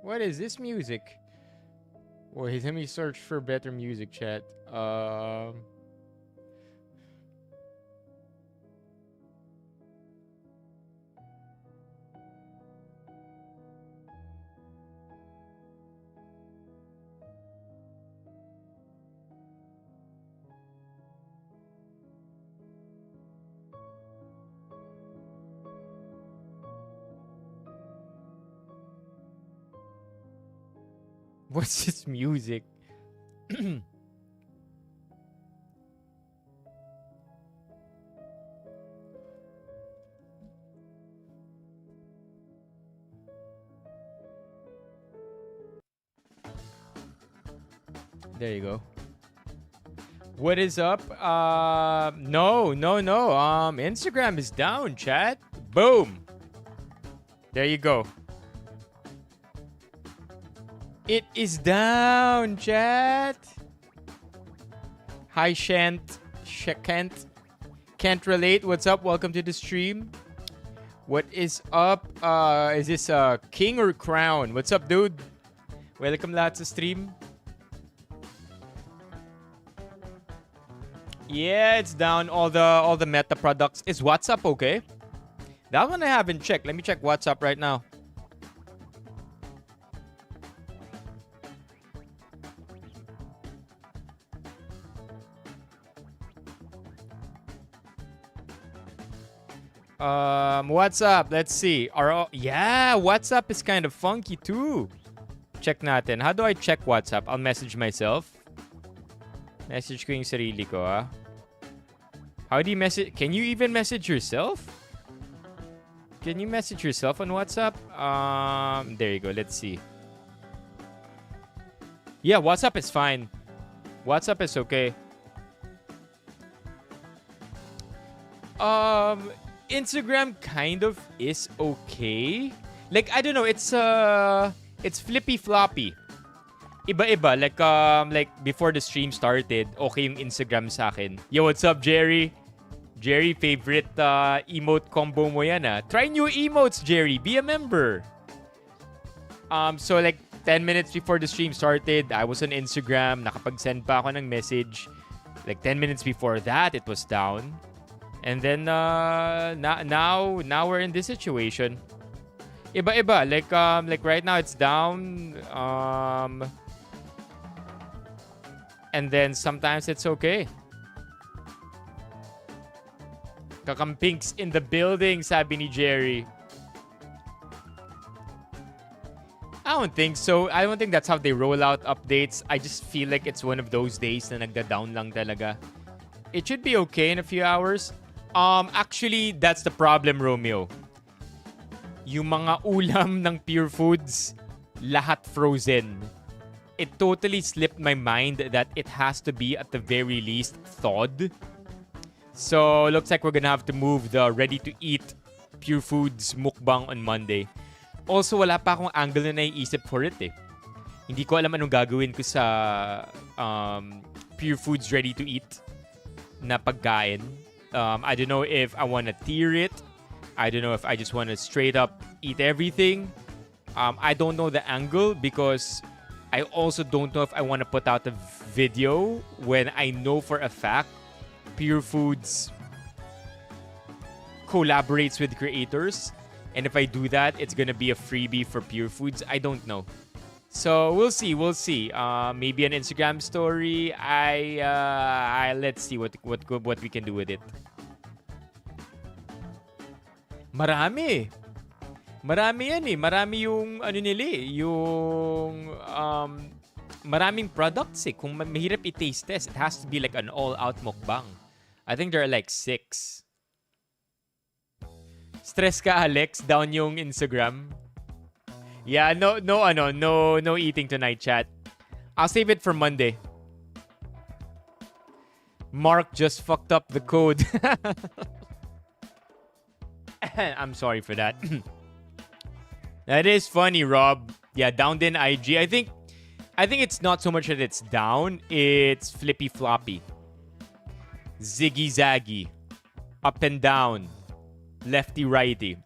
What is this music? Wait, let me search for better music, chat. What's this music? There you go. What is up? No. Instagram is down, chat. Boom. There you go. It is down, chat. Hi, Shant. Kent. Can't relate. What's up? Welcome to the stream. What is up? Is this King or Crown? What's up, dude? Welcome lahat sa stream. Yeah, it's down. All the Meta products. Is WhatsApp okay? That one I haven't checked. Let me check WhatsApp right now. WhatsApp. Let's see. Yeah, WhatsApp is kind of funky too. Check natin. How do I check WhatsApp? I'll message myself. Message ko yung sarili ko, ah. How do you message? Can you even message yourself? Can you message yourself on WhatsApp? There you go. Let's see. Yeah, WhatsApp is fine. WhatsApp is okay. Instagram kind of is okay. Like, I don't know, it's flippy floppy. Iba-iba. Like before the stream started, okay yung Instagram sa akin. Yo, what's up, Jerry? Jerry, favorite emote combo mo yan, ah. Try new emotes, Jerry. Be a member. So like 10 minutes before the stream started, I was on Instagram. Nakapag-send pa ako ng message. Like 10 minutes before that, it was down. And then now we're in this situation. Iba-iba. Like right now it's down. And then sometimes it's okay. Kakampinks in the building, sabi ni Jerry. I don't think so. I don't think that's how they roll out updates. I just feel like it's one of those days na nagda-down lang talaga. It should be okay in a few hours. Actually, that's the problem, Romeo. Yung mga ulam ng Pure Foods, lahat frozen. It totally slipped my mind that it has to be at the very least thawed. So, looks like we're gonna have to move the ready-to-eat Pure Foods mukbang on Monday. Also, wala pa akong angle na naiisip for it eh. Hindi ko alam anong gagawin ko sa Pure Foods ready-to-eat na pagkain. I don't know if I want to tier it. I don't know if I just want to straight up eat everything. I don't know the angle because I also don't know if I want to put out a video when I know for a fact Pure Foods collaborates with creators. And if I do that, it's going to be a freebie for Pure Foods. I don't know. So we'll see. Maybe an Instagram story. Let's see what we can do with it. Marami yan eh. Marami yung ano nila eh. Yung maraming products eh. Kung mahirap i-taste test, it has to be like an all-out mukbang. I think there are like 6. Stress ka, Alex? Down yung Instagram? Yeah, no eating tonight, chat. I'll save it for Monday. Mark just fucked up the code. I'm sorry for that. That is funny, Rob. Yeah, down din IG. I think it's not so much that it's down. It's flippy floppy. Ziggy zaggy. Up and down. Lefty righty.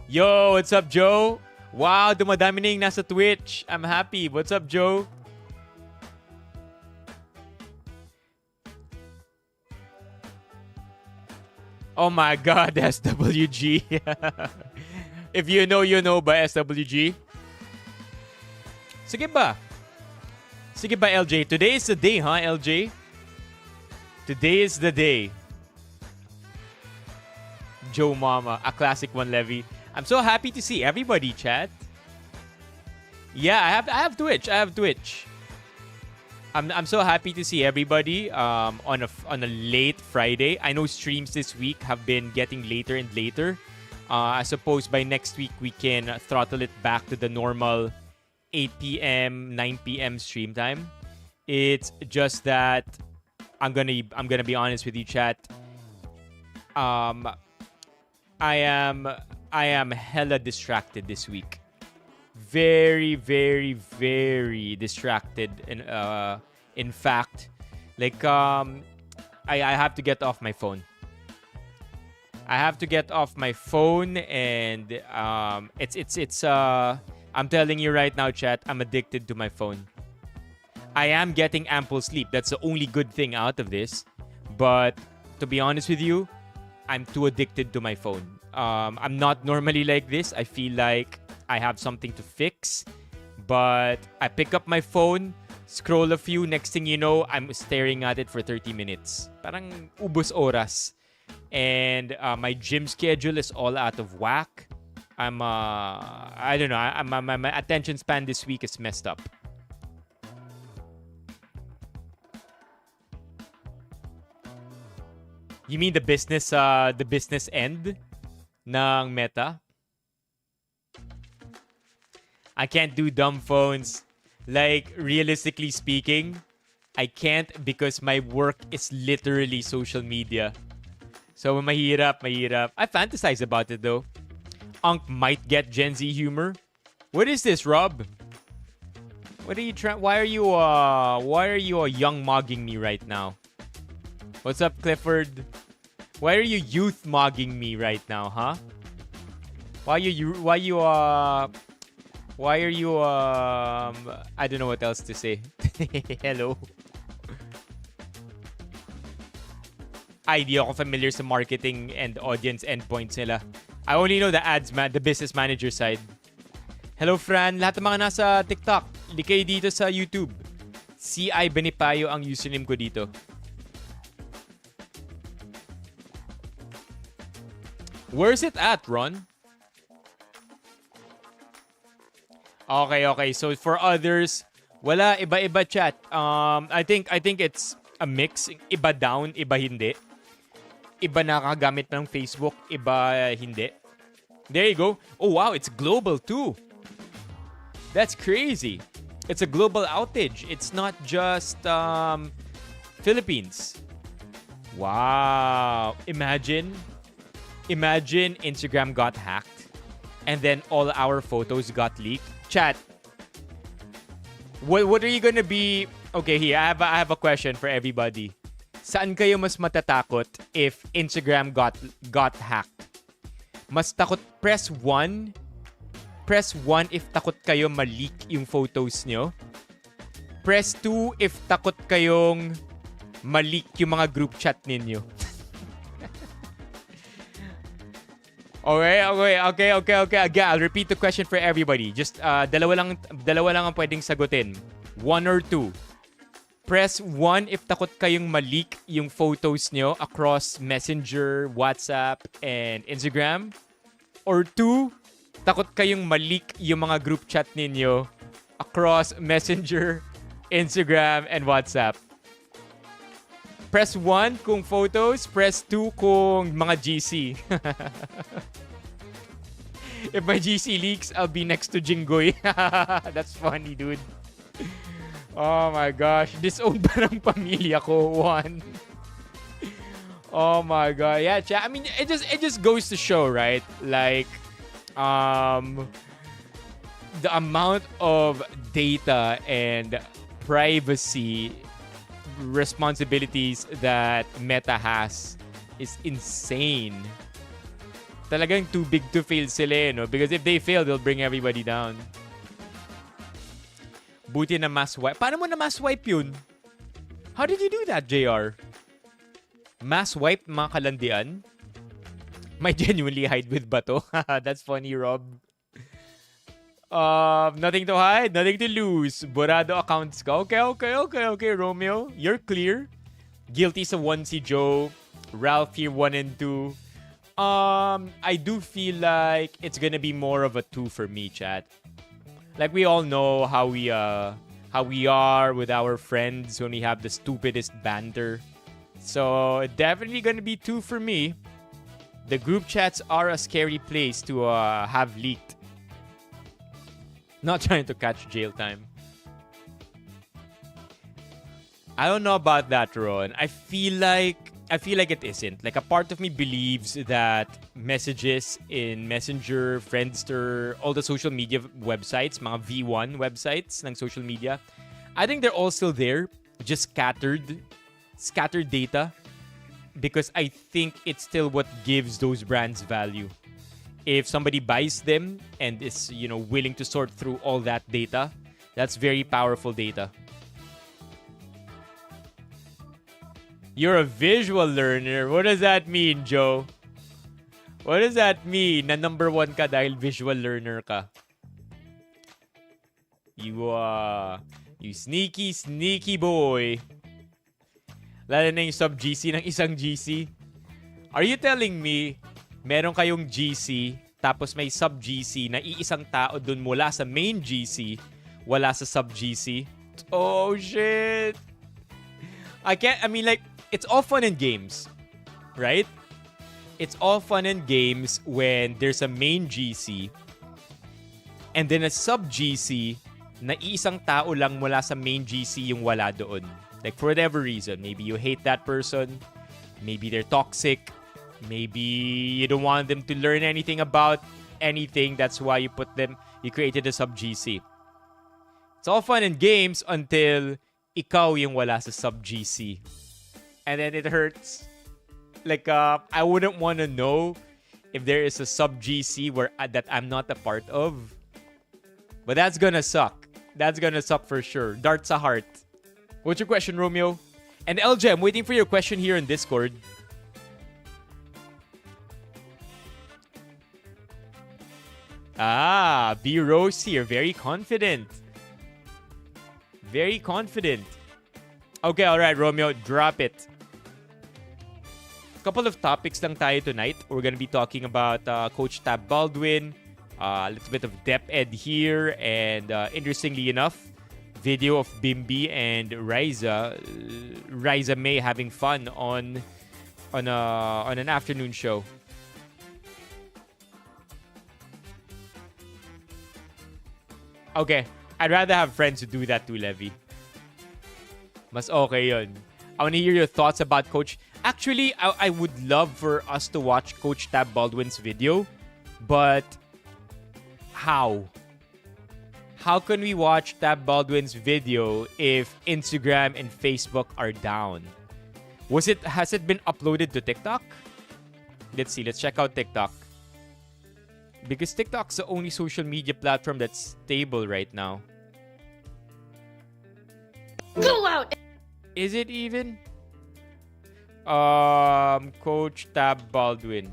Yo, what's up, Joe? Wow, dumadami na yung nasa Twitch. I'm happy. What's up, Joe? Oh my God, SWG. If you know, you know ba, SWG? Sige ba? Sige ba, LJ? Today is the day, huh, LJ? Today is the day. Joe Mama, a classic one, Levy. I'm so happy to see everybody, chat. Yeah, I have Twitch. I have Twitch. I'm so happy to see everybody on a late Friday. I know streams this week have been getting later and later. I suppose by next week we can throttle it back to the normal 8 p.m., 9 p.m. stream time. It's just that I'm gonna be honest with you, chat. I am hella distracted this week. Very, very, very distracted. In fact, like I have to get off my phone. I have to get off my phone, and it's I'm telling you right now, chat, I'm addicted to my phone. I am getting ample sleep. That's the only good thing out of this. But to be honest with you, I'm too addicted to my phone. I'm not normally like this. I feel like I have something to fix. But I pick up my phone, scroll a few, next thing you know, I'm staring at it for 30 minutes. Parang ubos oras. And my gym schedule is all out of whack. I don't know. My attention span this week is messed up. You mean the business end ng Meta? I can't do dumb phones. Like, realistically speaking, I can't because my work is literally social media. So, mahirap. I fantasize about it though. Unk might get Gen Z humor. What is this, Rob? What are you trying? Why are you young mogging me right now? What's up, Clifford? Why are you youth mogging me right now, huh? Why are you I don't know what else to say. Hello. Di ako familiar sa marketing and audience endpoints nila. I only know the the business manager side. Hello, Fran. Lahat ng mga nasa TikTok, likay dito sa YouTube. CI Benipayo ang username ko dito. Where's it at, Ron? Okay. So for others, wala, iba-iba, chat. I think it's a mix. Iba down, iba hindi. Iba nakagamit ng Facebook, iba hindi. There you go. Oh wow, it's global too. That's crazy. It's a global outage. It's not just Philippines. Wow. Imagine Instagram got hacked and then all our photos got leaked. Chat, what are you gonna be? Okay, here, I have a question for everybody. Saan kayo mas matatakot if Instagram got hacked? Mas takot, press 1 if takot kayo ma-leak yung photos nyo. Press 2 if takot kayong ma-leak yung mga group chat ninyo. Okay. Again, I'll repeat the question for everybody. Just dalawa lang ang pwedeng sagutin. 1 or 2. Press 1 if takot kayong ma-leak yung photos nyo across Messenger, WhatsApp, and Instagram. Or 2, takot kayong ma-leak yung mga group chat ninyo across Messenger, Instagram, and WhatsApp. Press 1 kung photos, press 2 kung mga GC. If my GC leaks, I'll be next to Jinggoy. That's funny, dude. Oh my gosh. Disowned pa ng pamilya ko. 1. Oh my god. Yeah, chat. I mean, it just goes to show, right? Like, the amount of data and privacy responsibilities that Meta has is insane. Talagang too big to fail sila, no? Because if they fail, they'll bring everybody down. Buti na mass wipe. Paano mo na mass wipe yun? How did you do that, JR? Mass wipe mga kalandian? Might genuinely hide with bato. That's funny, Rob. Nothing to hide, nothing to lose. Borado accounts ka. Okay, Romeo. You're clear. Guilty sa 1 si Joe. Ralph here 1 and 2. I do feel like it's gonna be more of a 2 for me, chat. Like, we all know how we are with our friends when we have the stupidest banter. So definitely gonna be 2 for me. The group chats are a scary place to have leaked. Not trying to catch jail time. I don't know about that, Ron. I feel like it isn't. Like, a part of me believes that messages in Messenger, Friendster, all the social media websites, mga V1 websites ng social media, I think they're all still there, just scattered data, because I think it's still what gives those brands value. If somebody buys them and is, willing to sort through all that data, that's very powerful data. You're a visual learner. What does that mean, Joe? What does that mean na number 1 ka dahil visual learner ka? You sneaky boy. Lalo na yung sub-GC ng isang GC. Are you telling me meron kayong GC tapos may sub-GC na iisang tao dun mula sa main GC, wala sa sub-GC? Oh, shit! It's all fun and games, right? It's all fun and games when there's a main GC and then a sub-GC na iisang tao lang mula sa main GC yung wala doon. Like, for whatever reason, maybe you hate that person, maybe they're toxic, maybe you don't want them to learn anything about anything, that's why you created a sub-GC. It's all fun and games until ikaw yung wala sa sub-GC. And then it hurts. Like, I wouldn't want to know if there is a sub-GC that I'm not a part of. But that's gonna suck. That's gonna suck for sure. Dart sa heart. What's your question, Romeo? And LJ, I'm waiting for your question here in Discord. B Rose here. Very confident. Very confident. Okay, alright, Romeo. Drop it. Couple of topics lang tayo tonight. We're gonna be talking about Coach Tab Baldwin. A little bit of depth ed here. And interestingly enough, video of Bimby and Ryzza. Ryzza May having fun on an afternoon show. Okay, I'd rather have friends who do that too, Levy. Mas okay yun. I want to hear your thoughts about Coach. Actually, I would love for us to watch Coach Tab Baldwin's video. But how? How can we watch Tab Baldwin's video if Instagram and Facebook are down? Has it been uploaded to TikTok? Let's see. Let's check out TikTok. Because TikTok's the only social media platform that's stable right now. Go out! Is it even? Coach Tab Baldwin.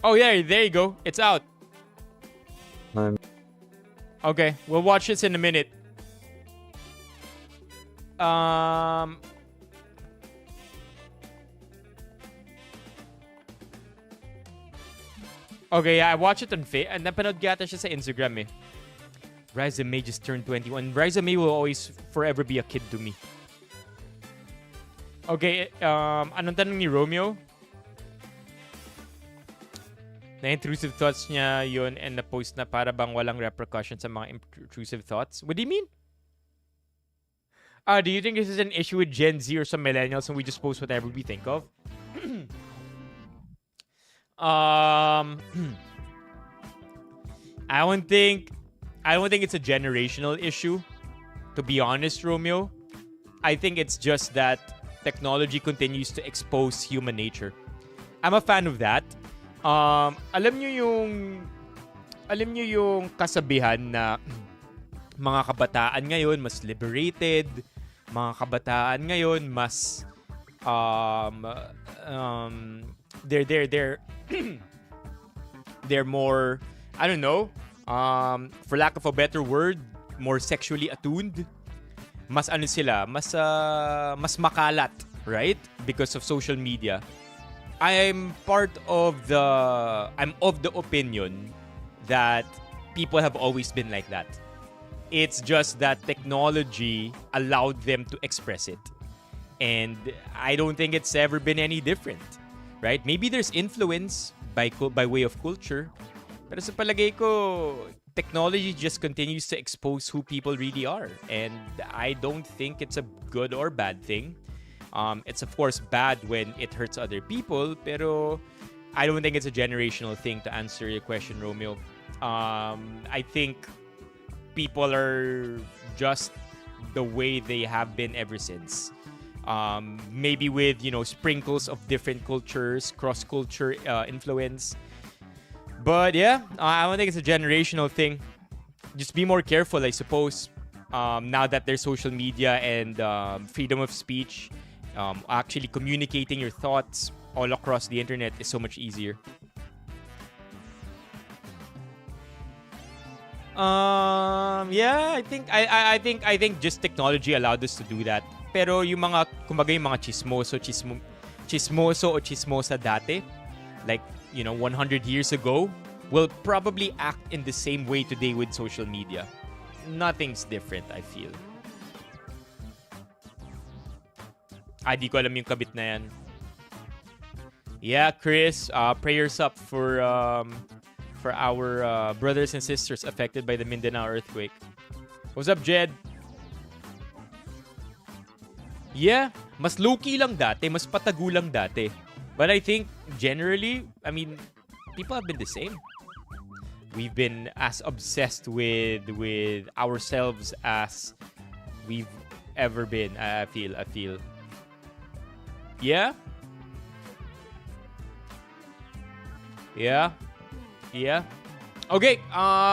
Oh yeah, there you go. It's out. Okay, we'll watch this in a minute. Okay, yeah, I watched it on and napanood yata siya sa Instagram eh. Ryzza May just turned 21. Ryzza May will always forever be a kid to me. Okay, anong tanong ni Romeo? Na-intrusive thoughts niya yun and na-post na para bang walang repercussions sa mga intrusive thoughts. What do you mean? Do you think this is an issue with Gen Z or some millennials and we just post whatever we think of? I don't think it's a generational issue, to be honest, Romeo. I think it's just that technology continues to expose human nature. I'm a fan of that. Alam nyo yung kasabihan na mga kabataan ngayon mas liberated, mga kabataan ngayon mas um, they're they're more, I don't know, for lack of a better word, more sexually attuned. Mas ano sila, mas makalat, right? Because of social media. I'm of the opinion that people have always been like that. It's just that technology allowed them to express it. And I don't think it's ever been any different, right? Maybe there's influence by way of culture, pero sa palagay ko, technology just continues to expose who people really are. And I don't think it's a good or bad thing. It's of course bad when it hurts other people, pero I don't think it's a generational thing, to answer your question, Romeo. I think people are just the way they have been ever since. Maybe with, sprinkles of different cultures, cross-culture influence. But yeah, I don't think it's a generational thing. Just be more careful, I suppose. Now that there's social media and freedom of speech, actually communicating your thoughts all across the internet is so much easier. Yeah, I think just technology allowed us to do that. Pero yung mga kumbaga yung mga chismoso o chismosa dati, like 100 years ago, will probably act in the same way today with social media. Nothing's different, I feel. Di ko alam yung kabit na yan. Yeah, Chris, prayers up for our brothers and sisters affected by the Mindanao earthquake. What's up, Jed? Yeah, mas low-key lang dati, mas patago lang dati. But I think, generally, people have been the same. We've been as obsessed with ourselves as we've ever been, I feel. Yeah? Yeah? Yeah? Okay,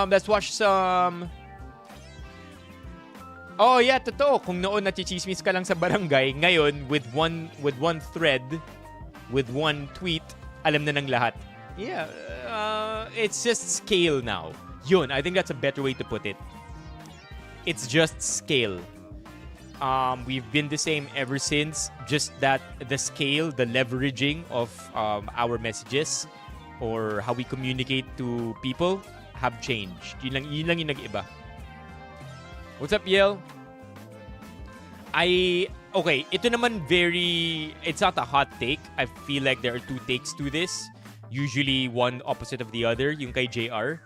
let's watch some... Oh yeah, totoo. Kung noon nachichismis ka lang sa barangay, ngayon with one thread, with one tweet, alam na ng lahat. Yeah, it's just scale now. Yun, I think that's a better way to put it. It's just scale. We've been the same ever since. Just that the scale, the leveraging of our messages or how we communicate to people have changed. Yun lang yung nag-iba. What's up, Yel? Okay, ito naman it's not a hot take. I feel like there are two takes to this. Usually one opposite of the other, yung kay JR.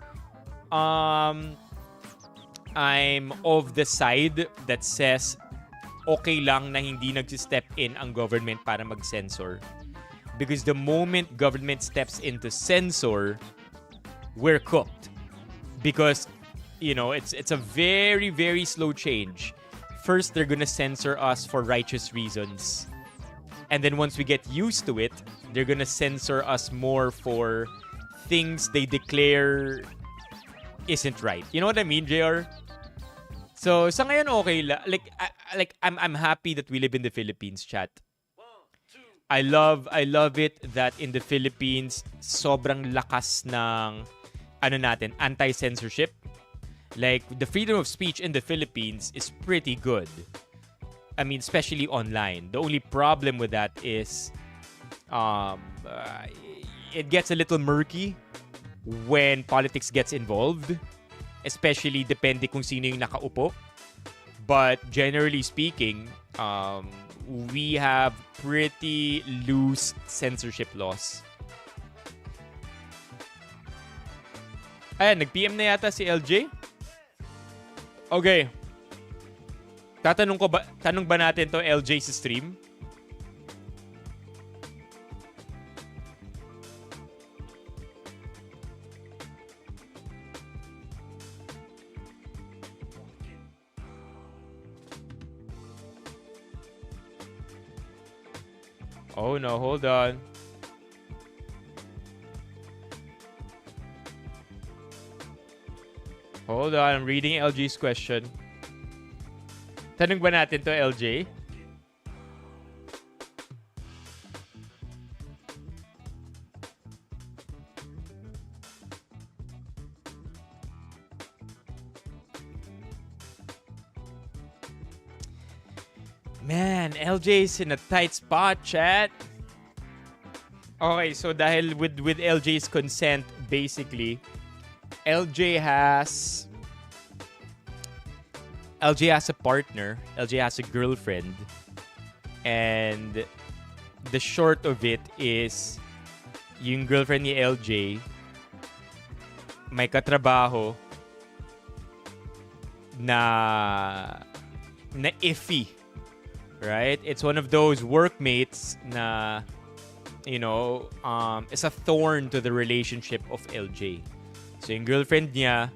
I'm of the side that says okay lang na hindi nagsistep in ang government para mag-censor. Because the moment government steps in to censor, we're cooked. Because it's a very, very slow change. First, they're gonna censor us for righteous reasons. And then once we get used to it, they're gonna censor us more for things they declare isn't right. You know what I mean, JR? So, sa ngayon okay la. I'm happy that we live in the Philippines, chat. I love it that in the Philippines, sobrang lakas ng anti-censorship. Like, the freedom of speech in the Philippines is pretty good. Especially online. The only problem with that is it gets a little murky when politics gets involved. Especially depende kung sino yung nakaupo. But generally speaking, we have pretty loose censorship laws. Ayan, nag-PM na yata si LJ. Okay. Tanong ba natin to LJ sa stream? Oh no, hold on. Hold on, I'm reading LG's question. Tanong ba natin to, LJ? Man, LJ's in a tight spot, chat. Okay, so dahil with LJ's consent, basically, LJ has a partner. LJ has a girlfriend. And the short of it is, yung girlfriend ni LJ, may katrabaho na iffy. Right? It's one of those workmates na, you know, is a thorn to the relationship of LJ. So yung girlfriend niya,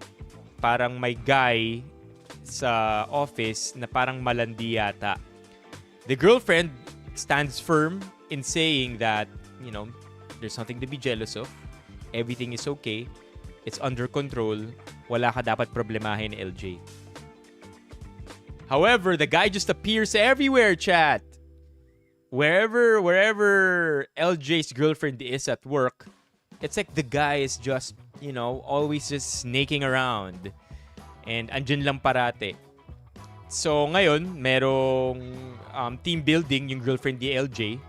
parang may guy sa office na parang malandi yata. The girlfriend stands firm in saying that, you know, there's nothing to be jealous of. Everything is okay. It's under control. Wala ka dapat problemahin, LJ. However, the guy just appears everywhere, chat. Wherever LJ's girlfriend is at work, it's like the guy is just, you know, always just snaking around. And andyan lang parate. So ngayon, merong team building yung girlfriend ni LJ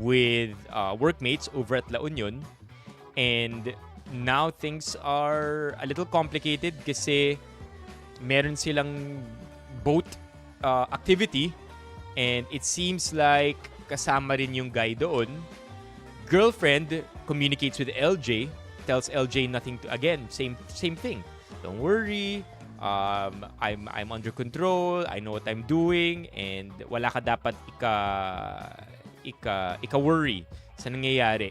with workmates over at La Union. And now things are a little complicated kasi meron silang boat activity, and it seems like kasama rin yung guy doon. Girlfriend communicates with LJ, tells LJ nothing to, again, same thing. Don't worry, I'm under control, I know what I'm doing, and wala ka dapat ika-worry sa nangyayari.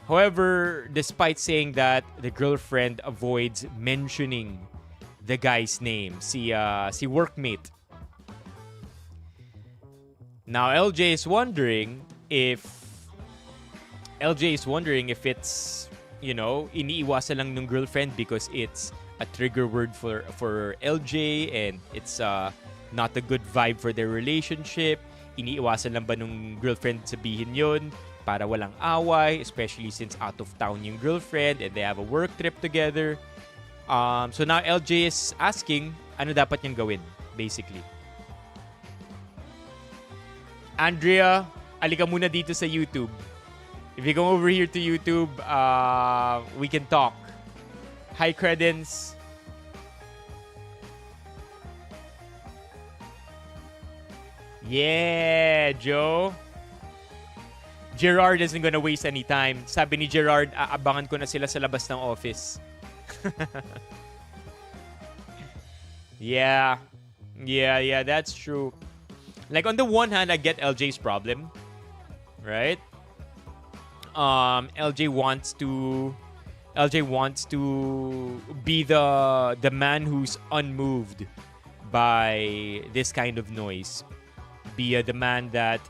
However, despite saying that, the girlfriend avoids mentioning the guy's name, si workmate. Now, LJ is wondering if it's, you know, iniiwasan lang ng girlfriend because it's a trigger word for LJ and it's not a good vibe for their relationship. Iniiwasan lang ba nung girlfriend sabihin yun para walang away, especially since out of town yung girlfriend and they have a work trip together. So now LJ is asking, ano dapat niyang gawin, basically. Andrea, alika muna dito sa YouTube. If you go over here to YouTube, we can talk. Hi, Credence. Yeah, Joe. Gerard isn't gonna waste any time. Sabi ni Gerard, aabangan ko na sila sa labas ng office. Yeah, that's true. Like, on the one hand, I get LJ's problem, right? LJ wants to be the man who's unmoved by this kind of noise. Be the man that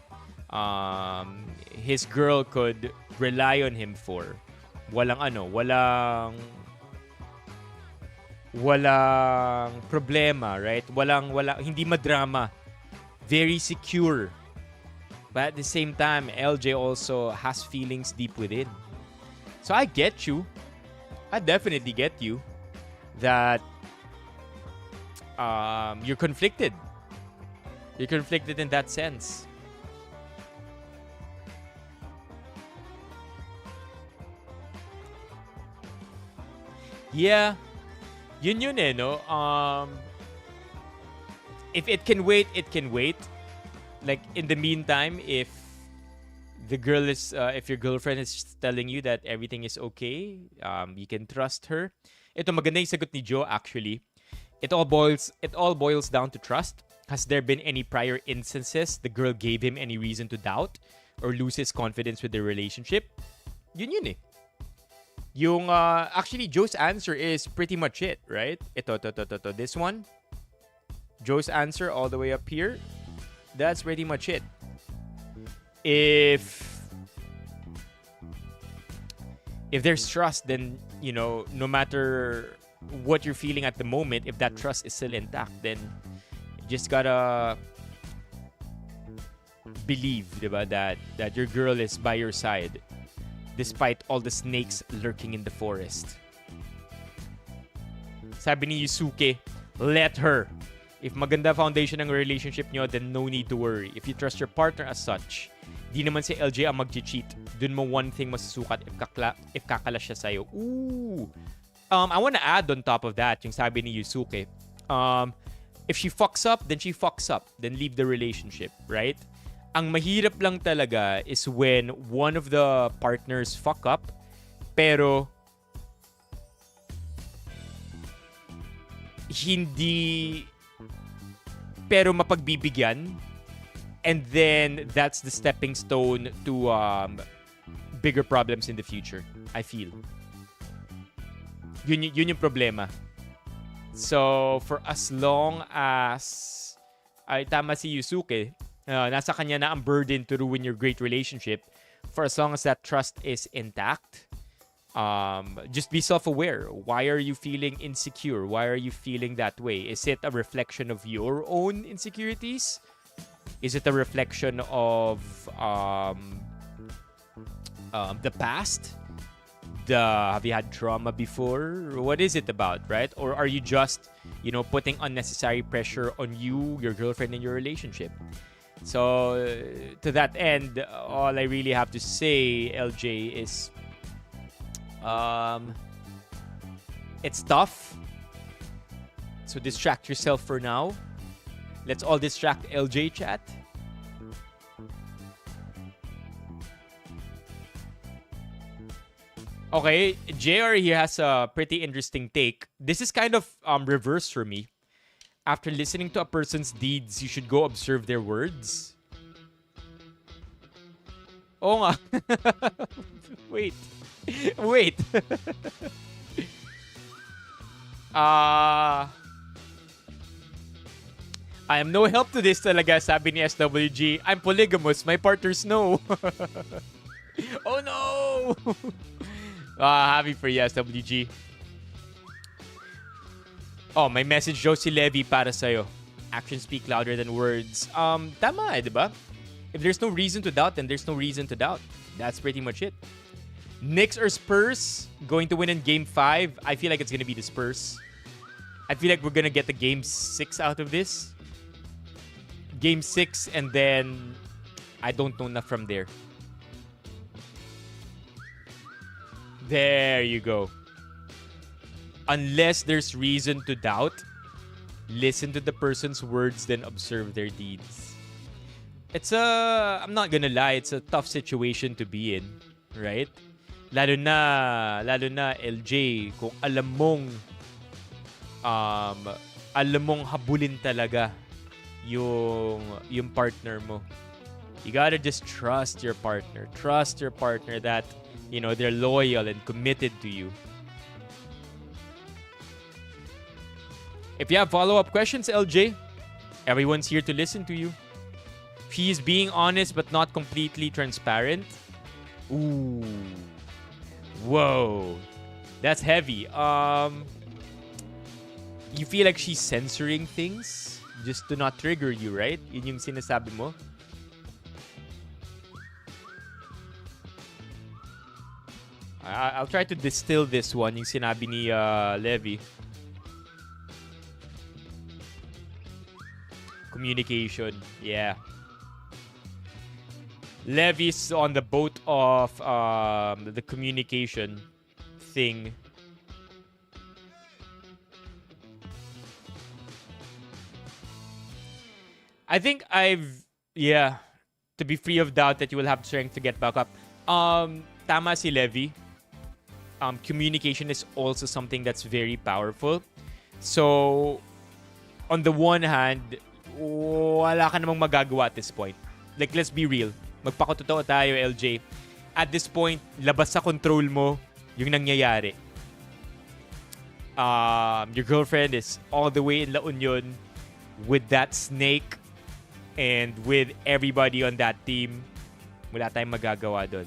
his girl could rely on him for. Walang problema, right? Hindi madrama. Very secure. But at the same time, LJ also has feelings deep within. So I get you. I definitely get you that you're conflicted. You're conflicted in that sense. Yeah. Yun eh, no? If it can wait, it can wait. Like, in the meantime, if your girlfriend is telling you that everything is okay, you can trust her. Ito, maganda yung sagot ni Joe, actually. It all boils down to trust. Has there been any prior instances the girl gave him any reason to doubt or lose his confidence with the relationship? Yun eh. Yung, actually, Joe's answer is pretty much it, right? Ito, this one. Joe's answer all the way up here. That's pretty much it. If there's trust, then, you know, no matter what you're feeling at the moment, if that trust is still intact, then you just gotta believe, diba, that your girl is by your side despite all the snakes lurking in the forest. Sabi ni Yusuke, let her. If maganda foundation ng relationship nyo, then no need to worry. If you trust your partner as such, di naman si LJ ang mag-cheat. Dun mo one thing masusukat if kakala siya sa'yo. Ooh. I want to add on top of that, yung sabi ni Yusuke, if she fucks up, then she fucks up. Then leave the relationship, right? Ang mahirap lang talaga is when one of the partners fuck up, pero mapagbibigyan, and then that's the stepping stone to bigger problems in the future, I feel. Yun yung problema. So, for as long as ay tama si Yusuke, nasa kanya na ang burden to ruin your great relationship, for as long as that trust is intact, just be self-aware. Why are you feeling insecure? Why are you feeling that way? Is it a reflection of your own insecurities? Is it a reflection of the past? Have you had trauma before? What is it about, right? Or are you just, putting unnecessary pressure on you, your girlfriend, and your relationship? So, to that end, all I really have to say, LJ, is it's tough. So distract yourself for now. Let's all distract LJ, chat. Okay, JR here has a pretty interesting take. This is kind of reverse for me. After listening to a person's deeds, you should go observe their words. Oo nga. Wait. I am no help to this talaga, sabi ni SWG. I'm polygamous. My partners know. Oh no! Happy for you, SWG. Oh, may message Josie Levy para sa'yo. Actions speak louder than words. Tama eh, diba? If there's no reason to doubt, then there's no reason to doubt. That's pretty much it. Knicks or Spurs going to win in Game 5? I feel like it's going to be the Spurs. I feel like we're going to get the Game 6 out of this. Game 6, and then I don't know enough from there. There you go. Unless there's reason to doubt, listen to the person's words, then observe their deeds. I'm not gonna lie, it's a tough situation to be in, right? Lalo na LJ, kung alam mong habulin talaga yung partner mo. You gotta just trust your partner. Trust your partner that, they're loyal and committed to you. If you have follow-up questions, LJ, everyone's here to listen to you. She's being honest but not completely transparent. Ooh. Whoa. That's heavy. You feel like she's censoring things just to not trigger you, right? Yun yung sinasabi mo. I'll try to distill this one, yung sinabi ni Levy. Communication. Yeah. Levy's on the boat of the communication thing. I think to be free of doubt that you will have strength to get back up. Tama si Levy. Communication is also something that's very powerful. So, on the one hand, wala ka namang magagawa at this point. Like, let's be real. Magpakototoo tayo, LJ. At this point, labas sa control mo yung nangyayari. Your girlfriend is all the way in La Union with that snake and with everybody on that team. Wala tayong magagawa dun.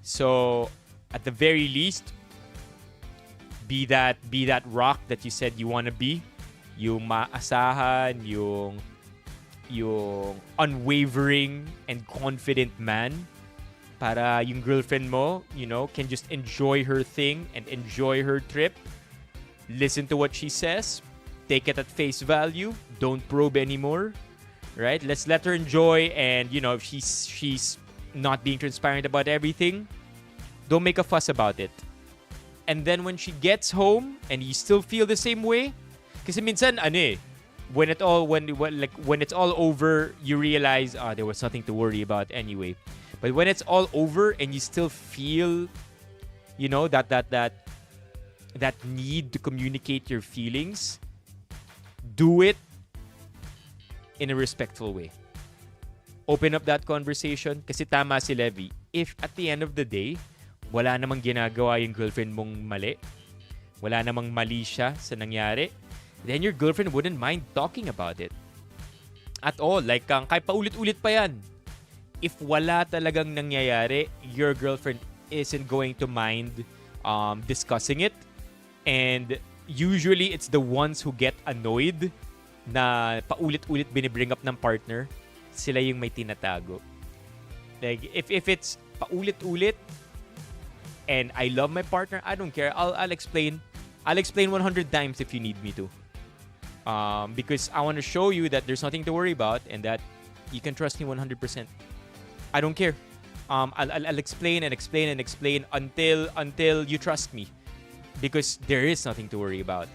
So, at the very least, be that rock that you said you want to be. Yung maasahan, yung unwavering and confident man para yung girlfriend mo, can just enjoy her thing and enjoy her trip. Listen to what she says. Take it at face value. Don't probe anymore. Right? Let's let her enjoy, and if she's not being transparent about everything, don't make a fuss about it. And then when she gets home and you still feel the same way, kasi minsan when it's all over, you realize there was nothing to worry about anyway. But when it's all over and you still feel that need to communicate your feelings, do it in a respectful way. Open up that conversation, kasi tama si Levy. If at the end of the day, wala namang ginagawa yung girlfriend mong mali, wala namang mali siya sa nangyari, then your girlfriend wouldn't mind talking about it. At all. Like, kahit paulit-ulit pa yan. If wala talagang nangyayari, your girlfriend isn't going to mind discussing it. And usually, it's the ones who get annoyed na paulit-ulit binibring up ng partner, sila yung may tinatago. Like, if it's paulit-ulit, and I love my partner, I don't care. I'll explain. I'll explain 100 times if you need me to. Because I want to show you that there's nothing to worry about and that you can trust me 100%. I don't care. I'll explain and explain and explain until you trust me, because there is nothing to worry about.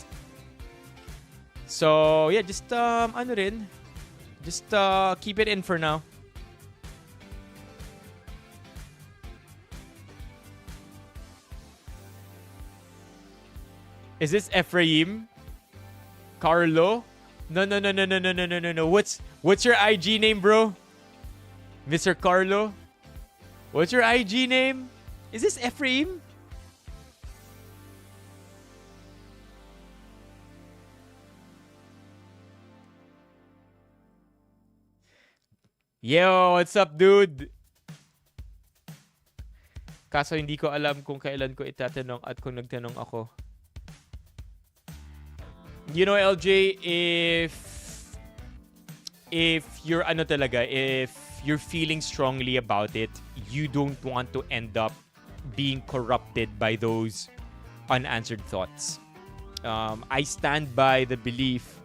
So yeah, just keep it in for now. Is this Ephraim? Carlo? No. What's your IG name, bro? Mr. Carlo? What's your IG name? Is this Ephraim? Yo, what's up, dude? Kaso hindi ko alam kung kailan ko itatanong at kung nagtanong ako. LJ, if you're if you're feeling strongly about it, you don't want to end up being corrupted by those unanswered thoughts. I stand by the belief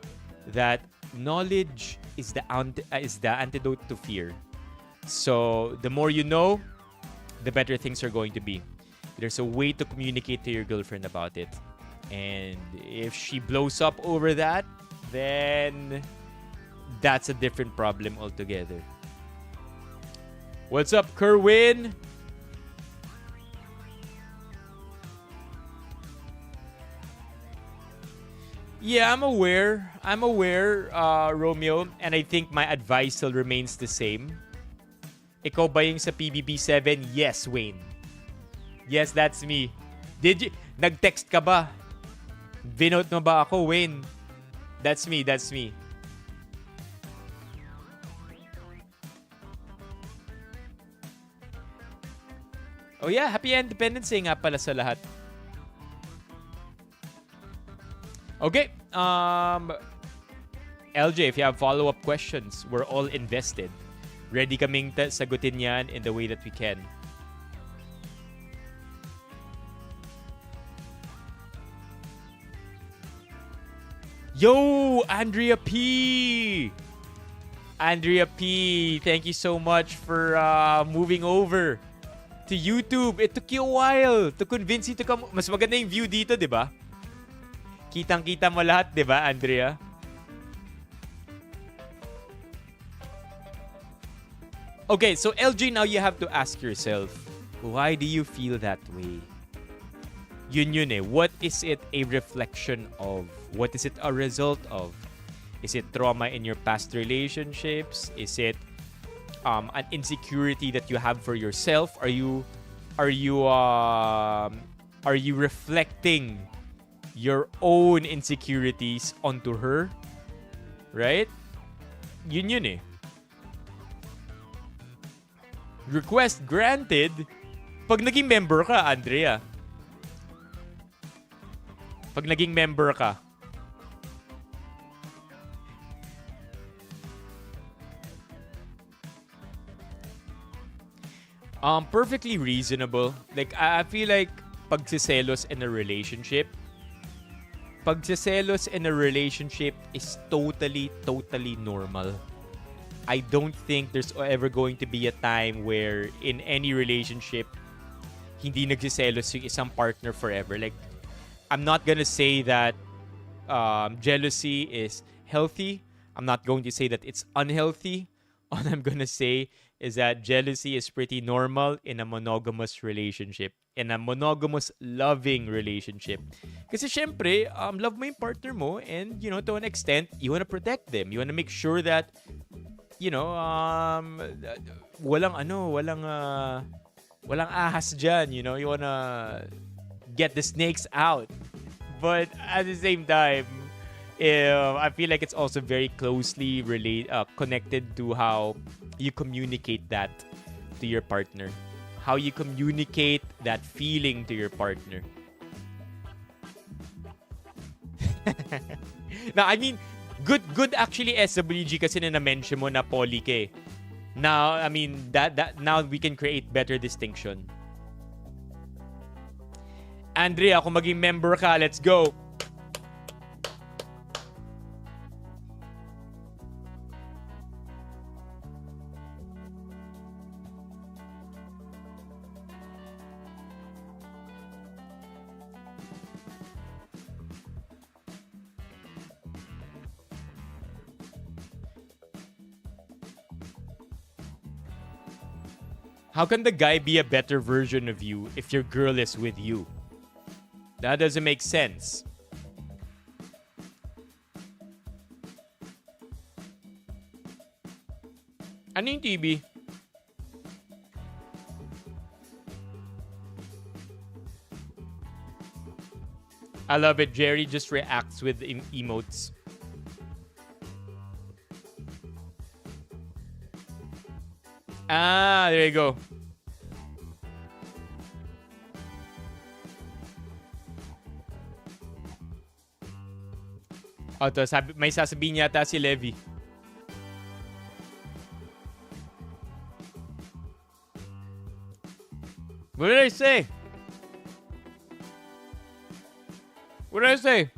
that knowledge is the antidote to fear. So the more you know, the better things are going to be. There's a way to communicate to your girlfriend about it. And if she blows up over that, then that's a different problem altogether. What's up, Kerwin? Yeah, I'm aware, Romeo, and I think my advice still remains the same. Ikaw ba yung sa PBB7? Yes, Wayne. Yes, that's me. Did you... Nag-text ka ba? Binote mo ba ako, Wayne? That's me. Oh yeah, happy Independence Day nga pala sa lahat. Okay, LJ, if you have follow-up questions, we're all invested. Ready kaming sagutin yan in the way that we can. Yo, Andrea P! Andrea P, thank you so much for moving over to YouTube. It took you a while to convince you to come. Mas maganda yung view dito, di ba? Kitang-kita mo lahat, di ba, Andrea? Okay, so LG, now you have to ask yourself, why do you feel that way? Yun eh. What is it a reflection of? What is it a result of? Is it trauma in your past relationships? Is it an insecurity that you have for yourself? Are you reflecting your own insecurities onto her? Right? Yun eh. Request granted pag naging member ka, Andrea. Pag naging member ka. Perfectly reasonable. Like, I feel like pagsiselos in a relationship, is totally, totally normal. I don't think there's ever going to be a time where in any relationship, hindi nagsiselos yung isang partner forever. Like, I'm not gonna say that jealousy is healthy. I'm not going to say that it's unhealthy. All I'm gonna say is that jealousy is pretty normal in a monogamous relationship. In a monogamous, loving relationship. Kasi syempre, love mo yung partner mo and, to an extent, you wanna protect them. You wanna make sure that, walang ahas dyan, you wanna get the snakes out. But at the same time, I feel like it's also very closely connected to how you communicate that to your partner. How you communicate that feeling to your partner. Now, I mean, good actually SWG kasi na-mention mo na poly ka eh. Now, I mean, that now we can create better distinction. Andrea, kung maging member ka, let's go. How can the guy be a better version of you if your girl is with you? That doesn't make sense. Ano yung TV? I love it. Jerry just reacts with emotes. Ah, there you go. O, to, may sasabihin yata si Levi. What did I say? What did I say?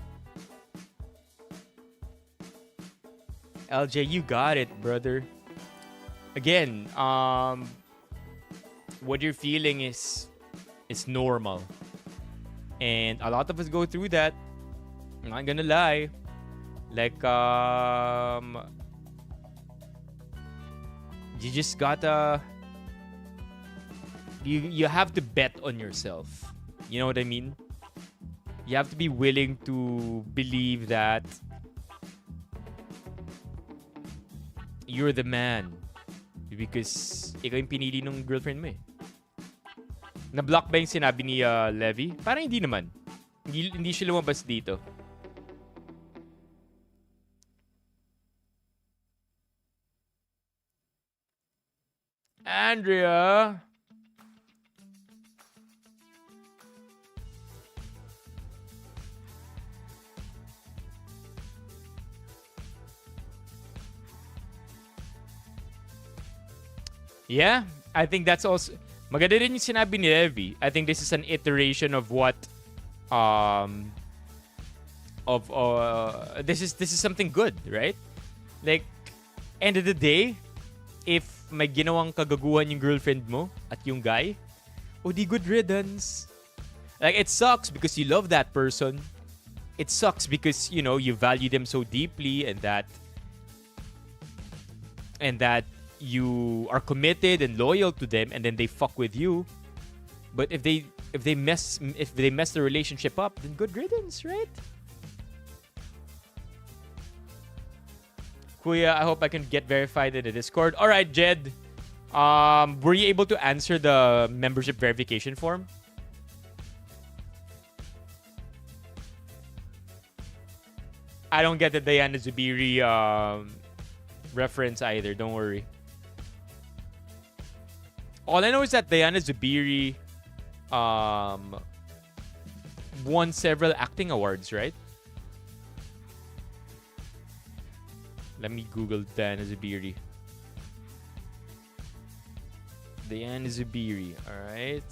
LJ, you got it, brother. Again, what you're feeling is normal. And a lot of us go through that. I'm not gonna lie. Like, you just gotta... You have to bet on yourself. You know what I mean? You have to be willing to believe that you're the man. Because ikaw yung pinili ng girlfriend mo eh. Na-block ba yung sinabi ni Levi? Parang hindi naman. Hindi siya lumabas dito. Andrea! Yeah, I think that's also... Maganda rin yung sinabi ni Levi. I think this is an iteration of what... this is something good, right? Like, end of the day, if may ginawang kagaguhan yung girlfriend mo at yung guy, di good riddance. Like, it sucks because you love that person. It sucks because, you value them so deeply and that you are committed and loyal to them, and then they fuck with you. But if they mess the relationship up, then good riddance, right? Kuya, I hope I can get verified in the Discord. All right, Jed. Were you able to answer the membership verification form? I don't get the Diana Zubiri reference either. Don't worry. All I know is that Diana Zubiri won several acting awards, right? Let me Google Diana Zubiri. Diana Zubiri, alright.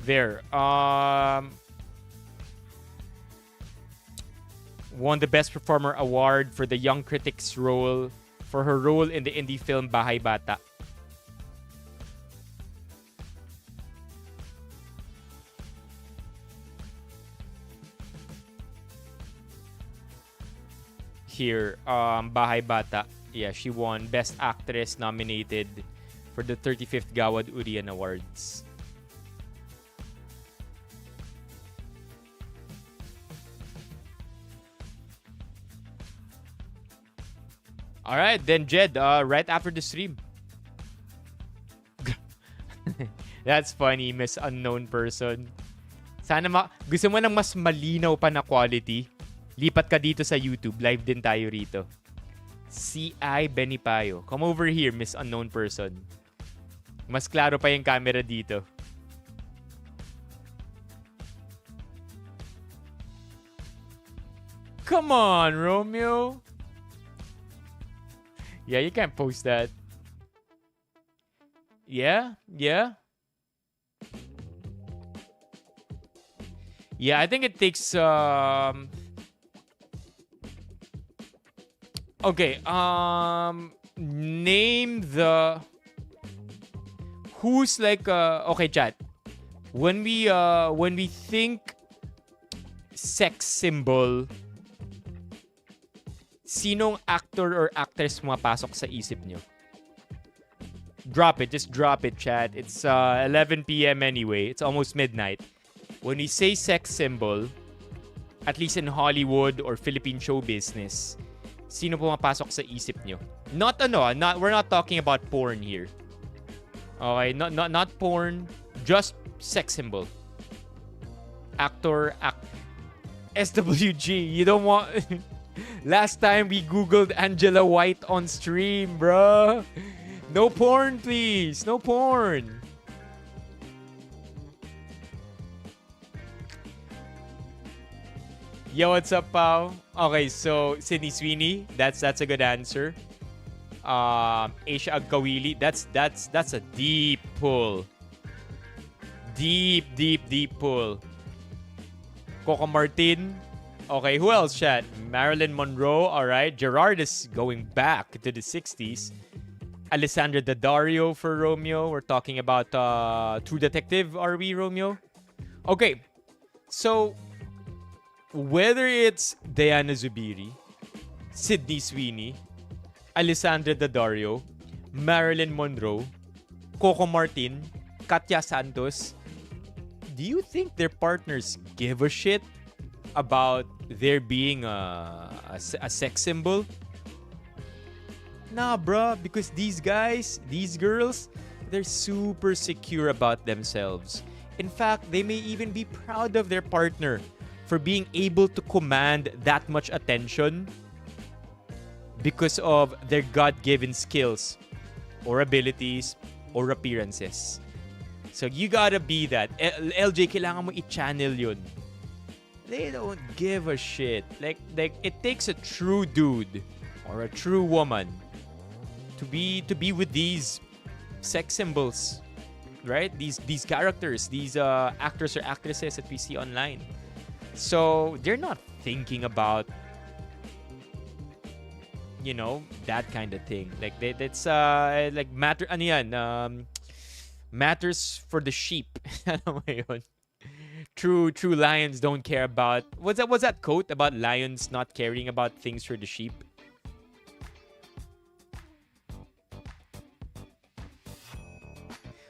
There. Won the Best Performer Award for the Young Critics role for her role in the indie film Bahay Bata. Here, Bahay Bata. Yeah, she won Best Actress nominated for the 35th Gawad Urian Awards. All right, then Jed, right after the stream. That's funny, Miss Unknown Person. Sana gusto mo ng mas malinaw pa na quality? Lipat ka dito sa YouTube. Live din tayo rito. CI Benipayo. Come over here, Miss Unknown Person. Mas klaro pa yung camera dito. Come on, Romeo. Yeah, you can't post that. Yeah, yeah. Yeah, I think it takes okay, name the who's like okay, chat. When we think sex symbol, sinong actor or actress pumapasok sa isip nyo? Drop it. Just drop it, chat. It's 11 p.m. anyway. It's almost midnight. When we say sex symbol, at least in Hollywood or Philippine show business, sino pumapasok sa isip nyo? We're not talking about porn here. Okay, not porn, just sex symbol. Actor, SWG. You don't want... Last time we Googled Angela White on stream, bro. No porn, please. No porn. Yo, what's up, pal? Okay, so Sydney Sweeney, that's a good answer. Asia Agkawili, that's a deep pull. Deep pull. Coco Martin. Okay, who else, chat? Marilyn Monroe, alright. Gerard is going back to the 60s. Alessandra Daddario for Romeo. We're talking about True Detective, are we, Romeo? Okay, so whether it's Diana Zubiri, Sydney Sweeney, Alessandra Daddario, Marilyn Monroe, Coco Martin, Katya Santos, do you think their partners give a shit about there being a sex symbol? Nah, bruh, because these guys, these girls, they're super secure about themselves. In fact, they may even be proud of their partner for being able to command that much attention because of their God-given skills or abilities or appearances. So you gotta be that. LJ, kailangan mo i-channel yun. They don't give a shit. Like it takes a true dude or a true woman to be with these sex symbols, right? These characters, these actors or actresses that we see online. So they're not thinking about, you know, that kind of thing. Like that's like matter ano yan, matters for the sheep. Ano mo yun? True lions don't care about... What's that quote about lions not caring about things for the sheep?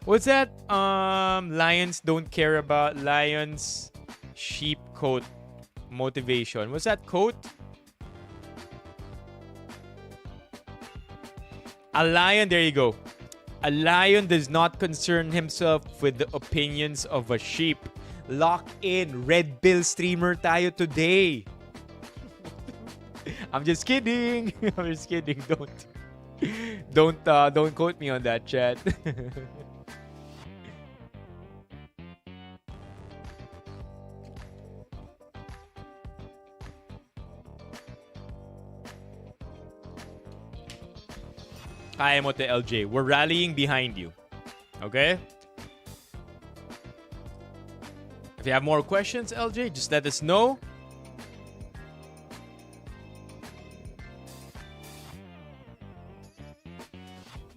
What's that? Lions don't care about lions, sheep quote motivation. What's that quote? A lion, there you go. A lion does not concern himself with the opinions of a sheep. Lock in. Red Pill streamer tayo today. I'm just kidding. I'm just kidding. Don't. Don't quote me on that, chat. Kaya mo to, LJ. We're rallying behind you. Okay? If you have more questions, LJ, just let us know.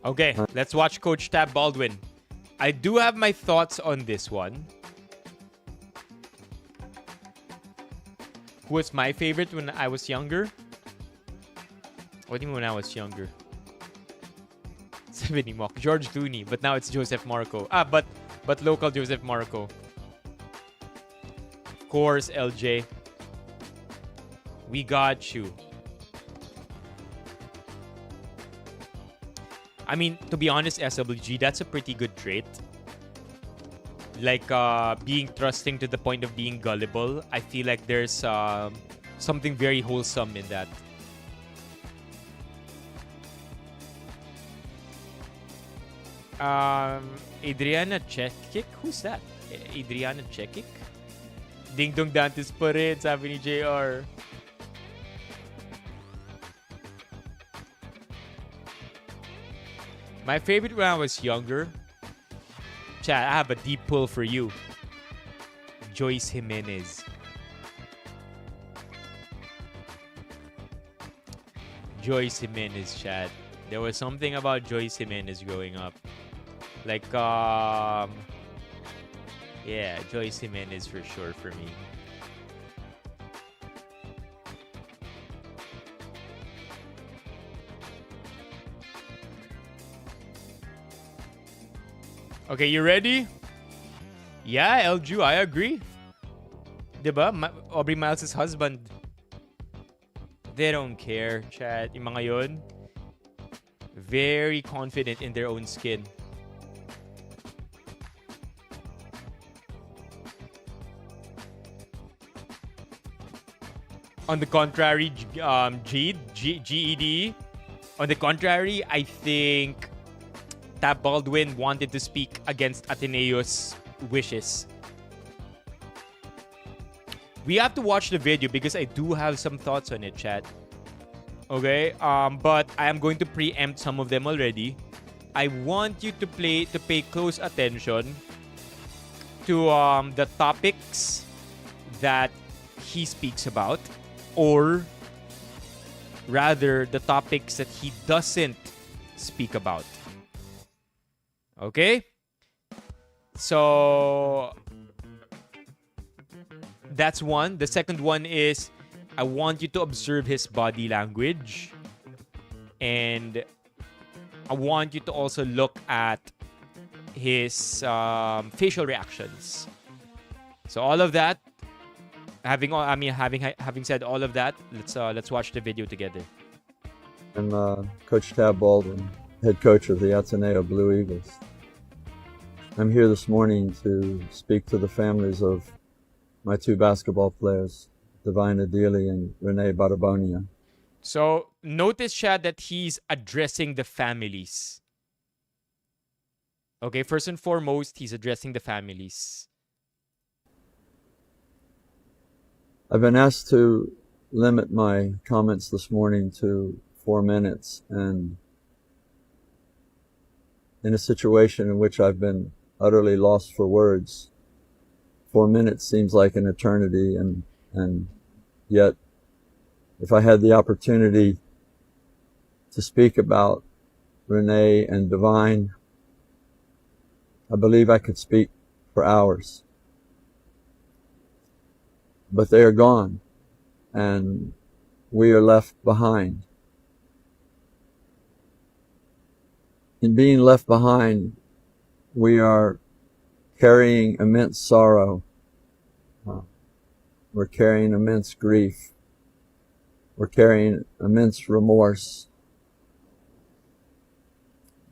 Okay, let's watch Coach Tab Baldwin. I do have my thoughts on this one. Who was my favorite when I was younger? What do you mean when I was younger? 70 Mock. George Clooney, but now it's Joseph Marco. But local Joseph Marco. Of course, LJ. We got you. I mean, to be honest, SWG, that's a pretty good trait. Like, being trusting to the point of being gullible. I feel like there's something very wholesome in that. Adriana Chekic? Who's that? Adriana Chekic? Ding Dong Dantes pa rin, sabi ni JR. My favorite when I was younger, chat, I have a deep pull for you. Joyce Jimenez. Joyce Jimenez, chat. There was something about Joyce Jimenez growing up. Like, yeah, Joyce Jimenez for sure for me. Okay, you ready? Yeah, Elju, I agree. Diba? Aubrey Miles' husband. They don't care, chat. Yung mga yun, very confident in their own skin. On the contrary, GED. On the contrary, I think Tab Baldwin wanted to speak against Ateneo's wishes. We have to watch the video because I do have some thoughts on it, chat. Okay, but I am going to preempt some of them already. I want you to pay close attention to the topics that he speaks about, or rather the topics that he doesn't speak about. Okay? So that's one. The second one is I want you to observe his body language, and I want you to also look at his facial reactions. So all of that, having said all of that, let's watch the video together. I'm Coach Tab Baldwin, head coach of the Ateneo Blue Eagles. I'm here this morning to speak to the families of my two basketball players, Divine Adili and Renee Barabonia. So notice, Chad, that he's addressing the families. Okay, first and foremost, he's addressing the families. I've been asked to limit my comments this morning to 4 minutes, and in a situation in which I've been utterly lost for words, 4 minutes seems like an eternity, and yet if I had the opportunity to speak about Renee and Divine, I believe I could speak for hours. But they are gone, and we are left behind. In being left behind, we are carrying immense sorrow. We're carrying immense grief. We're carrying immense remorse.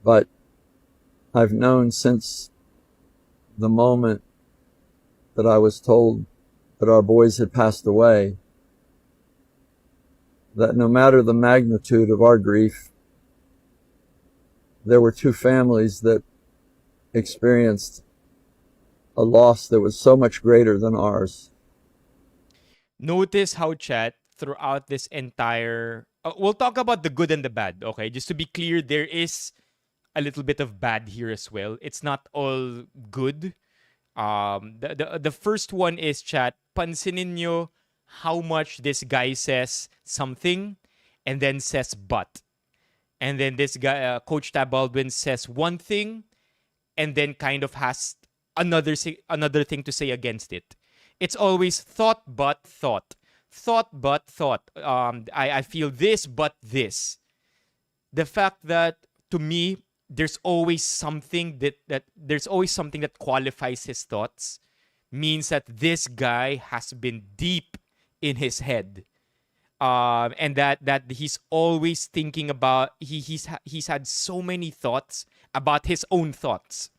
But I've known since the moment that I was told that our boys had passed away, that no matter the magnitude of our grief, there were two families that experienced a loss that was so much greater than ours. Notice how chat throughout this entire. We'll talk about the good and the bad, okay? Just to be clear, there is a little bit of bad here as well. It's not all good. The first one is chat. Pansinin nyo how much this guy says something and then says but. And then this guy, Coach Tab Baldwin, says one thing and then kind of has another thing to say against it. It's always thought but thought. Thought but thought. I feel this but this. The fact that to me there's always something that there's always something that qualifies his thoughts means that this guy has been deep in his head. And that he's always thinking about he's had so many thoughts about his own thoughts.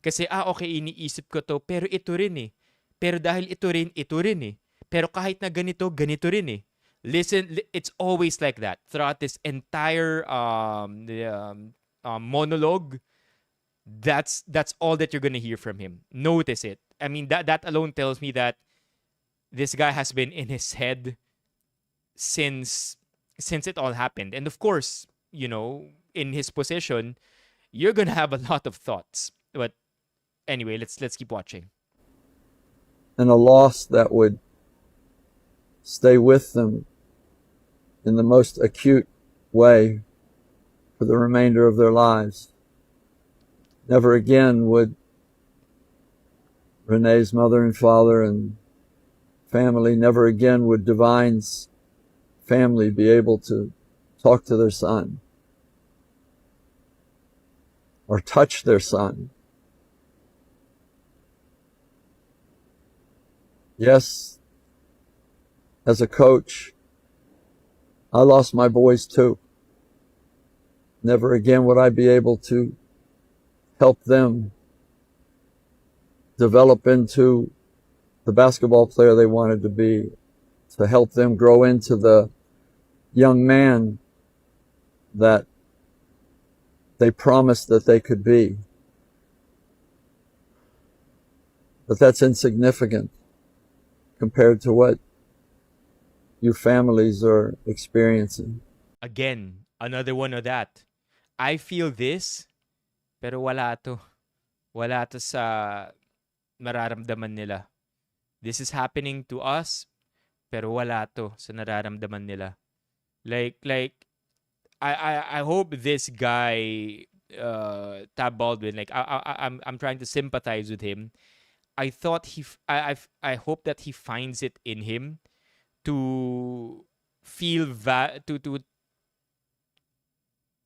Kasi okay, iniisip ko to pero ito rin eh. Pero dahil ito rin eh. Pero kahit na ganito rin eh. Listen, it's always like that throughout this entire monologue. That's all that you're gonna hear from him. Notice it. I mean, that alone tells me that this guy has been in his head since it all happened. And of course, in his position, you're gonna have a lot of thoughts. But anyway, let's keep watching. And a loss that would stay with them in the most acute way for the remainder of their lives. Never again would Renee's mother and father and family, never again would Divine's family be able to talk to their son or touch their son. Yes, as a coach, I lost my boys too. Never again would I be able to help them develop into the basketball player they wanted to be, to help them grow into the young man that they promised that they could be. But that's insignificant compared to what you families are experiencing. Again, another one of that. I feel this, pero wala to. Wala to sa nararamdaman nila. This is happening to us, pero wala to sa nararamdaman nila. Like I hope this guy Tab Baldwin, like I'm trying to sympathize with him. I thought I hope that he finds it in him to feel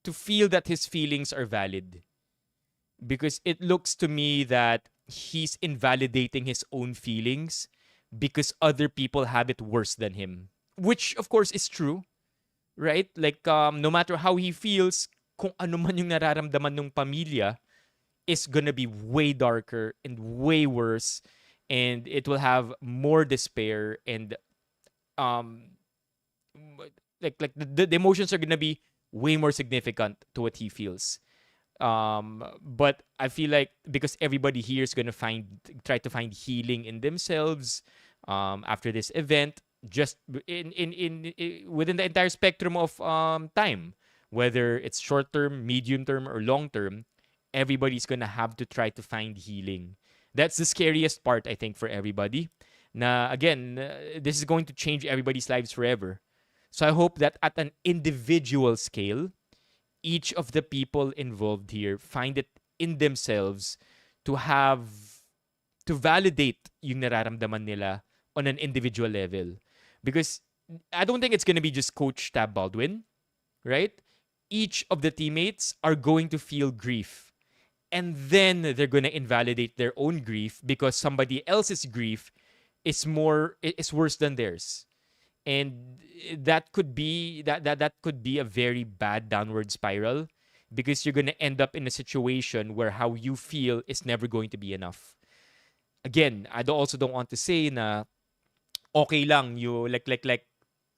to feel that his feelings are valid, because it looks to me that he's invalidating his own feelings because other people have it worse than him, which of course is true, right? Like no matter how he feels, kung ano man yung nararamdaman ng pamilya is gonna be way darker and way worse, and it will have more despair, and like the emotions are gonna be way more significant to what he feels. But I feel like because everybody here is gonna try to find healing in themselves after this event, just in within the entire spectrum of time, whether it's short term, medium term, or long term, everybody's gonna have to try to find healing. That's the scariest part, I think, for everybody. Na again, this is going to change everybody's lives forever. So I hope that at an individual scale, each of the people involved here find it in themselves to validate yung nararamdaman nila on an individual level. Because I don't think it's gonna be just Coach Tab Baldwin, right? Each of the teammates are going to feel grief. And then they're gonna invalidate their own grief because somebody else's grief is worse than theirs. And that could be that could be a very bad downward spiral, because you're gonna end up in a situation where how you feel is never going to be enough. Again, also don't want to say na okay lang, you like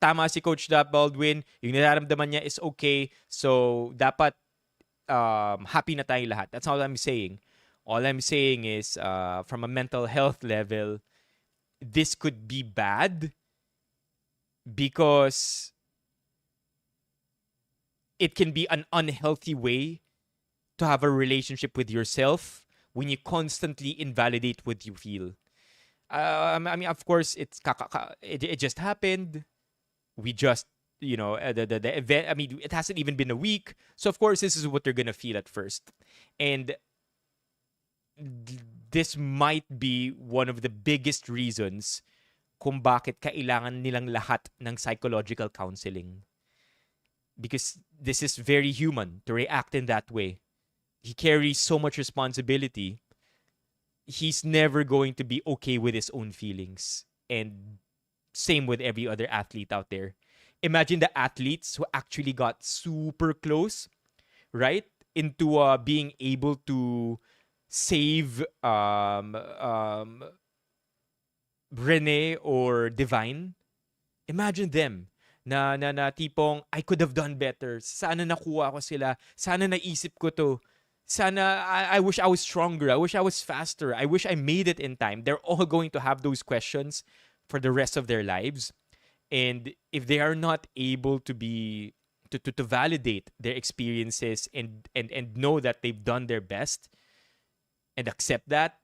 tama si Coach Dap Baldwin, yung nararamdaman niya is okay, so dapat happy na tayong lahat. That's all I'm saying. All I'm saying is, from a mental health level, this could be bad because it can be an unhealthy way to have a relationship with yourself when you constantly invalidate what you feel. I mean, of course, it just happened. We just, the event. I mean, it hasn't even been a week, so of course, this is what they're gonna feel at first, and this might be one of the biggest reasons kung bakit kailangan nilang lahat ng psychological counseling. Because this is very human to react in that way. He carries so much responsibility. He's never going to be okay with his own feelings. And same with every other athlete out there. Imagine the athletes who actually got super close, right? Into being able to save Rene or Divine. Imagine them na tipong I could have done better. Sana nakuha ko sila. Sana naisip ko to. Sana I wish I was stronger. I wish I was faster. I wish I made it in time. They're all going to have those questions for the rest of their lives. And if they are not able to be to validate their experiences and know that they've done their best and accept that,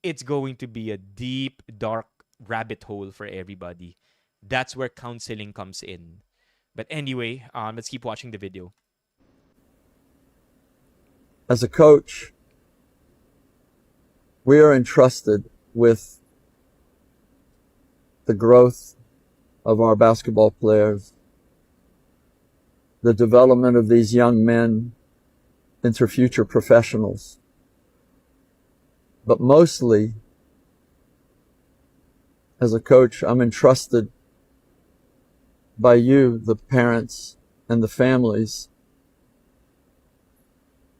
it's going to be a deep, dark rabbit hole for everybody. That's where counseling comes in. But anyway, let's keep watching the video. As a coach, we are entrusted with the growth of our basketball players, the development of these young men into future professionals. But mostly, as a coach, I'm entrusted by you, the parents and the families,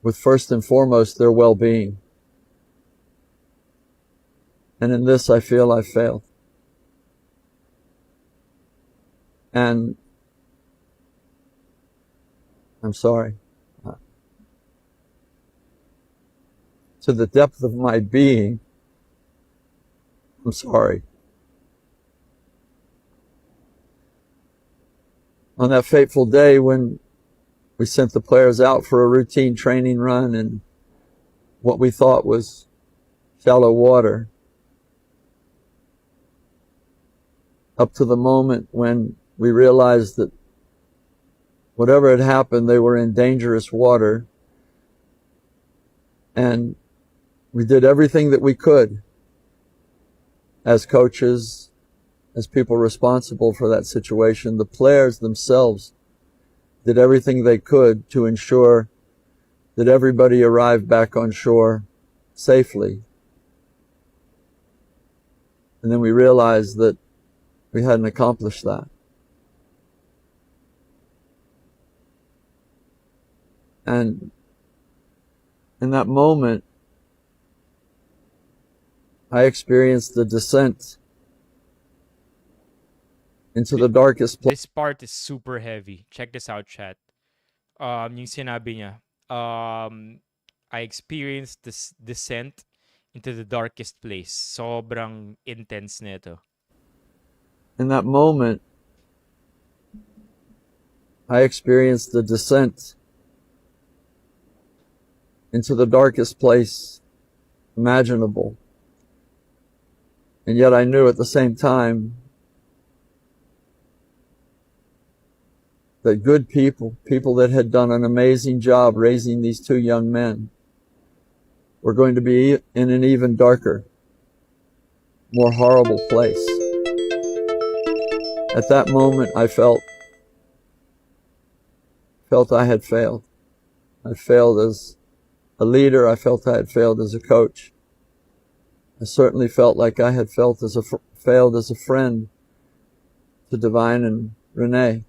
with first and foremost their well-being. And in this, I feel I failed. And I'm sorry. To the depth of my being, I'm sorry. On that fateful day when we sent the players out for a routine training run in what we thought was shallow water, up to the moment when we realized that whatever had happened, they were in dangerous water, and we did everything that we could as coaches, as people responsible for that situation. The players themselves did everything they could to ensure that everybody arrived back on shore safely. And then we realized that we hadn't accomplished that. And in that moment, I experienced the descent into the darkest place. This part is super heavy. Check this out, chat. Yung sinabi niya, I experienced this descent into the darkest place. Sobrang intense nito. In that moment, I experienced the descent into the darkest place imaginable. And yet I knew at the same time that good people that had done an amazing job raising these two young men, were going to be in an even darker, more horrible place. At that moment, I felt I had failed. I failed as a leader. I felt I had failed as a coach. I certainly felt like I had failed as a friend to Divine and Renee.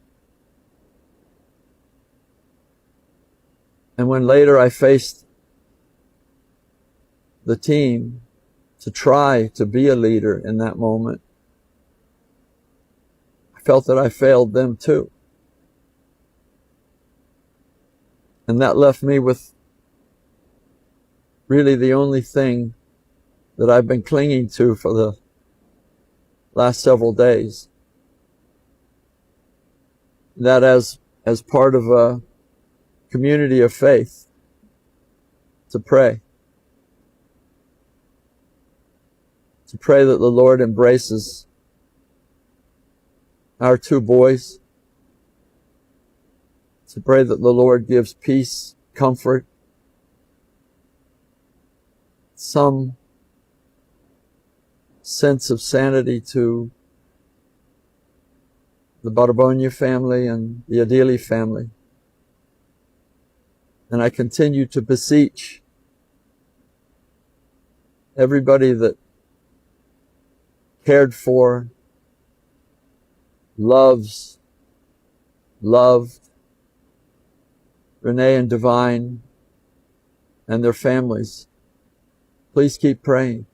And when later I faced the team to try to be a leader in that moment, I felt that I failed them too. And that left me with really the only thing that I've been clinging to for the last several days. That as part of a community of faith, to pray. To pray that the Lord embraces our two boys. To pray that the Lord gives peace, comfort, some sense of sanity to the Barbonia family and the Adili family. And I continue to beseech everybody that cared for, loved Renee and Divine and their families. Please keep praying.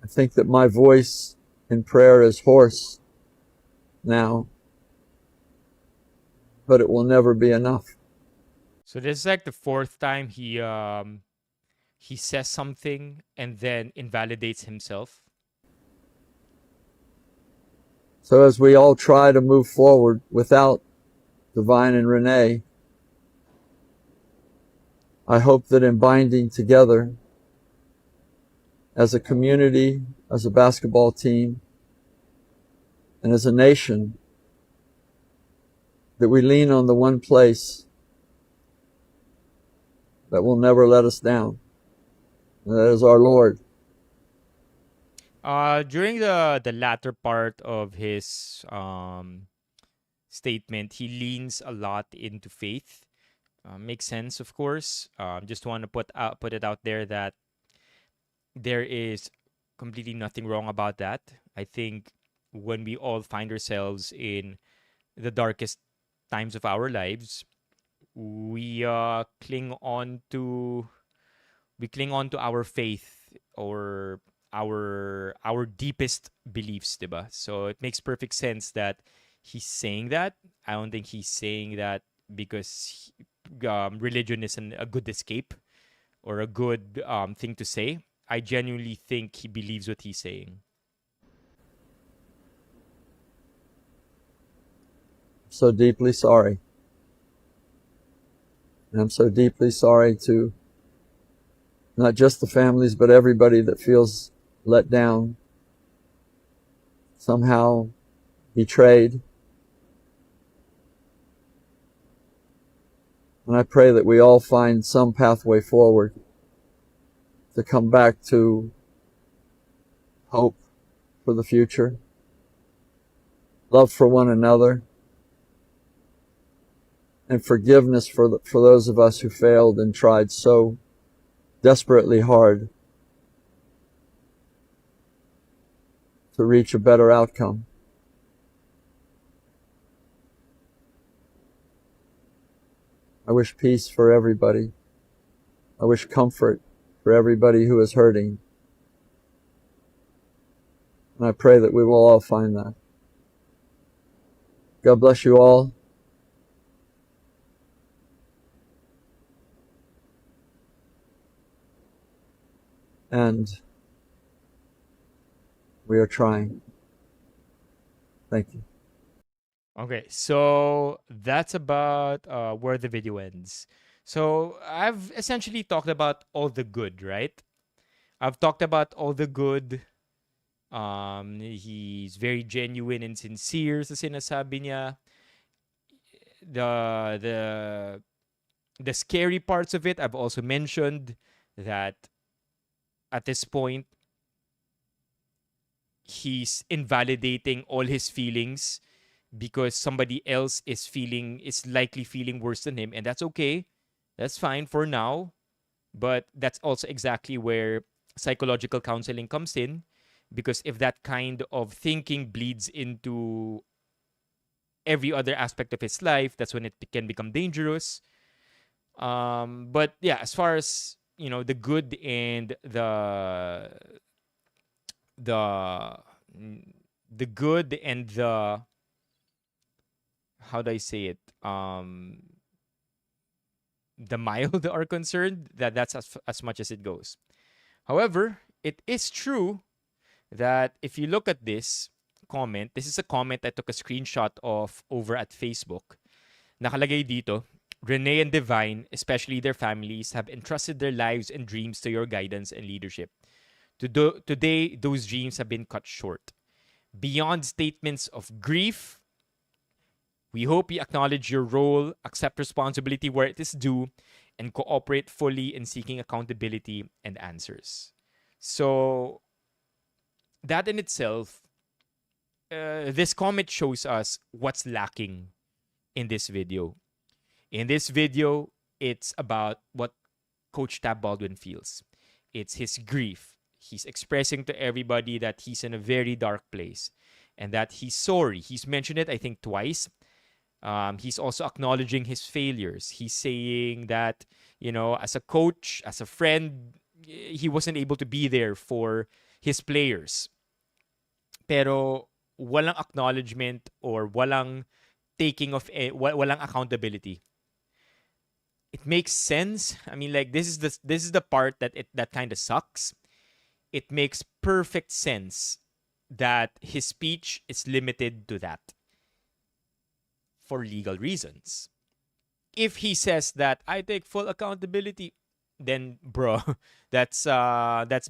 I think that my voice in prayer is hoarse now, but it will never be enough. So this is like the fourth time he says something and then invalidates himself. So as we all try to move forward without Divine and Renee, I hope that in binding together as a community, as a basketball team, and as a nation, that we lean on the one place that will never let us down, and that is our Lord. During the latter part of his statement, he leans a lot into faith. Makes sense, of course. Just want to put it out there that there is completely nothing wrong about that. I think when we all find ourselves in the darkest times of our lives, we cling on to our faith or our deepest beliefs, diba? So it makes perfect sense that he's saying that. I don't think he's saying that because religion is a good escape or a good thing to say. I genuinely think he believes what he's saying. I'm so deeply sorry. And I'm so deeply sorry to not just the families, but everybody that feels let down, somehow betrayed. And I pray that we all find some pathway forward to come back to hope for the future, love for one another, and forgiveness for those of us who failed and tried so desperately hard to reach a better outcome. I wish peace for everybody. I wish comfort for everybody who is hurting. And I pray that we will all find that. God bless you all. And we are trying. Thank you. Okay, so that's about where the video ends. So I've essentially talked about all the good, right? I've talked about all the good. He's very genuine and sincere sa sinasabi niya. The the the scary parts of it, I've also mentioned that at this point he's invalidating all his feelings because somebody else is likely feeling worse than him, and that's okay. That's fine for now, but that's also exactly where psychological counseling comes in, because if that kind of thinking bleeds into every other aspect of his life, that's when it can become dangerous. But yeah, as far as the good and the the good and how do I say it? The mild are concerned, that's as much as it goes. However, it is true that if you look at this comment, this is a comment I took a screenshot of over at Facebook. Nakalagay dito, Renee and Divine, especially their families, have entrusted their lives and dreams to your guidance and leadership. Today, those dreams have been cut short. Beyond statements of grief, we hope you acknowledge your role, accept responsibility where it is due, and cooperate fully in seeking accountability and answers. So, that in itself, this comment shows us what's lacking in this video. In this video, it's about what Coach Tab Baldwin feels. It's his grief. He's expressing to everybody that he's in a very dark place and that he's sorry. He's mentioned it, I think, twice. He's also acknowledging his failures. He's saying that, as a coach, as a friend, he wasn't able to be there for his players. Pero walang acknowledgement or walang taking of walang accountability. It makes sense. I mean, like, this is the part that kind of sucks. It makes perfect sense that his speech is limited to that for legal reasons. If he says that I take full accountability, then bro, that's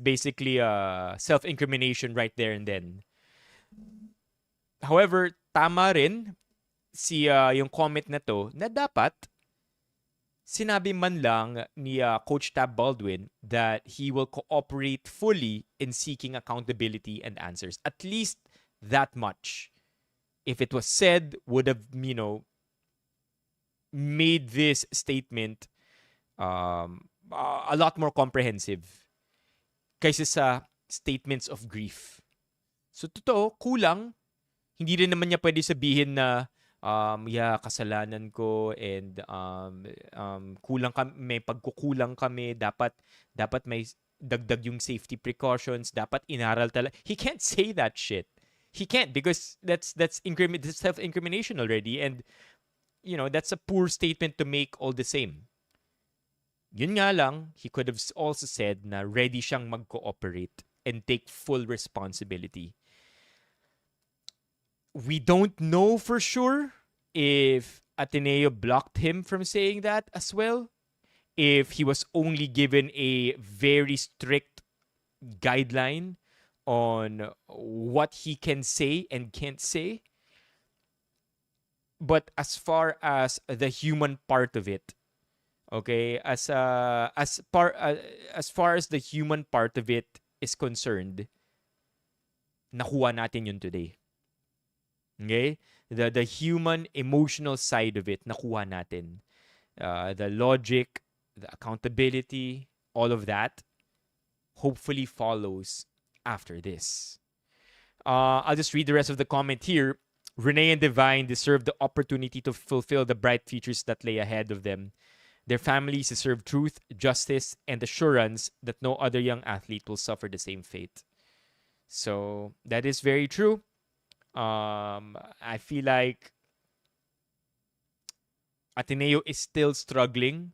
basically self-incrimination right there and then. However, tama rin yung comment na to na dapat sinabi man lang ni Coach Tab Baldwin that he will cooperate fully in seeking accountability and answers. At least that much. If it was said, would have, made this statement a lot more comprehensive kaysa sa statements of grief. So, totoo, kulang. Hindi rin naman niya pwede sabihin na kasalanan ko and kulang kami, may pagkukulang kami, dapat may dagdag yung safety precautions, dapat inaral talaga. He can't say that shit. He can't that's self-incrimination already, and that's a poor statement to make all the same. Yun nga lang, he could have also said na ready siyang mag-cooperate and take full responsibility. We don't know for sure if Ateneo blocked him from saying that as well. If he was only given a very strict guideline on what he can say and can't say. But as far as the human part of it, okay, as far as the human part of it is concerned, nakuha natin yun today. Okay? The human emotional side of it, nakuha natin. The logic, the accountability, all of that hopefully follows after this. I'll just read the rest of the comment here. Renee and Divine deserve the opportunity to fulfill the bright futures that lay ahead of them. Their families deserve truth, justice, and assurance that no other young athlete will suffer the same fate. So that is very true. I feel like Ateneo is still struggling.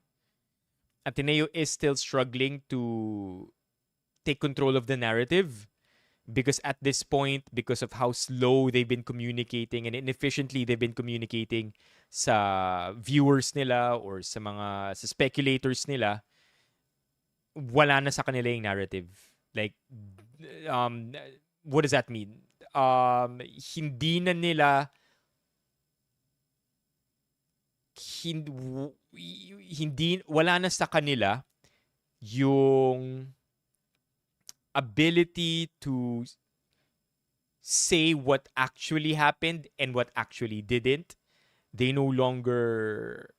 Ateneo is still struggling to take control of the narrative because at this point, because of how slow they've been communicating and inefficiently they've been communicating sa viewers nila or sa speculators nila, wala na sa kanila yung narrative. Like, what does that mean? Hindi na nila wala na sa kanila yung ability to say what actually happened and what actually didn't. They no longer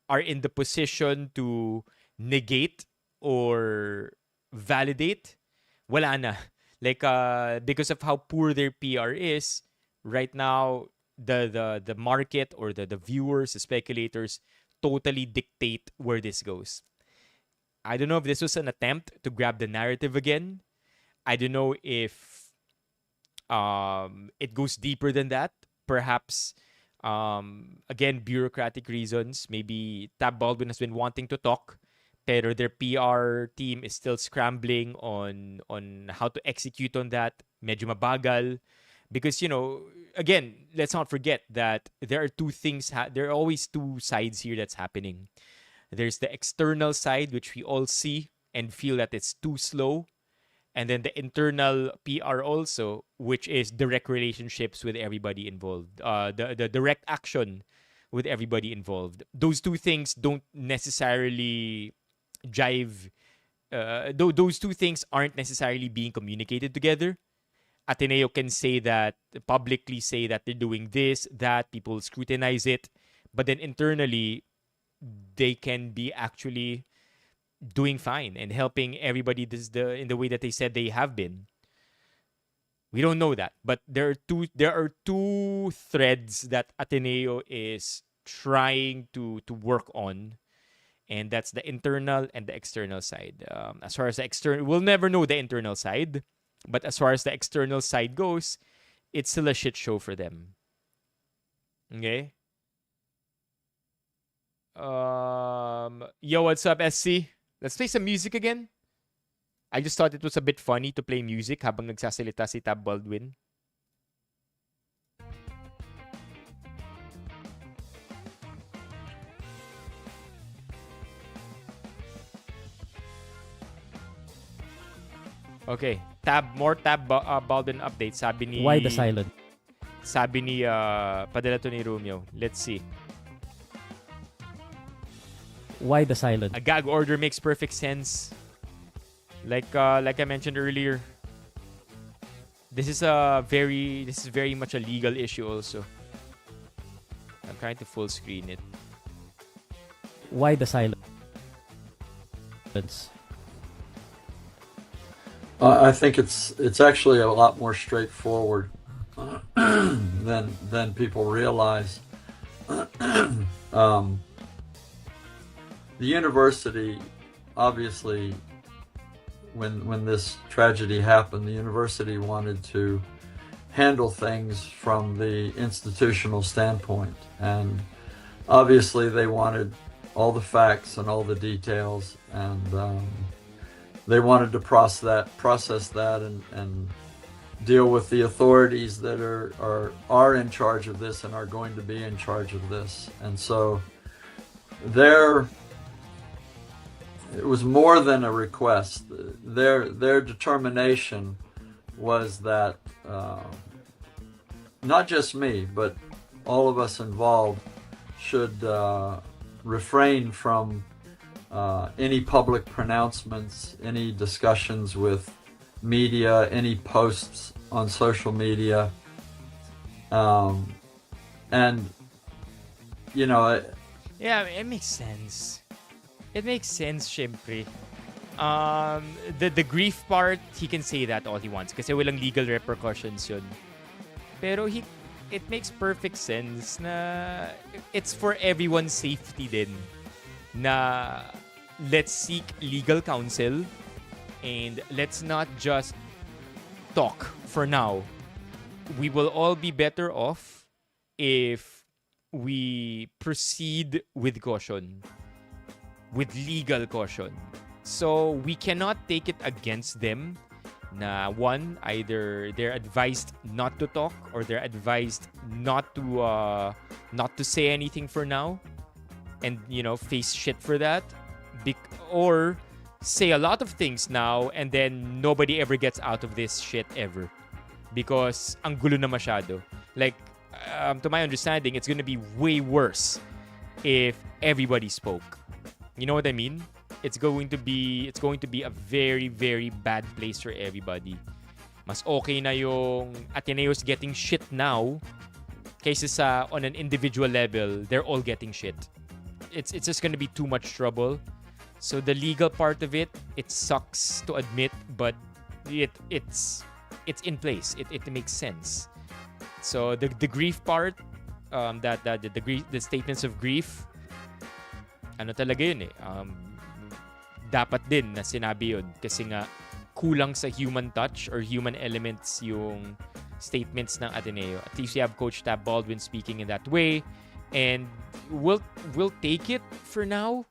are in the position to negate or validate. Wala na. Like, because of how poor their PR is, right now, the market or the viewers, the speculators, totally dictate where this goes. I don't know if this was an attempt to grab the narrative again. I don't know if it goes deeper than that. Perhaps Again, bureaucratic reasons. Maybe Tab Baldwin has been wanting to talk, pero their PR team is still scrambling on how to execute on that. Medyo mabagal. Because, again, let's not forget that there are two things, there are always two sides here that's happening. There's the external side, which we all see and feel that it's too slow. And then the internal PR also, which is direct relationships with everybody involved, the direct action with everybody involved. Those two things don't necessarily jive. Those two things aren't necessarily being communicated together. Ateneo can say that, publicly say that they're doing this, that, people scrutinize it, but then internally, they can be actually doing fine and helping everybody in the way that they said they have been. We don't know that, but there are two threads that Ateneo is trying to work on, and that's the internal and the external side. As far as the external, we'll never know the internal side, but as far as the external side goes, it's still a shit show for them. Okay. Yo, what's up, SC? Let's play some music again. I just thought it was a bit funny to play music habang nagsasalita si Tab Baldwin. Okay, more Tab Baldwin update. Sabi ni Why the silent? Sabi ni padala to ni Romeo. Let's see. Why the silent? A gag order makes perfect sense. Like I mentioned earlier, this is very much a legal issue also. I'm trying to full screen it. Why the silence? I think it's actually a lot more straightforward than people realize. The university, obviously, when this tragedy happened, the university wanted to handle things from the institutional standpoint, and obviously they wanted all the facts and all the details, and they wanted to process that and deal with the authorities that are in charge of this and are going to be in charge of this. And so it was more than a request. Their determination was that not just me, but all of us involved should refrain from any public pronouncements, any discussions with media, any posts on social media, and Yeah, it makes sense. It makes sense, syempre. The grief part, he can say that all he wants kasi walang legal repercussions yun. Pero it makes perfect sense na it's for everyone's safety din na let's seek legal counsel and let's not just talk for now. We will all be better off if we proceed with caution, with legal caution. So we cannot take it against them na one, either they're advised not to talk or they're advised not to say anything for now and face shit for that, or say a lot of things now and then nobody ever gets out of this shit ever because ang gulo na masyado. Like to my understanding, it's gonna be way worse if everybody spoke. You know what I mean? It's going to be a very, very bad place for everybody. Mas okay na yung Ateneo's getting shit now kaysa sa on an individual level, they're all getting shit. It's just gonna be too much trouble. So the legal part of it sucks to admit, but it's in place. It makes sense. So the grief part, the statements of grief, ano talaga yun eh. Dapat din na sinabi yun kasi nga kulang sa human touch or human elements yung statements ng Ateneo. At least you have Coach Tab Baldwin speaking in that way. And we'll take it for now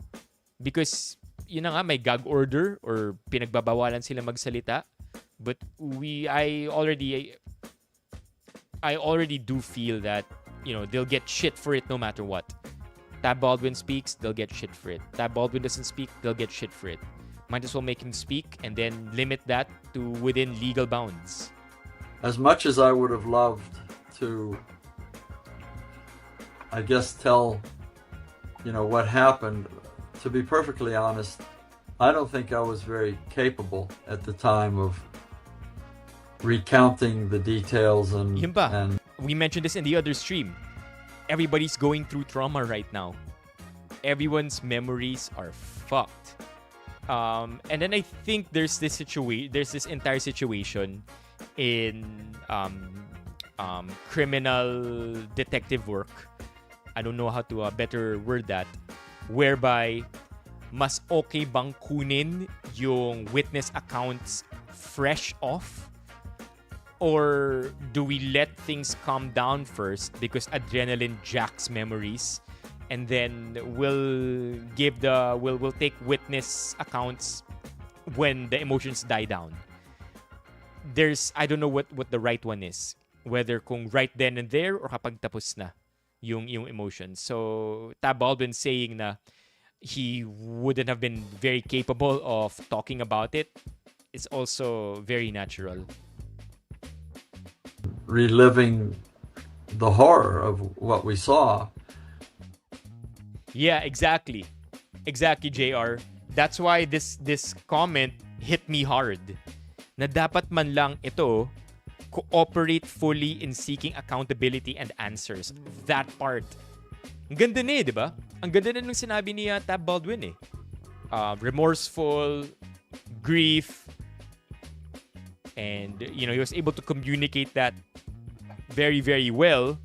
because yun na nga, may gag order or pinagbabawalan sila magsalita. But I already do feel that, they'll get shit for it no matter what. Tab Baldwin speaks, they'll get shit for it. Tab Baldwin doesn't speak, they'll get shit for it. Might as well make him speak and then limit that to within legal bounds. As much as I would have loved to, I guess, tell, what happened, to be perfectly honest, I don't think I was very capable at the time of recounting the details and we mentioned this in the other stream. Everybody's going through trauma right now. Everyone's memories are fucked. And then I think there's this entire situation in criminal detective work. I don't know how to better word that, whereby mas okay bang kunin yung witness accounts fresh off? Or do we let things calm down first because adrenaline jacks memories, and then we'll take witness accounts when the emotions die down? I don't know what the right one is, whether kung right then and there or kapag tapos na yung emotions. So Tab Baldwin saying na he wouldn't have been very capable of talking about it is also very natural. Reliving the horror of what we saw. Yeah, exactly, JR. That's why this comment hit me hard. Na dapat man lang ito cooperate fully in seeking accountability and answers. That part. Ang ganda na di ba? Ang ganda na nung sinabi ni Tab Baldwin remorseful, grief, and he was able to communicate that very, very well.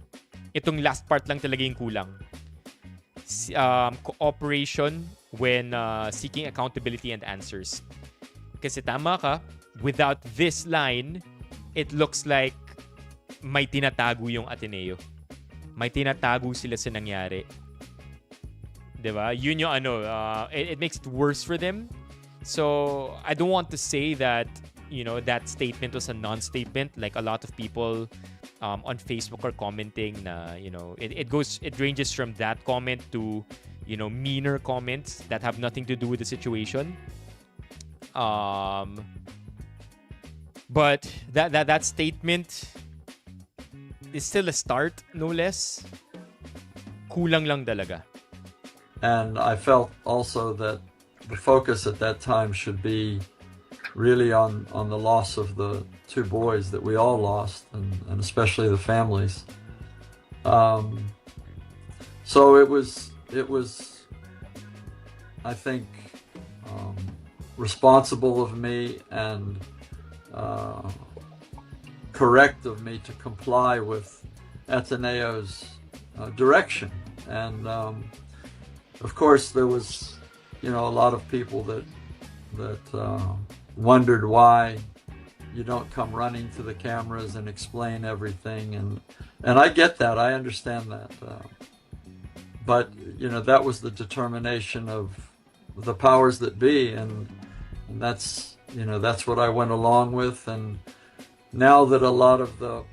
Itong last part lang talaga yung kulang. Cooperation when seeking accountability and answers. Kasi tama ka, without this line, it looks like may tinatago yung Ateneo. May tinatago sila sa nangyari. Diba? Yun yung it makes it worse for them. So, I don't want to say that, that statement was a non-statement. Like a lot of people on Facebook are commenting na, it ranges from that comment to, meaner comments that have nothing to do with the situation. But that statement is still a start, no less. Kulang lang talaga. And I felt also that the focus at that time should be really on the loss of the two boys that we all lost, and especially the families. So it was I think responsible of me and correct of me to comply with Ateneo's direction. And of course there was a lot of people that wondered why you don't come running to the cameras and explain everything, and I get that, I understand that, but that was the determination of the powers that be, and that's what I went along with. And now that a lot of the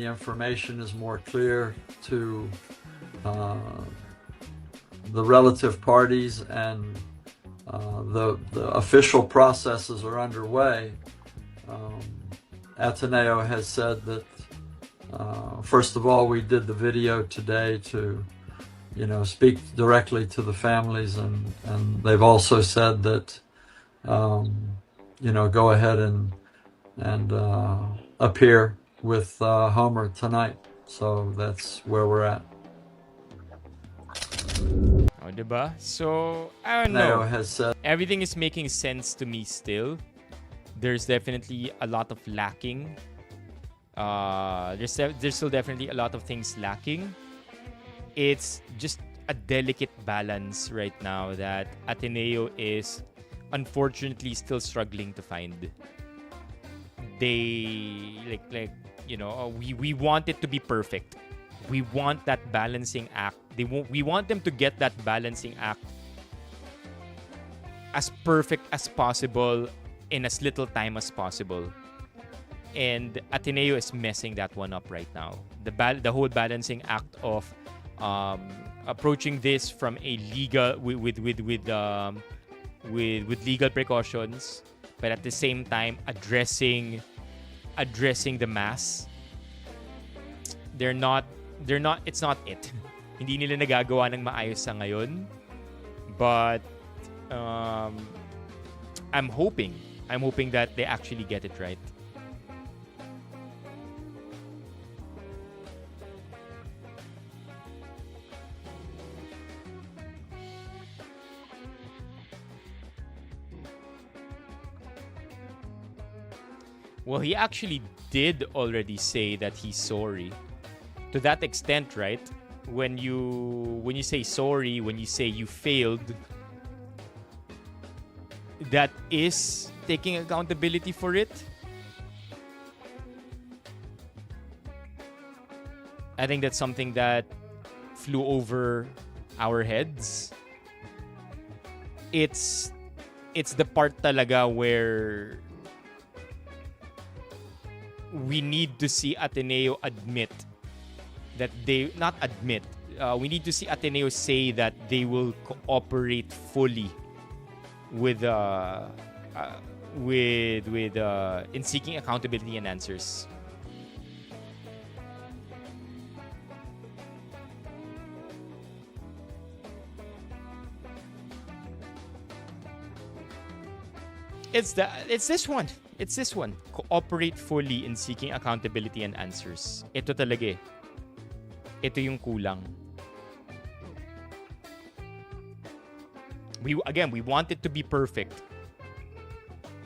information is more clear to the relative parties, and the official processes are underway, Ateneo has said that first of all, we did the video today to speak directly to the families, and they've also said that go ahead and appear with Homer tonight. So that's where we're at. Oh, diba? So, I don't know. Has said everything is making sense to me still. There's definitely a lot of lacking. There's still definitely a lot of things lacking. It's just a delicate balance right now that Ateneo is unfortunately still struggling to find. They like we want it to be perfect. We want that balancing act. We want them to get that balancing act as perfect as possible in as little time as possible. And Ateneo is messing that one up right now. The whole balancing act of approaching this from a legal with legal precautions, but at the same time addressing the mass. It's not it. Hindi nila nagagawa ng maayos sa ngayon. But I'm hoping that they actually get it right. Well, he actually did already say that he's sorry. To that extent, right? When you say sorry, when you say you failed, that is taking accountability for it. I think that's something that flew over our heads. It's the part talaga where we need to see Ateneo admit that we need to see Ateneo say that they will cooperate fully with in seeking accountability and answers. It's this one. It's this one. Cooperate fully in seeking accountability and answers. Ito talaga eh. Ito yung kulang. We want it to be perfect.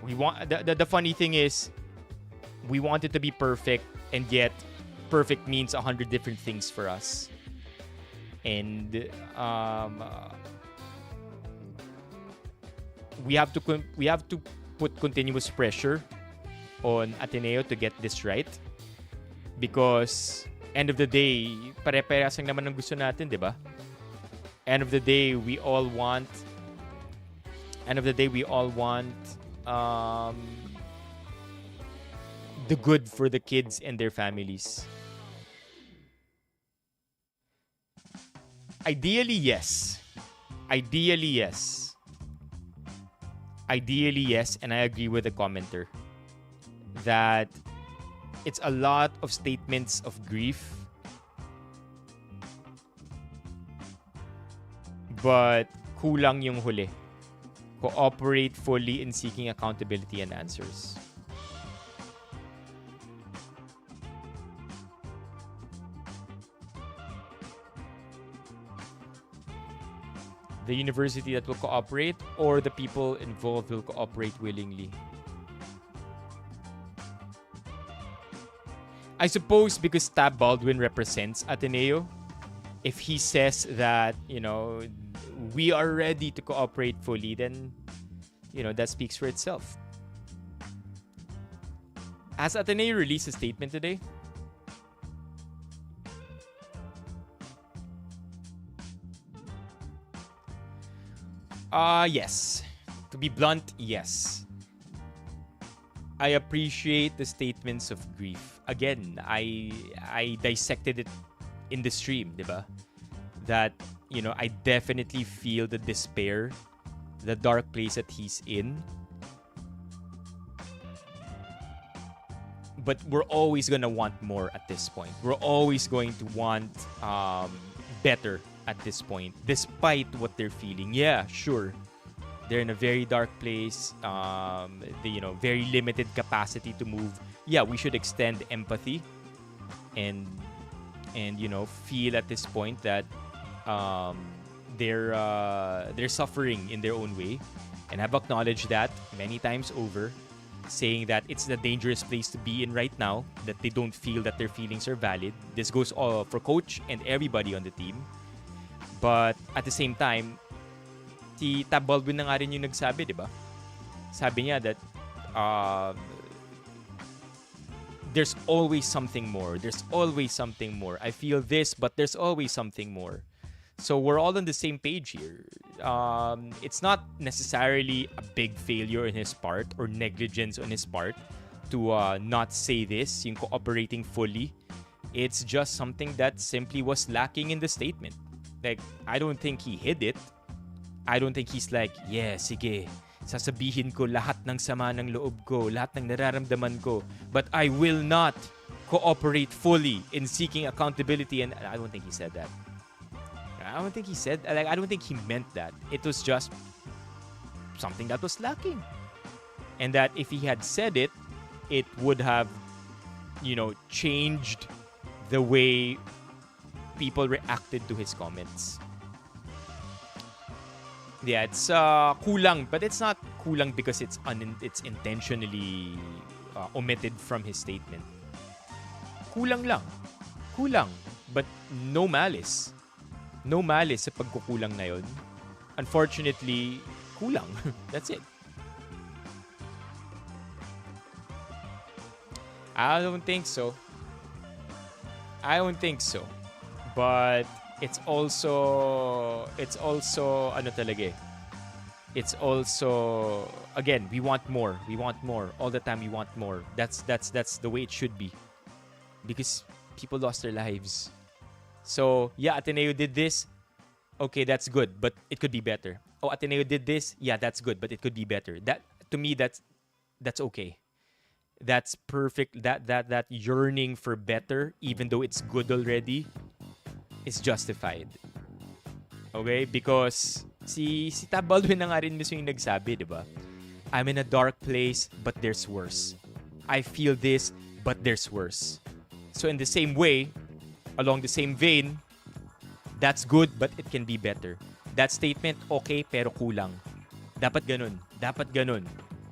We want the funny thing is we want it to be perfect, and yet perfect means 100 different things for us. And we have to put continuous pressure on Ateneo to get this right, because end of the day, pare-parehas lang naman ng gusto natin, 'di ba? End of the day, we all want the good for the kids and their families. Ideally, yes. Ideally, yes, and I agree with the commenter that it's a lot of statements of grief, but kulang yung huli. Cooperate fully in seeking accountability and answers. The university that will cooperate, or the people involved will cooperate willingly? I suppose because Tab Baldwin represents Ateneo, if he says that, we are ready to cooperate fully, then, that speaks for itself. Has Ateneo released a statement today? Yes. To be blunt, yes. I appreciate the statements of grief. Again, I dissected it in the stream, diba? That, I definitely feel the despair, the dark place that he's in. But we're always gonna want more at this point. We're always going to want better at this point, despite what they're feeling. Yeah, sure. They're in a very dark place, very limited capacity to move. Yeah, we should extend empathy and feel at this point that they're suffering in their own way, and have acknowledged that many times over, saying that it's a dangerous place to be in right now, that they don't feel that their feelings are valid. This goes all for coach and everybody on the team. But at the same time, si Tab Baldwin na nga rin yung nagsabi, di ba? Sabi niya that there's always something more. There's always something more. I feel this, but there's always something more. So we're all on the same page here. It's not necessarily a big failure on his part or negligence on his part to not say this, yung cooperating fully. It's just something that simply was lacking in the statement. Like, I don't think he hid it. I don't think he's like, yeah, sige, sasabihin ko lahat ng sama ng loob ko, lahat ng nararamdaman ko, but I will not cooperate fully in seeking accountability. And I don't think he said that. I don't think he said, like, I don't think he meant that. It was just something that was lacking. And that if he had said it, it would have, changed the way people reacted to his comments. Yeah, it's kulang, but it's not kulang because it's intentionally omitted from his statement. Kulang lang. Kulang, but no malice. No malice sa pagkukulang na yun. Unfortunately, kulang. That's it. I don't think so. But it's also ano talaga eh. It's also, again, we want more. We want more. All the time we want more. That's the way it should be. Because people lost their lives. So, yeah, Ateneo did this. Okay, that's good, but it could be better. Oh, Ateneo did this. Yeah, that's good, but it could be better. That, to me, that's okay. That's perfect. That yearning for better, even though it's good already, is justified. Okay? Because si Tab Baldwin na nga rin mismo yung nagsabi, di ba? I'm in a dark place, but there's worse. I feel this, but there's worse. So in the same way, along the same vein, that's good, but it can be better. That statement, okay, pero kulang. Dapat ganun.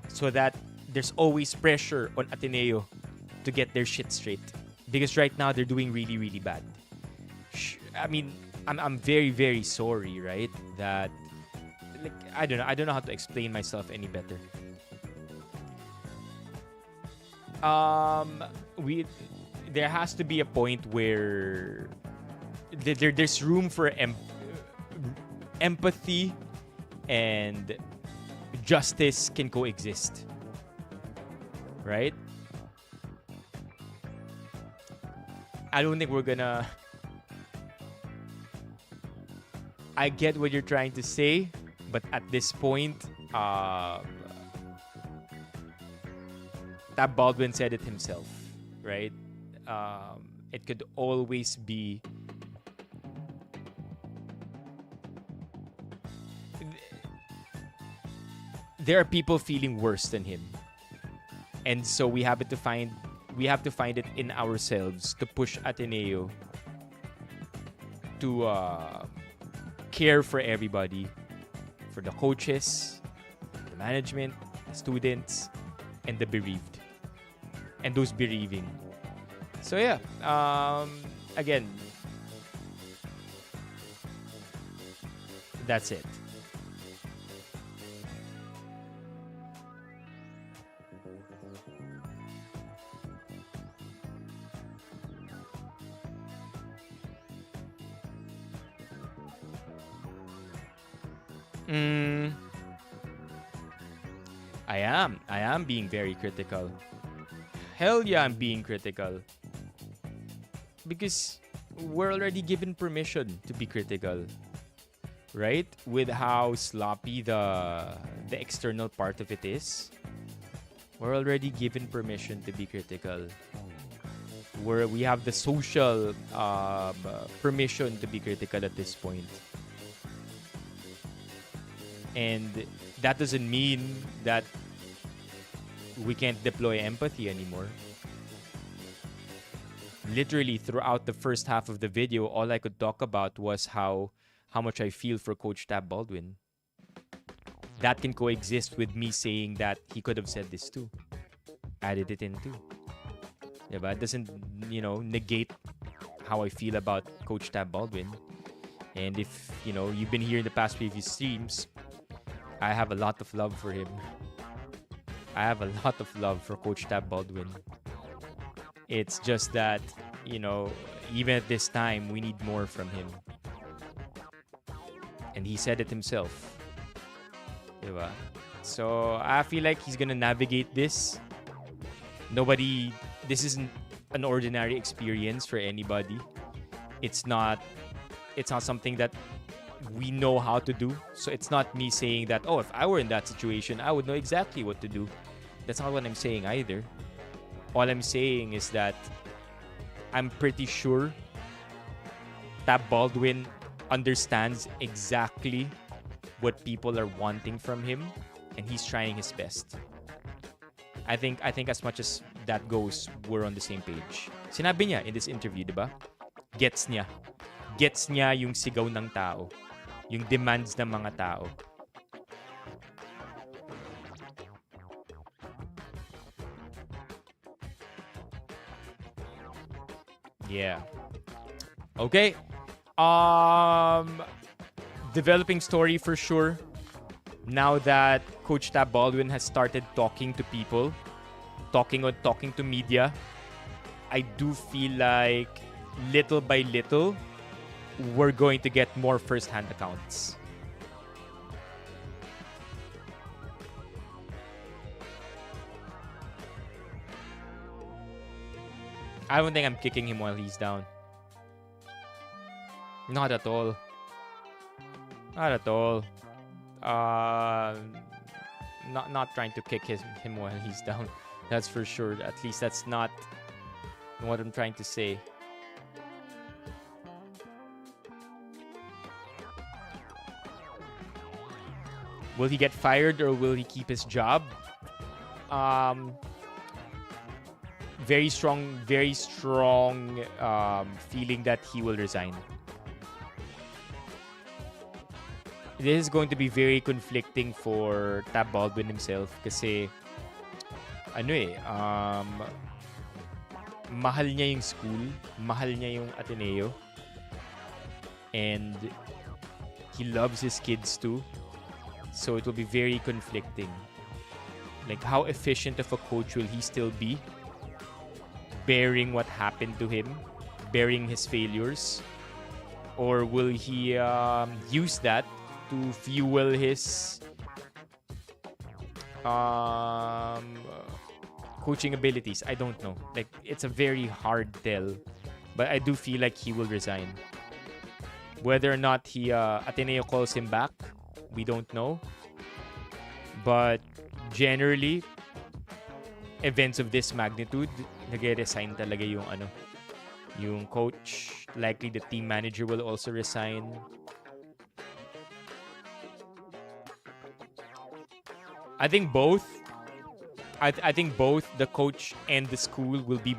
So that there's always pressure on Ateneo to get their shit straight. Because right now, they're doing really, really bad. I mean, I'm very, very sorry, right? That, like, I don't know how to explain myself any better. There has to be a point where there's room for empathy and justice can coexist. Right? I don't think we're gonna... I get what you're trying to say, but at this point, Tab Baldwin said it himself, right? It could always be... There are people feeling worse than him. And so we have to find it in ourselves to push Ateneo to care for everybody, for the coaches, the management, the students, and the bereaved, and those bereaving. So yeah, again, that's it. I am being very critical. Hell yeah, I'm being critical. Because we're already given permission to be critical. Right? With how sloppy the external part of it is. We're already given permission to be critical. We have the social permission to be critical at this point. And that doesn't mean that we can't deploy empathy anymore. Literally, throughout the first half of the video, all I could talk about was how much I feel for Coach Tab Baldwin. That can coexist with me saying that he could have said this too. Added it in too. Yeah, but it doesn't, negate how I feel about Coach Tab Baldwin. And if, you've been here in the past previous streams, I have a lot of love for him. I have a lot of love for Coach Tab Baldwin. It's just that, even at this time, we need more from him. And he said it himself. Diba? So, I feel like he's gonna navigate this. This isn't an ordinary experience for anybody. It's not something that we know how to do. So it's not me saying that, if I were in that situation, I would know exactly what to do. That's not what I'm saying either. All I'm saying is that I'm pretty sure Tab Baldwin understands exactly what people are wanting from him, and he's trying his best. I think as much as that goes, we're on the same page. Sinabi niya in this interview, di ba? Gets niya yung sigaw ng tao, yung demands ng mga tao. Yeah. Okay. Developing story for sure. Now that Coach Tab Baldwin has started talking to people, talking to media, I do feel like little by little, we're going to get more first-hand accounts. I don't think I'm kicking him while he's down. Not at all. Not at all. Not trying to kick him while he's down. That's for sure. At least that's not what I'm trying to say. Will he get fired or will he keep his job? Very strong feeling that he will resign. This is going to be very conflicting for Tab Baldwin himself kasi mahal niya yung school, mahal niya yung Ateneo, and he loves his kids too. So it will be very conflicting. Like, how efficient of a coach will he still be, bearing what happened to him, bearing his failures, or will he use that to fuel his coaching abilities? I don't know. Like, it's a very hard tell, but I do feel like he will resign. Whether or not Ateneo calls him back, we don't know. But generally, events of this magnitude, nag-resign talaga yung coach. Likely the team manager will also resign. I think both the coach and the school will be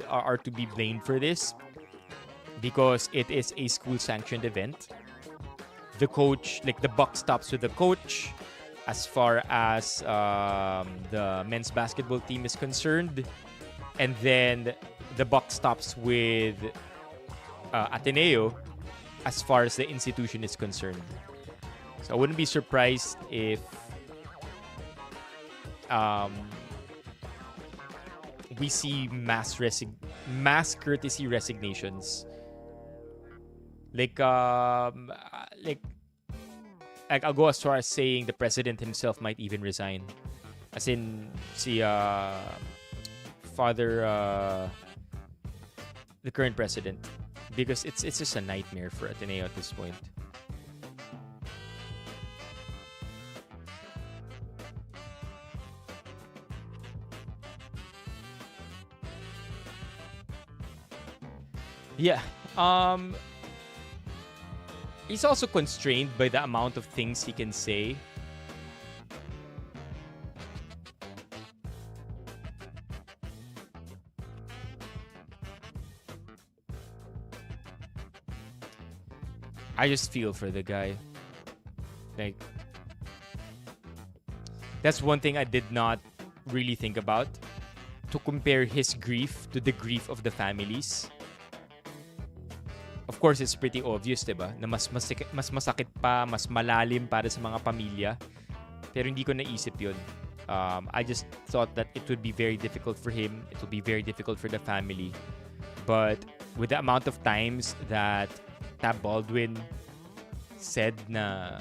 are to be blamed for this, because it is a school sanctioned event. The coach, like, the buck stops with the coach as far as the men's basketball team is concerned, and then the buck stops with Ateneo as far as the institution is concerned. So I wouldn't be surprised if we see mass courtesy resignations. Like I'll go as far as saying the president himself might even resign. As in, the current president, because it's just a nightmare for Ateneo at this point. Yeah. He's also constrained by the amount of things he can say. I just feel for the guy. Like, that's one thing I did not really think about. To compare his grief to the grief of the families. Of course, it's pretty obvious, diba? Na mas masakit pa, mas malalim para sa mga pamilya. Pero hindi ko naisip yun. I just thought that it would be very difficult for him. It would be very difficult for the family. But with the amount of times that Tab Baldwin said na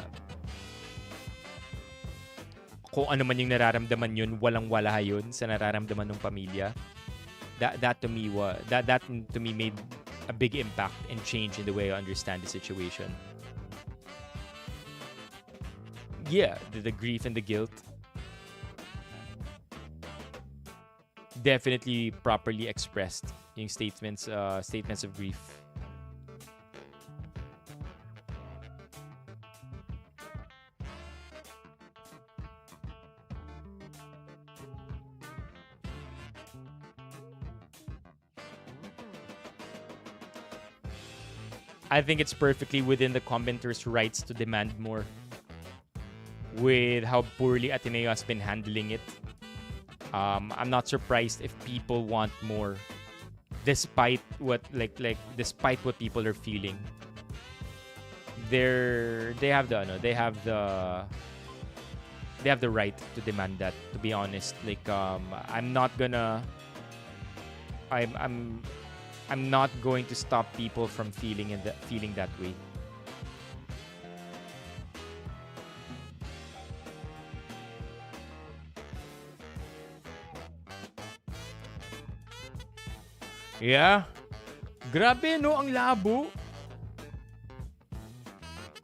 kung ano man yung nararamdaman yun, walang-wala yun sa nararamdaman ng pamilya. That to me made a big impact and change in the way I understand the situation. Yeah, the grief and the guilt. Definitely properly expressed yung statements of grief. I think it's perfectly within the commenters' rights to demand more with how poorly Ateneo has been handling it. I'm not surprised if people want more despite what despite what people are feeling. They have the right to demand that, to be honest. I'm not going to stop people from feeling that way. Yeah. Grabe, no? Ang labo.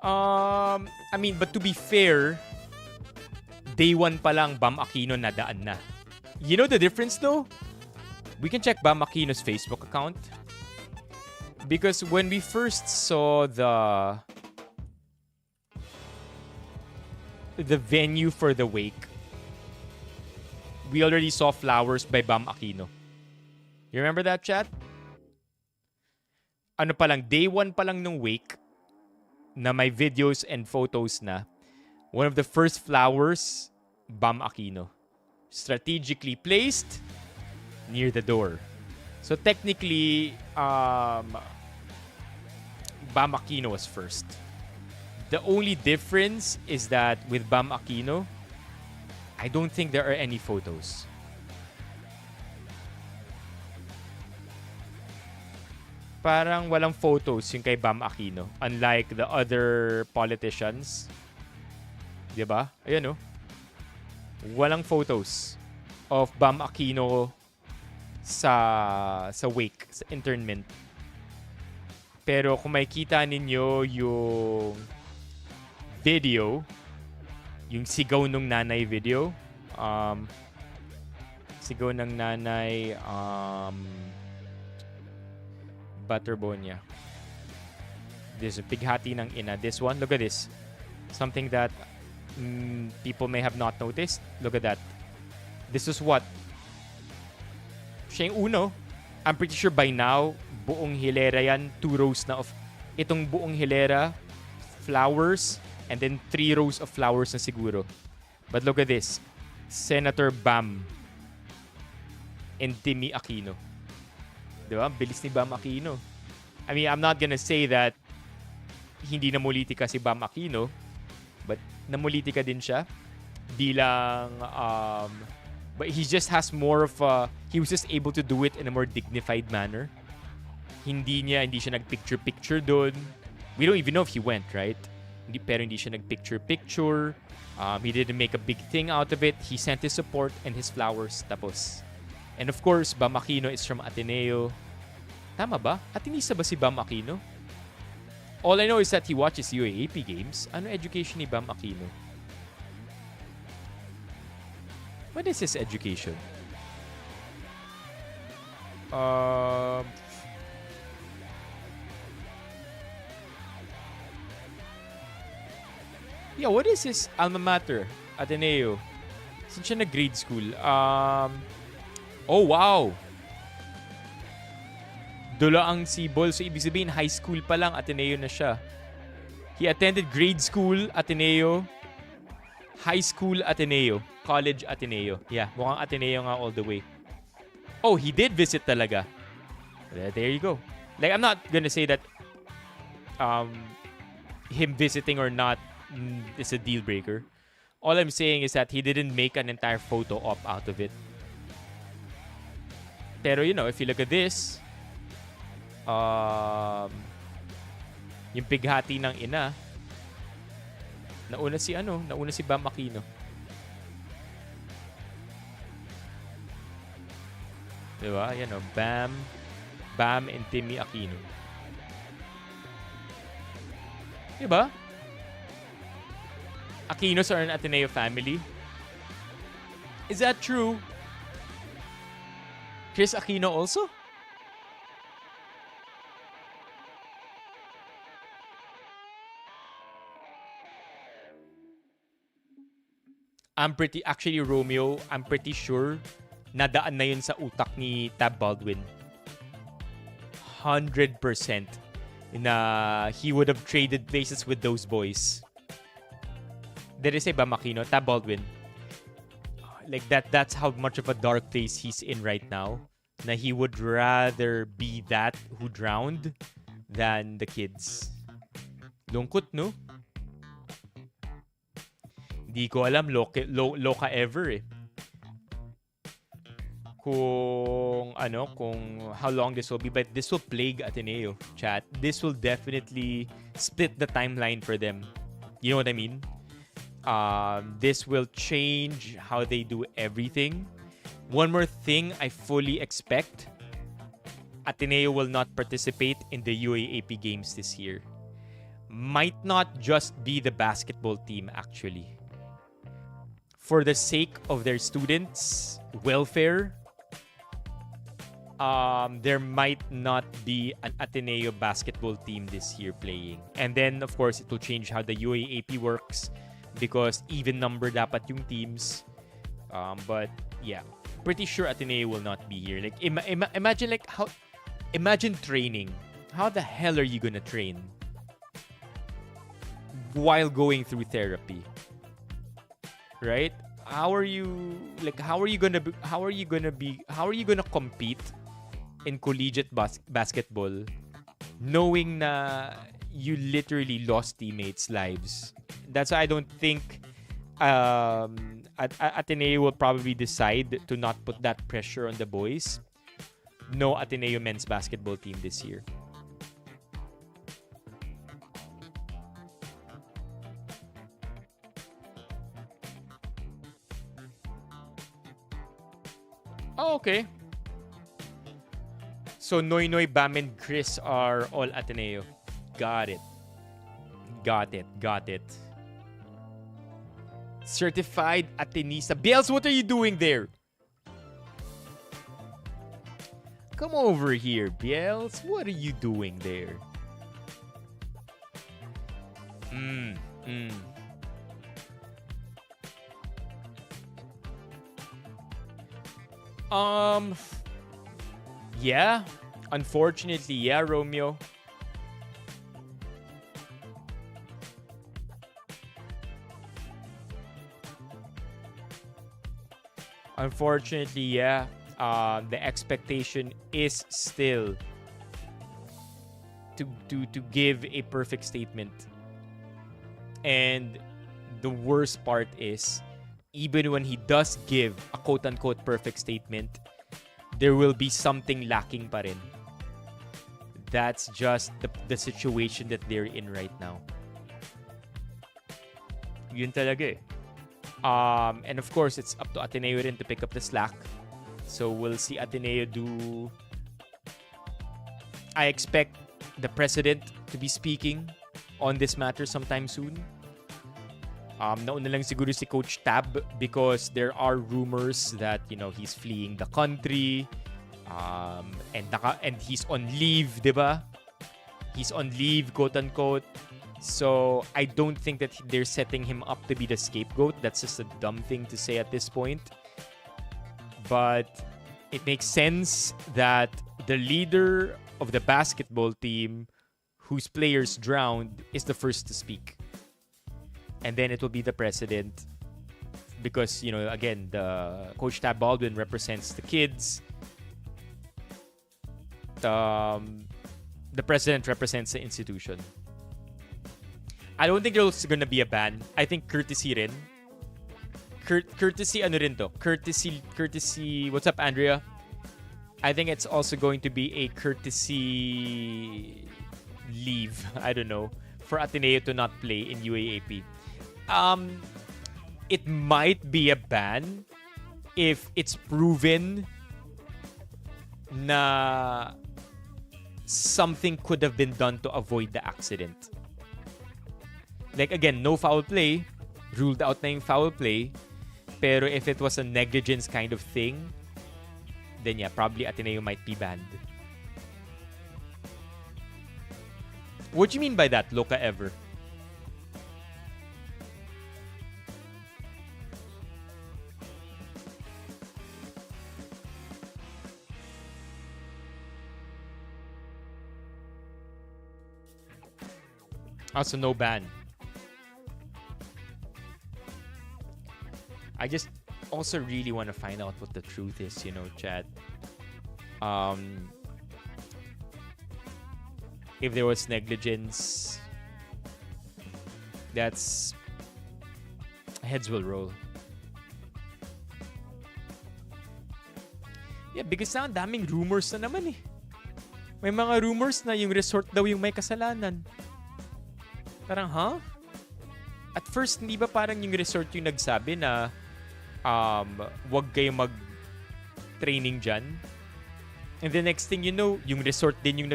But to be fair, day 1 pa lang, Bam Aquino nadaan na. You know the difference, though? We can check Bam Aquino's Facebook account. Because when we first saw the venue for the wake, we already saw flowers by Bam Aquino. You remember that, chat? Ano pa lang, day 1 pa lang nung wake na may videos and photos na. One of the first flowers, Bam Aquino. Strategically placed near the door. So technically, Bam Aquino was first. The only difference is that with Bam Aquino, I don't think there are any photos. Parang walang photos yung kay Bam Aquino. Unlike the other politicians. Diba? Ayan o. Walang photos of Bam Aquino sa wake, sa internment. Pero kung makikita ninyo yung video, yung sigaw ng nanay video, sigaw ng nanay, Butterbonia. This is pighati ng ina. This one, look at this. Something that people may have not noticed. Look at that. This is what? Siya yung uno. I'm pretty sure by now, buong hilera yan. 2 rows na of itong buong hilera, flowers, and then 3 rows of flowers na siguro. But look at this. Senator Bam and Timmy Aquino. Diba? Bilis ni Bam Aquino. I mean, I'm not gonna say that hindi namulitika si Bam Aquino, but namulitika din siya bilang but he just has more of a, he was just able to do it in a more dignified manner. Hindi siya nag-picture doon. We don't even know if he went, right? Pero hindi siya nag-picture. He didn't make a big thing out of it. He sent his support and his flowers. Tapos. And of course, Bam Aquino is from Ateneo. Tama ba? Atenista ba si Bam Aquino? All I know is that he watches UAAP games. Ano education ni Bam Aquino? What is his education? Yeah, what is his alma mater? Ateneo. Saan siya nag-grade school? Oh, wow! Dulaang Sibol. So, ibig sabihin, high school pa lang, Ateneo na siya. He attended grade school, Ateneo. High school, Ateneo. College, Ateneo. Yeah, mukhang Ateneo nga all the way. Oh, he did visit talaga. There you go. Like, I'm not gonna say that him visiting or not is a deal breaker. All I'm saying is that he didn't make an entire photo op out of it. Pero, if you look at this, yung pighati ng ina, nauna si Bam Aquino. Diba? Bam and Timmy Aquino. Diba? Aquinos are an Ateneo family. Is that true? Chris Aquino also? Romeo, I'm pretty sure nadaan na yun sa utak ni Tab Baldwin. 100% na he would have traded places with those boys. Did I say Bam Aquino? Tab Baldwin. Like that's how much of a dark place he's in right now. Na he would rather be that who drowned than the kids. Lungkot, no? Di ko alam, loka ever eh. Kung how long this will be, but this will plague Ateneo, chat. This will definitely split the timeline for them. You know what I mean? This will change how they do everything. One more thing I fully expect, Ateneo will not participate in the UAAP games this year. Might not just be the basketball team, actually. For the sake of their students' welfare, there might not be an Ateneo basketball team this year playing. And then, of course, it will change how the UAAP works because even number dapat yung teams. But yeah, pretty sure Ateneo will not be here. Like imagine training. How the hell are you gonna train while going through therapy? Right? How are you gonna compete in collegiate basketball knowing na you literally lost teammates' lives? That's why I don't think Ateneo will probably decide to not put that pressure on the boys. No Ateneo men's basketball team this year. Oh, okay. So Noy, Bam, and Chris are all Ateneo. Got it. Certified Atenista. Biels, what are you doing there? Come over here, Biels. What are you doing there? Yeah. Unfortunately, yeah, Romeo. Unfortunately, yeah. The expectation is still to give a perfect statement. And the worst part is, even when he does give a quote-unquote perfect statement, there will be something lacking pa rin. That's just the situation that they're in right now. Yun talaga eh. And of course, it's up to Ateneo rin to pick up the slack. So we'll see Ateneo do... I expect the president to be speaking on this matter sometime soon. Nauna lang siguro si Coach Tab because there are rumors that, he's fleeing the country. And he's on leave, diba? He's on leave, quote-unquote. So I don't think that they're setting him up to be the scapegoat. That's just a dumb thing to say at this point. But it makes sense that the leader of the basketball team whose players drowned is the first to speak. And then it will be the president because, again, the Coach Tab Baldwin represents the kids. The president represents the institution. I don't think there's gonna be a ban. I think courtesy rin. courtesy ano rin to? Courtesy. What's up, Andrea? I think it's also going to be a courtesy leave. I don't know, for Ateneo to not play in UAAP. It might be a ban if it's proven na something could have been done to avoid the accident. Like again, no foul play, ruled out na yung foul play. Pero if it was a negligence kind of thing, then yeah, probably Ateneo might be banned. What do you mean by that, Loka Ever? Also, no ban. I just also really want to find out what the truth is, chat. If there was negligence, that's heads will roll. Yeah, because now daming rumors na naman eh. May mga rumors na yung resort daw yung may kasalanan. Parang, huh? At first, hindi ba parang yung resort yung nagsabi na wag kayo mag-training dyan? And the next thing you know, yung resort din yung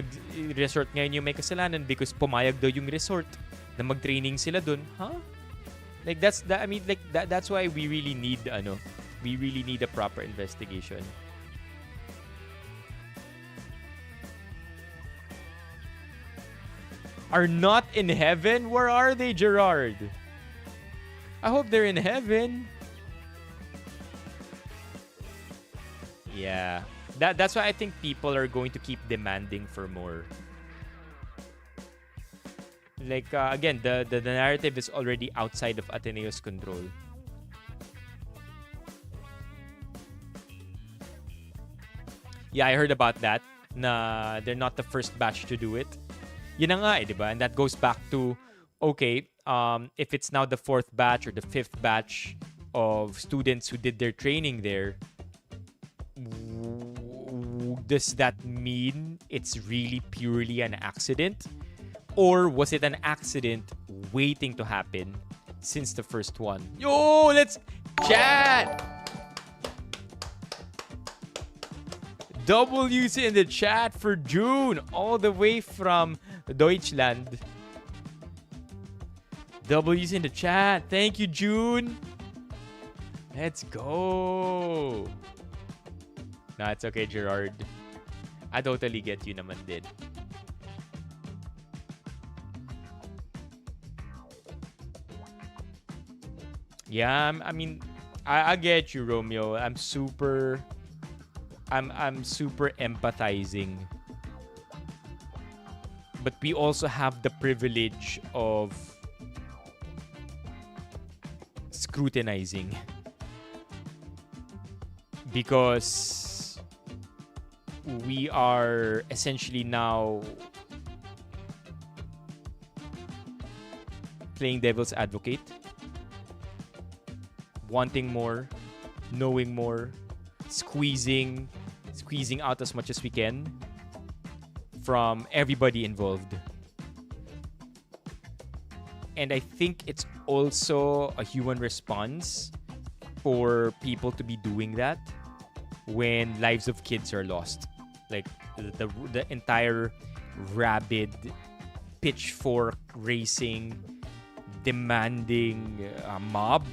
resort ngayon yung may kasalanan because pumayag daw yung resort na mag-training sila dun. Huh? Like that's why we really need a proper investigation. Are not in heaven? Where are they, Gerard? I hope they're in heaven. Yeah. That's why I think people are going to keep demanding for more. Like, again, the narrative is already outside of Ateneo's control. Yeah, I heard about that. Na they're not the first batch to do it. Yun na nga eh, diba? And that goes back to, okay, if it's now the 4th batch or the 5th batch of students who did their training there, does that mean it's really purely an accident? Or was it an accident waiting to happen since the first one? Yo, let's chat! W's in the chat for June, all the way from Deutschland. W's in the chat. Thank you, June. Let's go. Nah, it's okay, Gerard. I totally get you naman din. Yeah, I mean, I get you, Romeo. I'm super empathizing. But we also have the privilege of scrutinizing. Because we are essentially now playing devil's advocate. Wanting more, knowing more, squeezing out as much as we can from everybody involved. And I think it's also a human response for people to be doing that when lives of kids are lost. Like the entire rabid pitchfork racing demanding mob.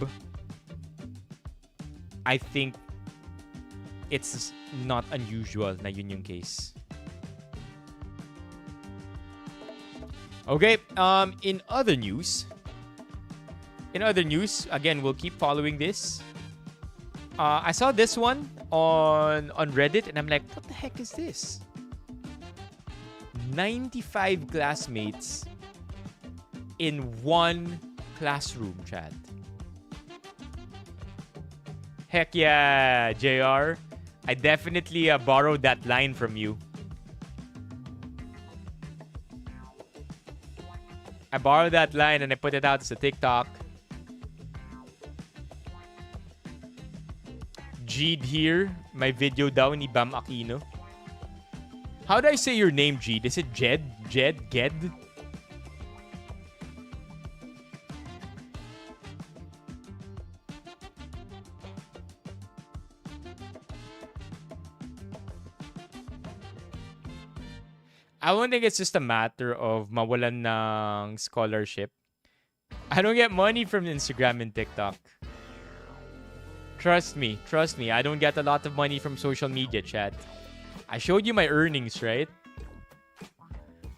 I think it's not unusual na yun yung case. Okay, in other news, again, we'll keep following this. I saw this one on Reddit and I'm like, what the heck is this? 95 classmates in one classroom, chat. Heck yeah, JR. I definitely borrowed that line from you. I borrowed that line and I put it out as a TikTok. Jeed here. My video daw ni Bam Aquino. How do I say your name, Jeed? Is it Jed? Jed? Ged? I don't think it's just a matter of mawalan ng scholarship. I don't get money from Instagram and TikTok. Trust me. I don't get a lot of money from social media, chat. I showed you my earnings, right?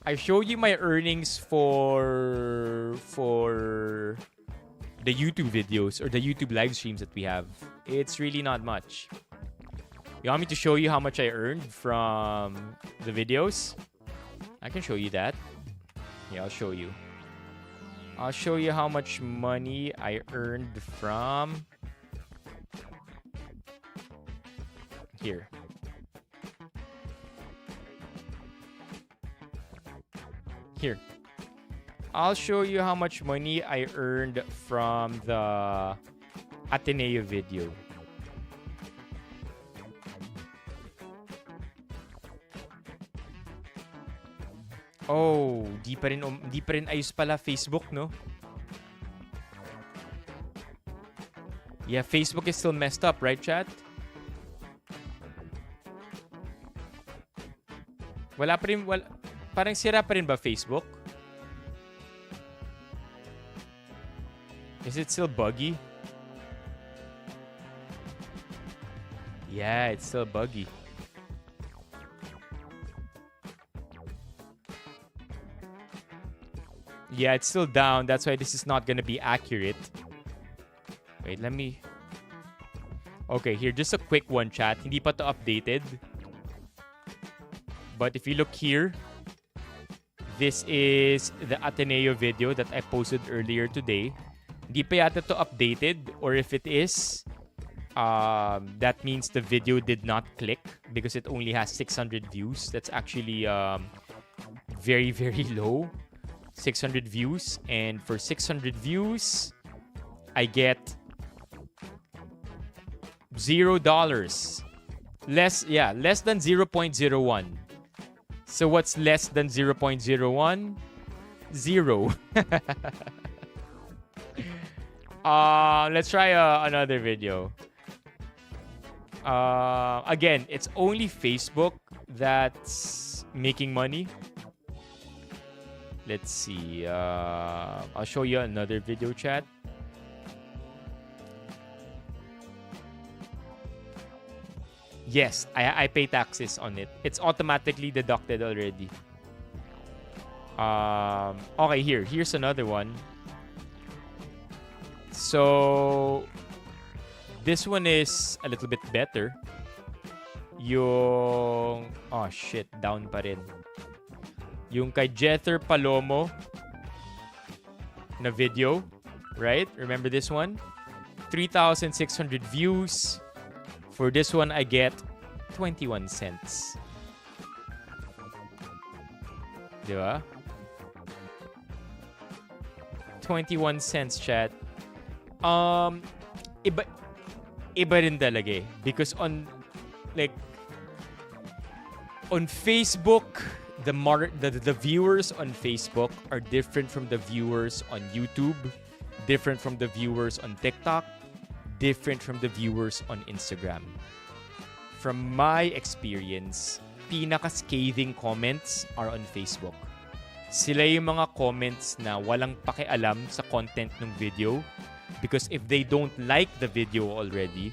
I showed you my earnings for the YouTube videos or the YouTube live streams that we have. It's really not much. You want me to show you how much I earned from the videos? I can show you that. Yeah, I'll show you. I'll show you how much money I earned from... Here. Here. I'll show you how much money I earned from the Ateneo video. Oh, di pa rin ayos pala Facebook, no? Yeah, Facebook is still messed up, right, chat? Parang sira pa rin ba Facebook? Is it still buggy? Yeah, it's still buggy. Yeah, it's still down. That's why this is not gonna be accurate. Wait, let me... Okay, here, just a quick one, chat. Hindi pa to updated. But if you look here, this is the Ateneo video that I posted earlier today. Hindi pa yata to updated, or if it is, that means the video did not click because it only has 600 views. That's actually very, very low. 600 views, and for 600 views, I get $0. Less than 0.01. So what's less than 0.01? 0. Let's try another video. Again, it's only Facebook that's making money. Let's see. I'll show you another video, chat. Yes, I pay taxes on it. It's automatically deducted already. Okay, here's another one. So this one is a little bit better. Yung... Oh shit, down pa rin. Yung kay Jether Palomo na video, right? Remember this one? 3,600 views. For this one, I get 21 cents. Diba? 21 cents, chat. Iba rin talaga eh. Because on Facebook, the viewers on Facebook are different from the viewers on YouTube, different from the viewers on TikTok, different from the viewers on Instagram. From my experience, pinaka-scathing comments are on Facebook. Sila yung mga comments na walang pakialam sa content ng video, because if they don't like the video already,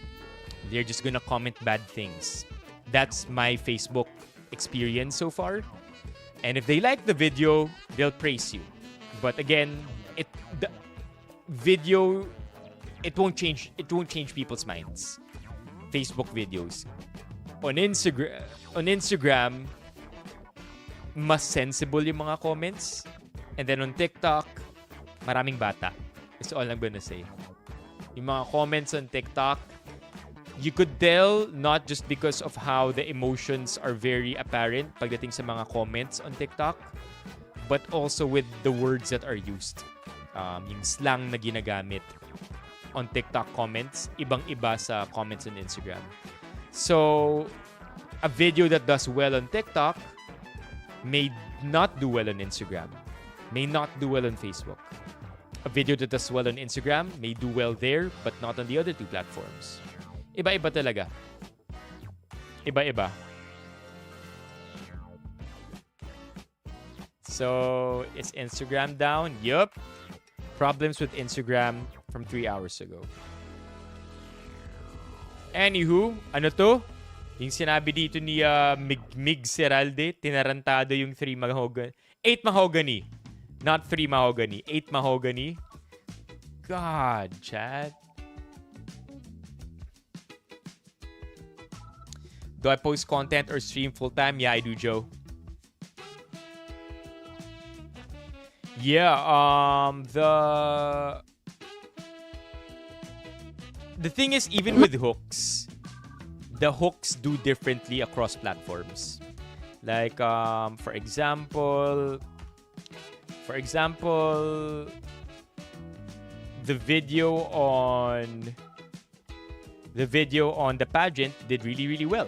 they're just gonna comment bad things. That's my Facebook experience so far. And if they like the video, they'll praise you. But again, the video, it won't change people's minds. Facebook videos. On Instagram, mas sensible yung mga comments. And then on TikTok, maraming bata. That's all I'm gonna say. Yung mga comments on TikTok, you could tell not just because of how the emotions are very apparent pagdating sa mga comments on TikTok, but also with the words that are used. Yung slang na ginagamit. on TikTok comments, ibang-iba sa comments on Instagram. So, a video that does well on TikTok may not do well on Instagram, may not do well on Facebook. A video that does well on Instagram may do well there, but not on the other two platforms. Iba-iba talaga. Iba-iba. So, is Instagram down? Yup. Problems with Instagram from 3 hours ago. Anywho, ano to? Yung sinabi dito ni Mig Seralde, tinarantado yung 8 mahogany. Not 3 mahogany. 8 mahogany. God, Chad. Do I post content or stream full-time? Yeah, I do, Joe. Yeah, the thing is, even with hooks, the hooks do differently across platforms. Like, for example, the video on the pageant did really, really well.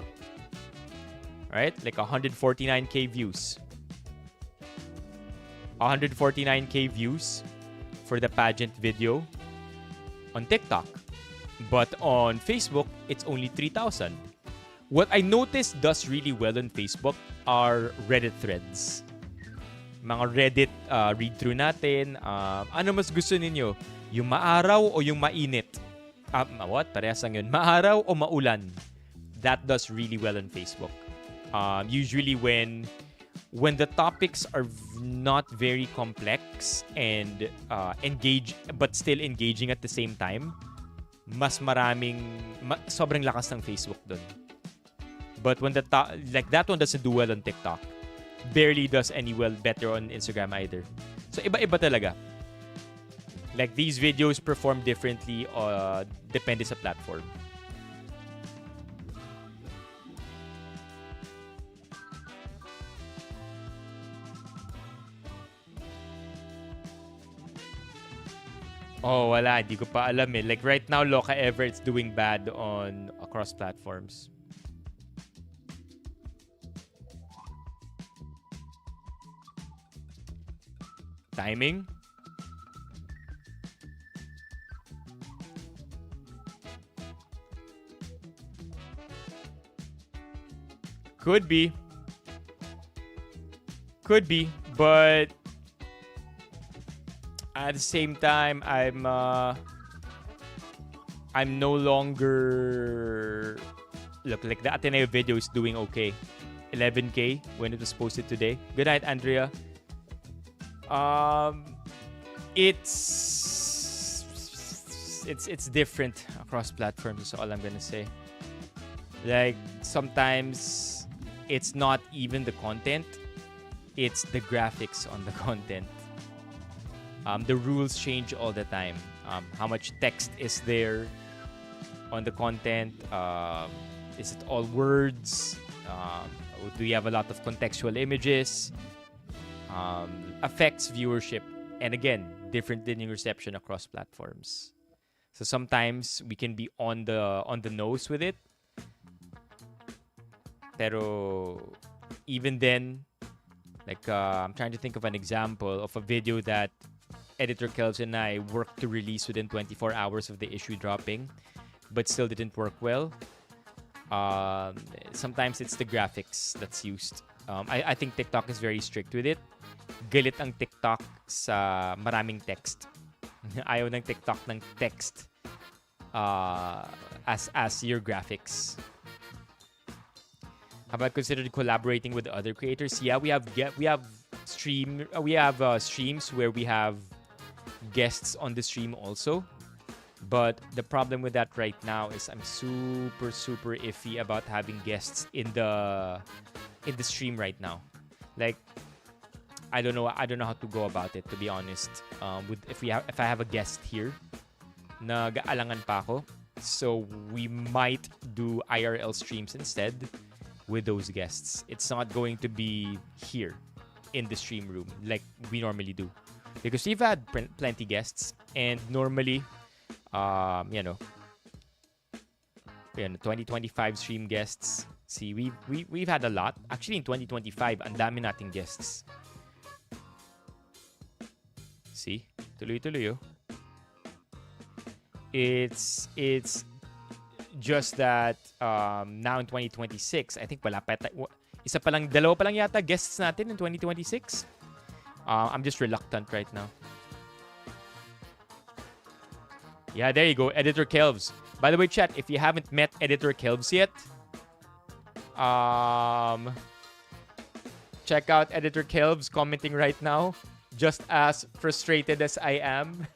Right? Like 149k views. 149k views for the pageant video on TikTok. But on Facebook, it's only 3,000. What I noticed does really well on Facebook are Reddit threads. Mga Reddit read-through natin. Ano mas gusto ninyo? Yung maaraw o yung mainit? What? Parehas lang yun. Maaraw o maulan? That does really well on Facebook. Usually when the topics are not very complex and but still engaging at the same time, mas sobrang lakas ng Facebook dun. But when like that one doesn't do well on TikTok, barely does better on Instagram either. So iba-iba talaga. Like these videos perform differently depende sa platform. Oh, wala. Hindi ko pa alam eh. Like right now, Loka Ever, it's doing bad across platforms. Timing? Could be. But at the same time, I'm no longer... Look, like the Ateneo video is doing okay. 11k when it was posted today. Good night, Andrea. It's different across platforms, is all I'm gonna say. Like, sometimes it's not even the content, it's the graphics on the content. The rules change all the time. How much text is there on the content? Is it all words? Do you have a lot of contextual images? Affects viewership. And again, different din yung reception across platforms. So sometimes we can be on the nose with it. Pero even then, like I'm trying to think of an example of a video that Editor Kelvin and I worked to release within 24 hours of the issue dropping, but still didn't work well. Sometimes it's the graphics that's used. I think TikTok is very strict with it. Galit ang TikTok sa maraming text. Ayaw ng TikTok ng text as your graphics. Have I considered collaborating with other creators? Yeah, we have streams where we have guests on the stream also. But the problem with that right now is I'm super iffy about having guests in the stream right now. Like, I don't know how to go about it, to be honest. If I have a guest here, nag-aalangan pa ako. So we might do IRL streams instead with those guests. It's not going to be here in the stream room like we normally do, because we've had plenty guests, and normally You know, 2025 stream guests. See, we've had a lot. Actually, in 2025, ang dami nating guests. See, tuloy-tuloy oh. It's just that now in 2026, I think wala pa dalawa pa lang yata guests natin in 2026. I'm just reluctant right now. Yeah, there you go, Editor Kelvs. By the way, chat, if you haven't met Editor Kelvs yet, check out Editor Kelvs commenting right now. Just as frustrated as I am.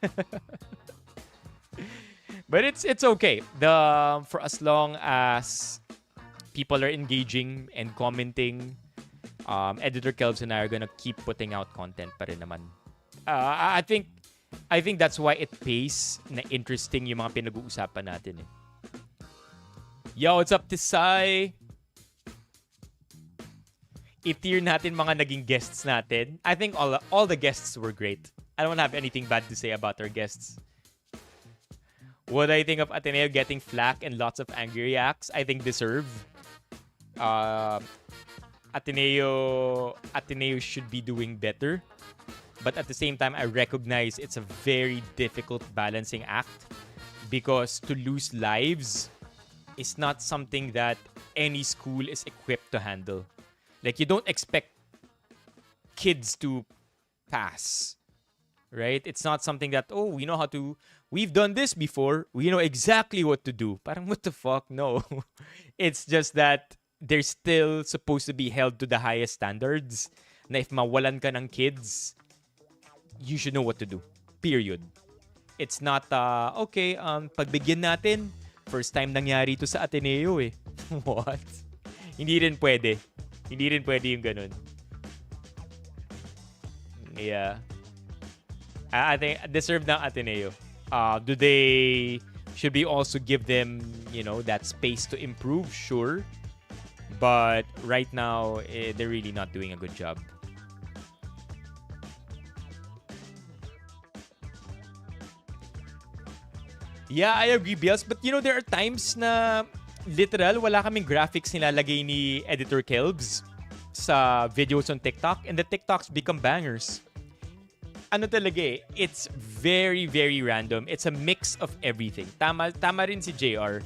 But it's okay. For as long as people are engaging and commenting, Editor Kelvs and I are gonna keep putting out content pa rin naman. I think that's why it pays na interesting yung mga pinag-uusapan natin eh. Yo, what's up, Tisay? I-tier natin mga naging guests natin. I think all the guests were great. I don't have anything bad to say about our guests. What I think of Ateneo getting flack and lots of angry reacts, I think deserve. Ateneo should be doing better. But at the same time, I recognize it's a very difficult balancing act because to lose lives is not something that any school is equipped to handle. Like, you don't expect kids to pass, right? It's not something that, oh, we've done this before. We know exactly what to do. Parang, what the fuck? No. It's just that they're still supposed to be held to the highest standards. Na if mawalan ka ng kids, you should know what to do. Period. It's not, okay, pagbigyan natin, first time nangyari to sa Ateneo eh. What? Hindi rin pwede yung ganun. Yeah. I think deserve ng Ateneo. Should we also give them, that space to improve? Sure. But right now, they're really not doing a good job. Yeah, I agree, Biels. But there are times na literal wala kaming graphics nilalagay ni Editor Kelvs sa videos on TikTok and the TikToks become bangers. Ano talaga eh, it's very, very random. It's a mix of everything. Tama rin si JR.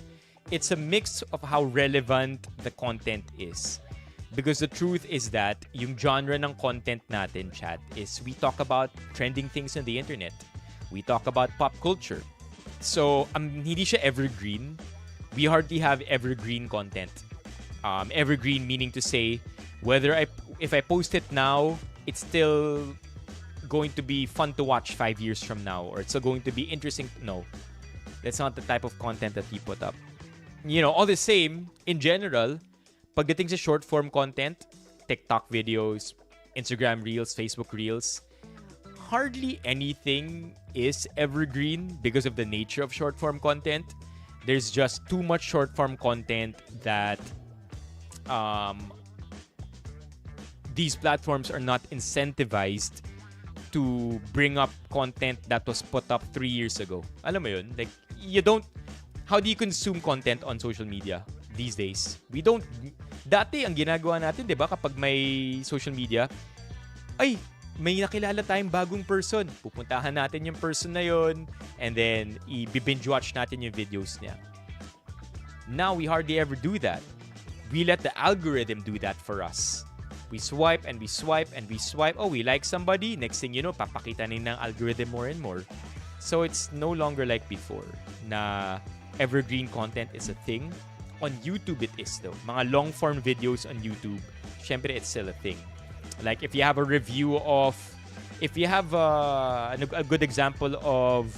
It's a mix of how relevant the content is. Because the truth is that yung genre ng content natin, chat, is we talk about trending things on the internet. We talk about pop culture. So, hindi siya evergreen. We hardly have evergreen content. Evergreen meaning to say, if I post it now, it's still going to be fun to watch 5 years from now, or it's still going to be interesting. No, that's not the type of content that we put up. All the same, in general, pagdating sa short form content, TikTok videos, Instagram Reels, Facebook Reels, hardly anything is evergreen because of the nature of short form content. There's just too much short form content that these platforms are not incentivized to bring up content that was put up 3 years ago. Alam mo yun? Like, how do you consume content on social media these days? Dati ang ginagawa natin, di ba, kapag may social media, ay, may nakilala tayong bagong person. Pupuntahan natin yung person na yun and then i-binge watch natin yung videos niya. Now, we hardly ever do that. We let the algorithm do that for us. We swipe and we swipe and we swipe. Oh, we like somebody. Next thing you know, papakita ng algorithm more and more. So, it's no longer like before na evergreen content is a thing. On YouTube, it is though. Mga long-form videos on YouTube, syempre, it's still a thing. Like, if you have a good example of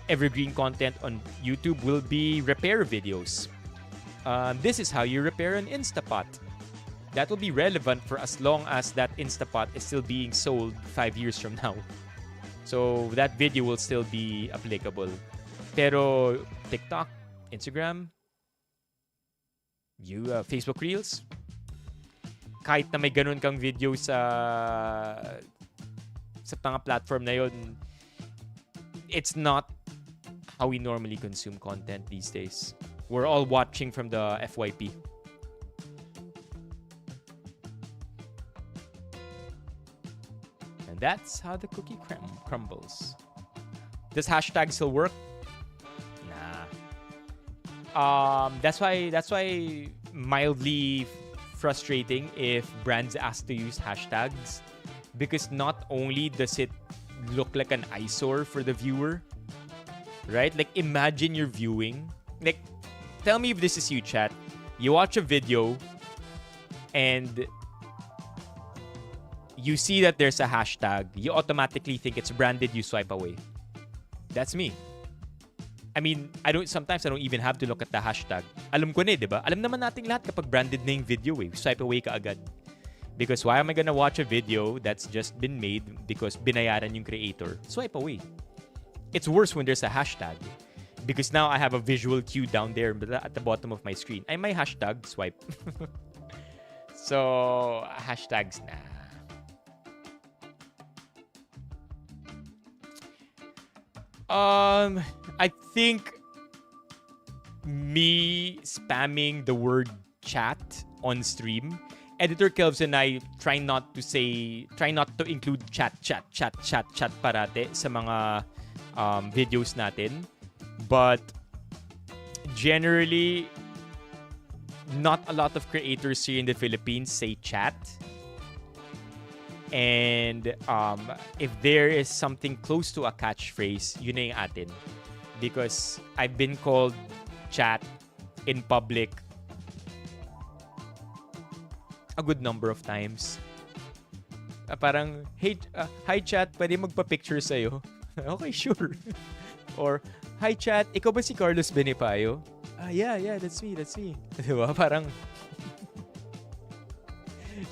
evergreen content on YouTube will be repair videos. This is how you repair an Instapot. That will be relevant for as long as that Instapot is still being sold 5 years from now. So that video will still be applicable. Pero TikTok, Instagram, Facebook Reels, kahit na may ganun kang video sa mga platform na yun, it's not how we normally consume content these days. We're all watching from the FYP. And that's how the cookie crumbles. Does hashtag still work? Nah. That's why mildly frustrating if brands ask to use hashtags, because not only does it look like an eyesore for the viewer, right? Like, imagine you're viewing. Like, tell me if this is you, chat. You watch a video and you see that there's a hashtag. You automatically think it's branded, you swipe away. That's me. I mean, sometimes I don't even have to look at the hashtag. Alam ko na, di ba? Alam naman nating lahat kapag branded na yung video eh. Swipe away ka agad. Because why am I gonna watch a video that's just been made because binayaran yung creator? Swipe away. It's worse when there's a hashtag. Because now I have a visual cue down there at the bottom of my screen. Ay, may hashtag, swipe. So, hashtags na. I think me spamming the word chat on stream, Editor Kelvs and I try not to include chat parate sa mga videos natin. But generally, not a lot of creators here in the Philippines say chat. And if there is something close to a catchphrase, yun na yung atin. Because I've been called chat in public a good number of times. Parang, hey, hi chat, pwede magpa-picture sa'yo? Okay, sure. Or, hi chat, ikaw ba si Carlos Benipayo? Yeah, that's me. Diba? Parang...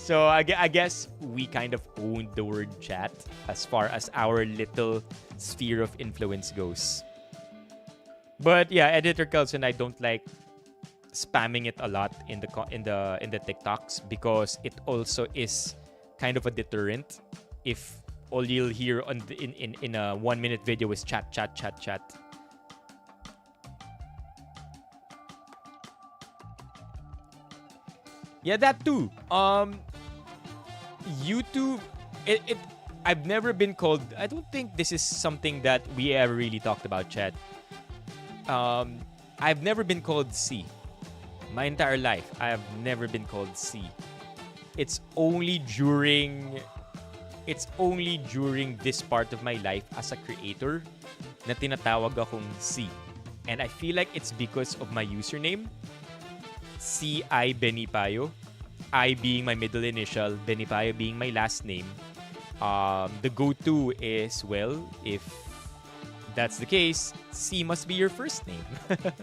So I guess we kind of owned the word chat as far as our little sphere of influence goes. But yeah, Editor Kelvs and I don't like spamming it a lot in the TikToks, because it also is kind of a deterrent if all you'll hear in a 1-minute video is chat. Yeah, that too. YouTube, I've never been called... I don't think this is something that we ever really talked about, chat. I've never been called C. My entire life, I have never been called C. It's only during this part of my life as a creator na tinatawag akong C. And I feel like it's because of my username. C.I. Benipayo. I being my middle initial, Benipayo being my last name. The go-to is, well, if that's the case, C must be your first name.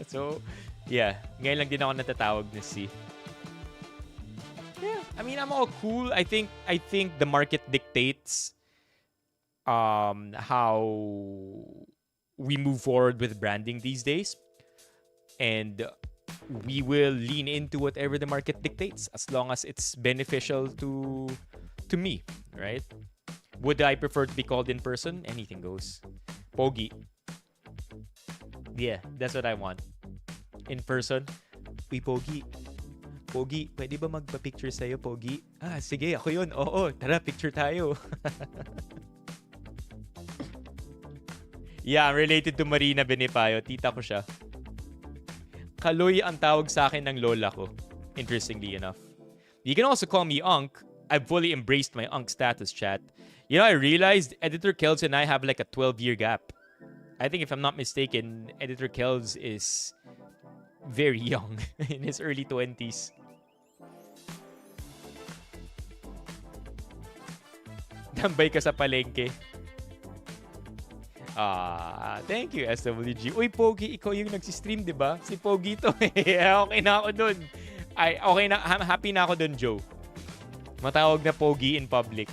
So, yeah. Ngayon lang din ako natatawag na C. Yeah, I mean, I'm all cool. I think the market dictates how we move forward with branding these days. And we will lean into whatever the market dictates as long as it's beneficial to me, right? Would I prefer to be called in person? Anything goes. Pogi. Yeah, that's what I want. In person. Uy, Pogi. Pogi, pwede ba magpa-picture sa'yo, Pogi? Sige, ako yun. Oo, tara, picture tayo. Yeah, I'm related to Marina Benipayo. Tita ko siya. Kaloy ang tawag sa akin ng lola ko. Interestingly enough. You can also call me Unc. I've fully embraced my Unc status, chat. You know, I realized Editor Kelvs and I have like a 12-year gap. I think if I'm not mistaken, Editor Kelvs is very young. In his early 20s. Tambay ka sa palengke. Thank you, SWG. Uy, Pogi, ikaw yung nagsistream, di ba? Si Pogi to. Okay na ako dun. Okay na, happy na ako dun, Joe. Matawag na Pogi in public.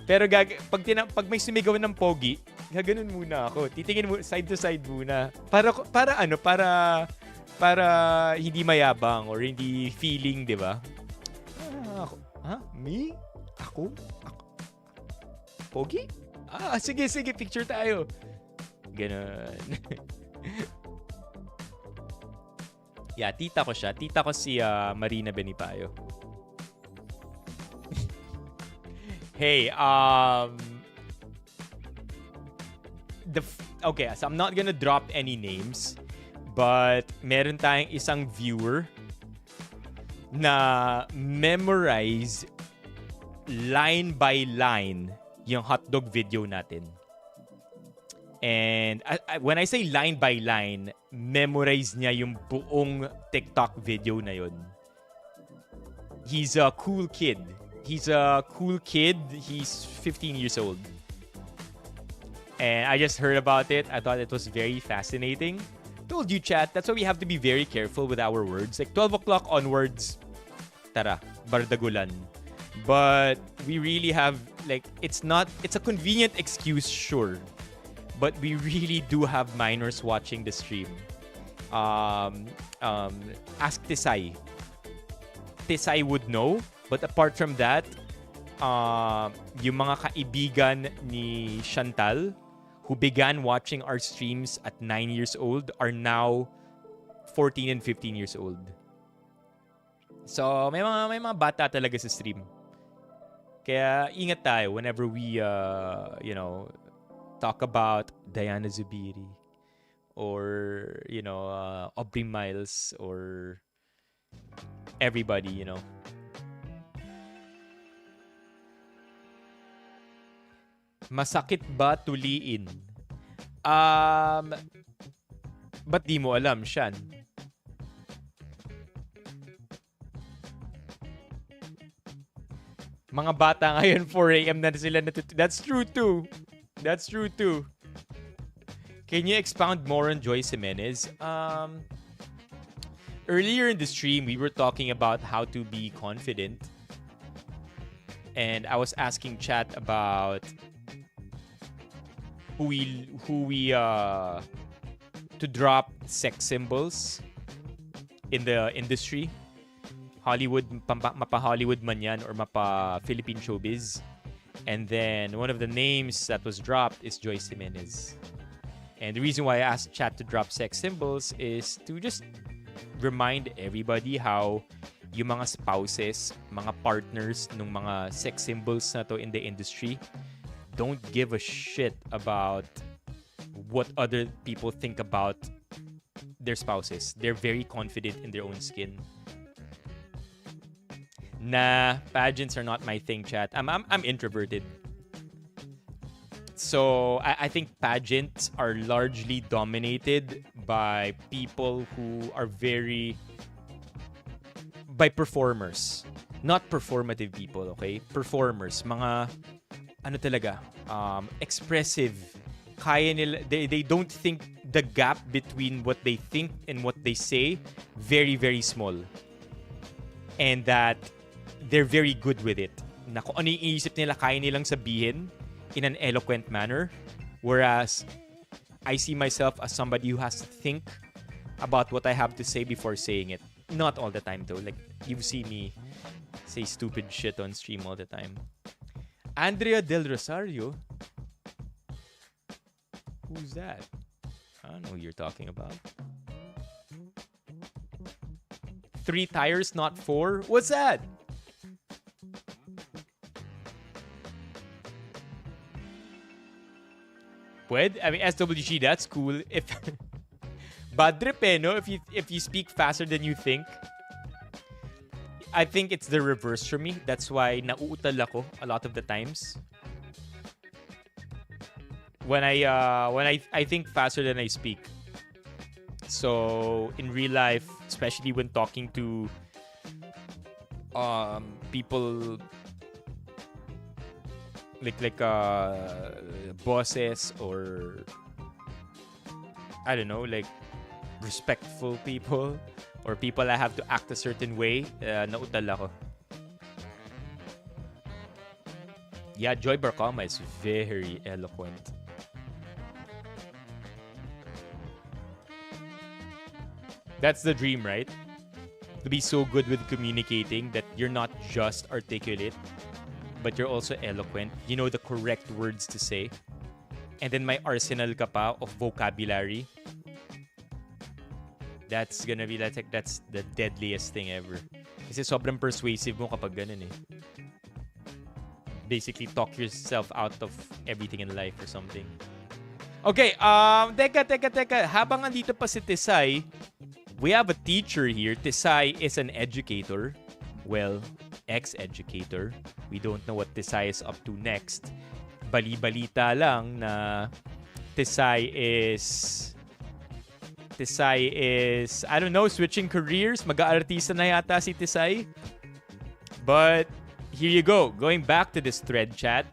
Pero pag may sumigaw ng Pogi, gaganon muna ako. Titingin mo side to side muna. Para hindi mayabang or hindi feeling, di ba? Me? Ako? Pogi? Sige, picture tayo. ganun. Yeah, tita ko siya. Tita ko si Marina Benipayo. Hey, okay, so I'm not gonna drop any names, but meron tayong isang viewer na memorize line by line yung hotdog video natin. And when I say line by line, memorize niya yung buong TikTok video na yun. He's a cool kid. He's 15 years old. And I just heard about it. I thought it was very fascinating. Told you, chat, that's why we have to be very careful with our words. Like 12 o'clock onwards, tara, bardagulan. But we really have, like, it's a convenient excuse, sure. But we really do have minors watching the stream. Ask Tisay. Tisay would know. But apart from that, yung mga kaibigan ni Chantal who began watching our streams at 9 years old are now 14 and 15 years old. So, may mga bata talaga sa stream. Kaya ingat tayo whenever we talk about Diana Zubiri or Aubrey Miles or everybody, Masakit ba tuliin? Ba't di mo alam, Shan? Mga bata ngayon, 4 a.m. na sila That's true too. That's true too. Can you expound more on Joyce Jimenez? Earlier in the stream, we were talking about how to be confident. And I was asking chat about who we to drop sex symbols in the industry. Hollywood, mapa-Hollywood man yan or mapa-Philippine showbiz. And then one of the names that was dropped is Joyce Jimenez. And the reason why I asked chat to drop sex symbols is to just remind everybody how yung mga spouses, mga partners ng mga sex symbols na to in the industry don't give a shit about what other people think about their spouses. They're very confident in their own skin. Nah, pageants are not my thing, chat. I'm introverted. So I think pageants are largely dominated by people who are by performers. Not performative people, okay? Performers. Mga expressive. Kaya nila, they don't think the gap between what they think and what they say very, very small. And that they're very good with it. Na kung ano yung iisip nila, kaya nilang sabihin in an eloquent manner. Whereas, I see myself as somebody who has to think about what I have to say before saying it. Not all the time though. Like, you see me say stupid shit on stream all the time. Andrea Del Rosario? Who's that? I don't know who you're talking about. 3 tires, not 4? What's that? Pwede? I mean, SWG, that's cool. If bad trip, no? If you speak faster than you think. I think it's the reverse for me. That's why nauutal ako a lot of the times. When I think faster than I speak. So in real life, especially when talking to people like bosses or I don't know, like respectful people or people I have to act a certain way, nautal ako. Yeah, Joy Barcama is very eloquent. That's the dream, right? To be so good with communicating that you're not just articulate, but you're also eloquent. You know the correct words to say. and then may arsenal ka pa of vocabulary, that's the deadliest thing ever. Kasi sobrang persuasive mo kapag ganun eh. Basically, talk yourself out of everything in life or something. Okay, teka. Habang andito pa si Tisay, we have a teacher here. Tisay is an educator. Well, ex-educator. We don't know what Tisay is up to next. Bali-balita lang na Tisay is, I don't know, switching careers. Mag-aartista na yata si Tisay. But, here you go. Going back to this thread chat.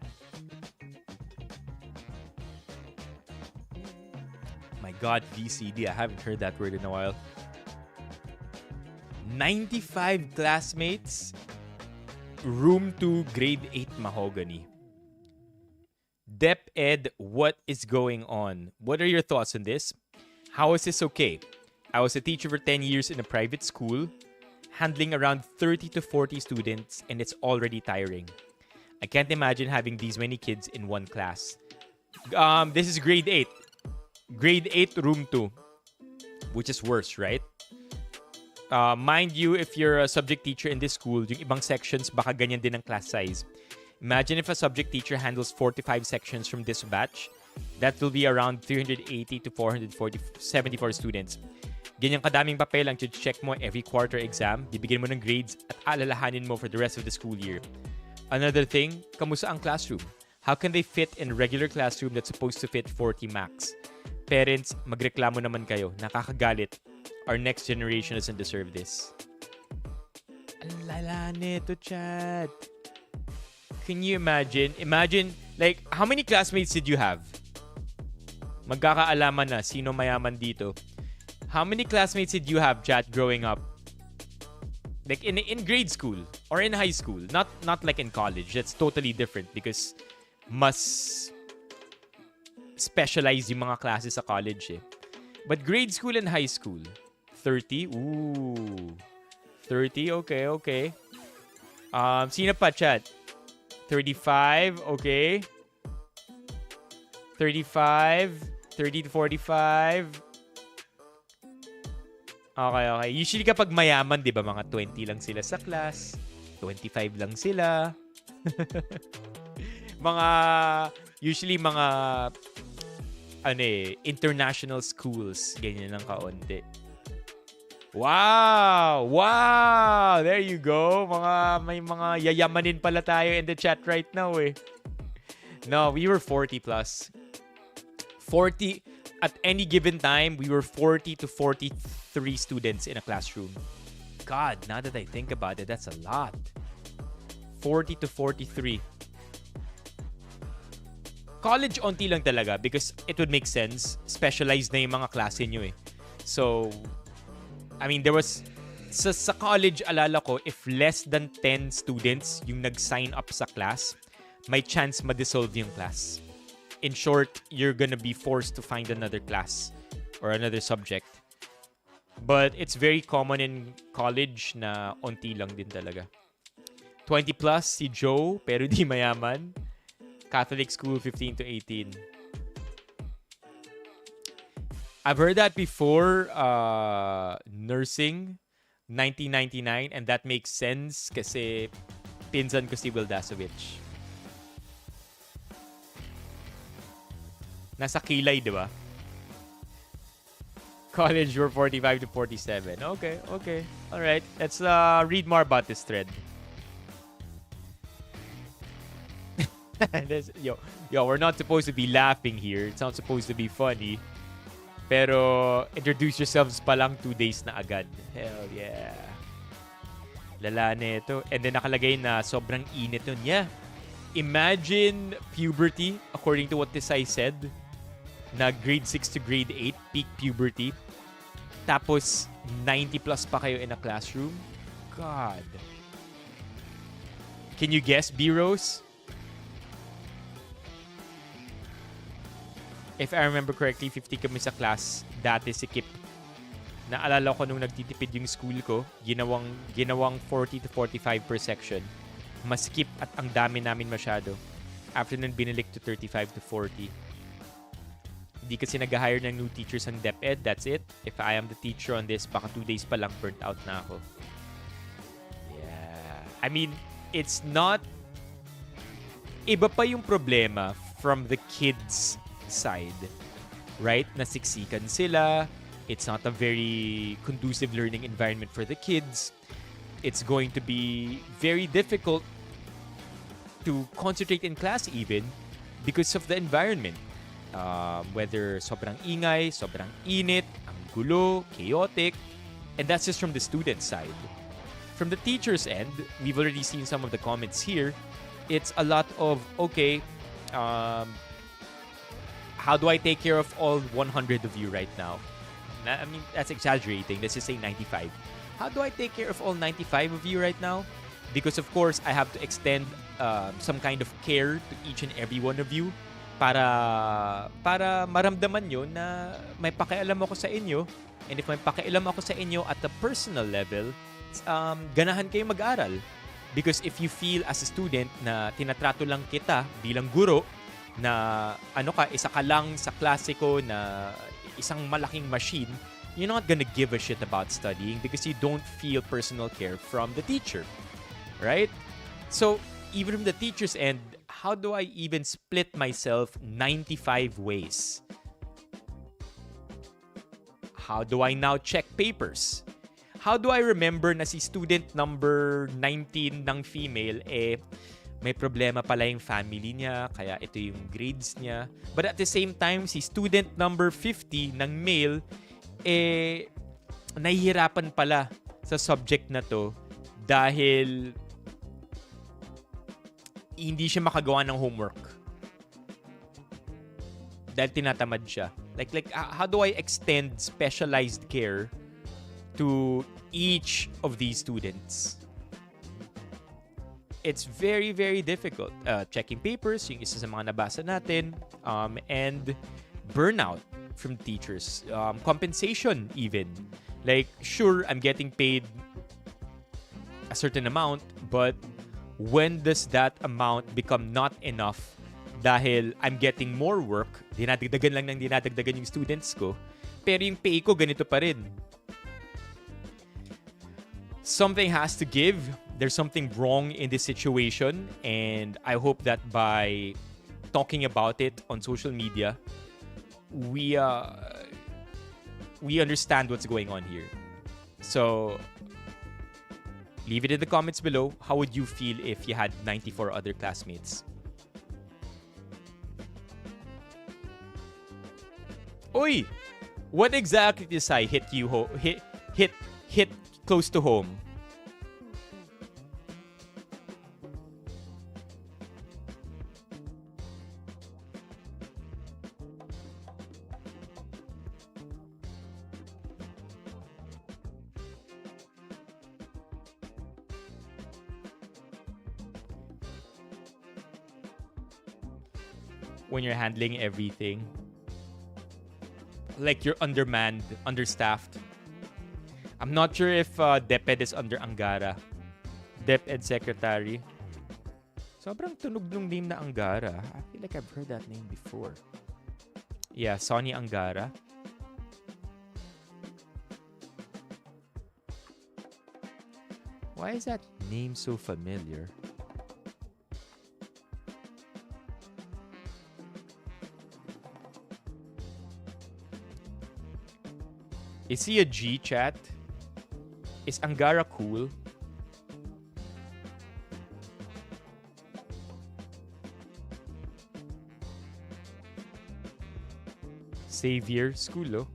My God, VCD. I haven't heard that word in a while. 95 classmates. Room 2, grade 8 mahogany. Dep Ed, what is going on? What are your thoughts on this? How is this okay? I was a teacher for 10 years in a private school, handling around 30 to 40 students, and it's already tiring. I can't imagine having these many kids in one class. This is grade 8. Grade 8, room 2. Which is worse, right? Mind you, if you're a subject teacher in this school, yung ibang sections, baka ganyan din ang class size. Imagine if a subject teacher handles 45 sections from this batch. That will be around 380 to 74 students. Ganyang kadaming papel ang check mo every quarter exam, bibigyan mo ng grades at alalahanin mo for the rest of the school year. Another thing, kamusta ang classroom? How can they fit in a regular classroom that's supposed to fit 40 max? Parents, magreklamo naman kayo. Nakakagalit. Our next generation doesn't deserve this. Ang lala nito, chat. Can you imagine? Imagine, like, how many classmates did you have? Magkakaalaman na sino mayaman dito. How many classmates did you have, chat, growing up? Like in grade school or in high school, not like in college. That's totally different because mas specialized yung mga classes sa college eh. But grade school and high school, 30? Ooh. 30? Okay. Sino pa, chat? 35? Okay. 35? 30 to 45? Okay. Usually kapag mayaman, di ba, mga 20 lang sila sa class. 25 lang sila. Usually mga international schools, ganyan lang kaunti. Wow! There you go. May mga yayamanin pala tayo in the chat right now eh. No, we were 40 plus. 40 at any given time, we were 40 to 43 students in a classroom. God, now that I think about it, that's a lot. 40 to 43. College, onti lang talaga because it would make sense. Specialized na yung mga klase nyo eh. So, I mean, there was... Sa college, alala ko, if less than 10 students yung nag-sign up sa class, may chance ma-dissolve yung class. In short, you're gonna be forced to find another class or another subject. But it's very common in college na onti lang din talaga. 20 plus si Joe, pero di mayaman. Catholic school, 15 to 18. I've heard that before. Nursing, 1999. And that makes sense kasi pinsan ko si Wildasovich. Nasa kilay, di ba? College, we're 45 to 47. Okay. Alright. Let's read more about this thread. Yo, we're not supposed to be laughing here. It's not supposed to be funny. Pero, introduce yourselves pa lang 2 days na agad. Hell yeah. Lala nito. And then nakalagay na sobrang init nun. Yeah. Imagine puberty, according to what Tisay said, na grade 6 to grade 8, peak puberty. Tapos, 90 plus pa kayo in a classroom. God. Can you guess, B-Rose? If I remember correctly, 50 kami sa class. Dati si Kip. Naalala ko nung nagtitipid yung school ko, ginawang 40 to 45 per section. Mas Kip at ang dami namin masyado. After nun, binalik to 35 to 40. Di kasi nag-hire ng new teachers ang DepEd. That's it. If I am the teacher on this, baka 2 days pa lang burnt out na ako. Yeah. I mean, it's not... Iba pa yung problema from the kids' side. Right? Nasiksikan sila. It's not a very conducive learning environment for the kids. It's going to be very difficult to concentrate in class even because of the environment. Whether sobrang ingay, sobrang init, ang gulo, chaotic, and that's just from the student side. From the teacher's end, we've already seen some of the comments here. It's a lot of, okay, how do I take care of all 100 of you right now? I mean, that's exaggerating. Let's just say 95. How do I take care of all 95 of you right now? Because of course, I have to extend some kind of care to each and every one of you para maramdaman nyo na may pakialam ako sa inyo. And if may pakialam ako sa inyo at the personal level, ganahan kayo mag-aral. Because if you feel as a student na tinatrato lang kita bilang guro, na isa ka lang sa klase ko na isang malaking machine, you're not gonna give a shit about studying because you don't feel personal care from the teacher. Right? So, even from the teacher's end, how do I even split myself 95 ways? How do I now check papers? How do I remember na si student number 19 ng female, may problema pala yung family niya, kaya ito yung grades niya. But at the same time, si student number 50 ng male, nahihirapan pala sa subject na to dahil hindi siya makagawa ng homework. Dahil tinatamad siya. Like how do I extend specialized care to each of these students? It's very, very difficult. Checking papers, yung isa sa mga nabasa natin, and burnout from teachers. Compensation even. Like, sure, I'm getting paid a certain amount, but when does that amount become not enough dahil I'm getting more work, dinadagdagan lang ng dinadagdagan yung students ko, pero yung pay ko ganito pa rin. Something has to give. There's something wrong in this situation, and I hope that by talking about it on social media, we understand what's going on here. So, leave it in the comments below. How would you feel if you had 94 other classmates? Oy! What exactly did I hit you hit close to home? When you're handling everything, like you're undermanned, understaffed. I'm not sure if DepEd is under Angara. DepEd Secretary. Sobrang tunog nung name na Angara. I feel like I've heard that name before. Yeah, Sonny Angara. Why is that name so familiar? Is he a G, chat? Is Angara cool? Xavier Schoolo.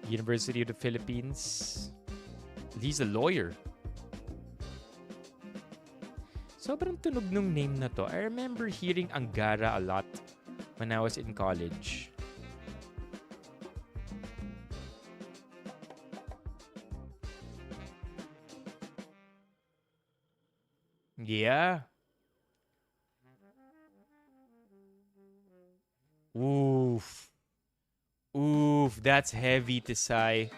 University of the Philippines. He's a lawyer. Sobrang tunog nung name na to. I remember hearing Angara a lot when I was in college. Yeah. Oof. Oof, that's heavy to sigh.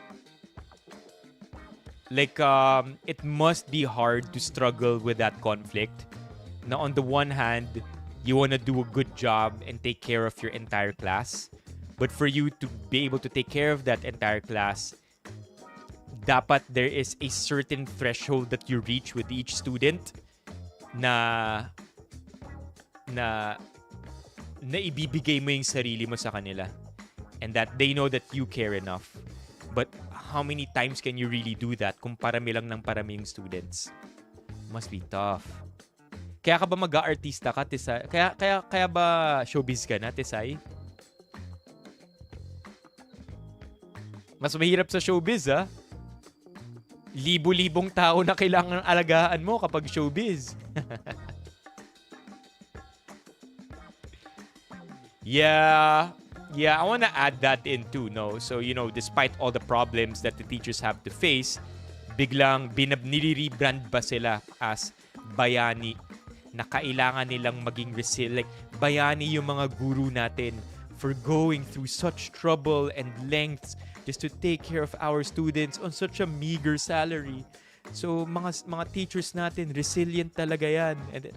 Like, it must be hard to struggle with that conflict. Now, on the one hand, You want to do a good job and take care of your entire class. But for you to be able to take care of that entire class, dapat there is a certain threshold that you reach with each student na ibibigay mo yung sarili mo sa kanila. And that they know that you care enough. But how many times can you really do that kung parami lang ng parami yung students? Must be tough. Kaya ka ba mag-aartista ka, Tisay? Kaya ba showbiz ka na, Tisay? Mas mahirap sa showbiz, ha? Libo-libong tao na kailangan alagaan mo kapag showbiz. Yeah, I want to add that in too, no? So, despite all the problems that the teachers have to face, biglang nire-rebrand ba sila as bayani na kailangan nilang maging resilient. Like, bayani yung mga guru natin for going through such trouble and lengths just to take care of our students on such a meager salary. So, mga teachers natin, resilient talaga yan. And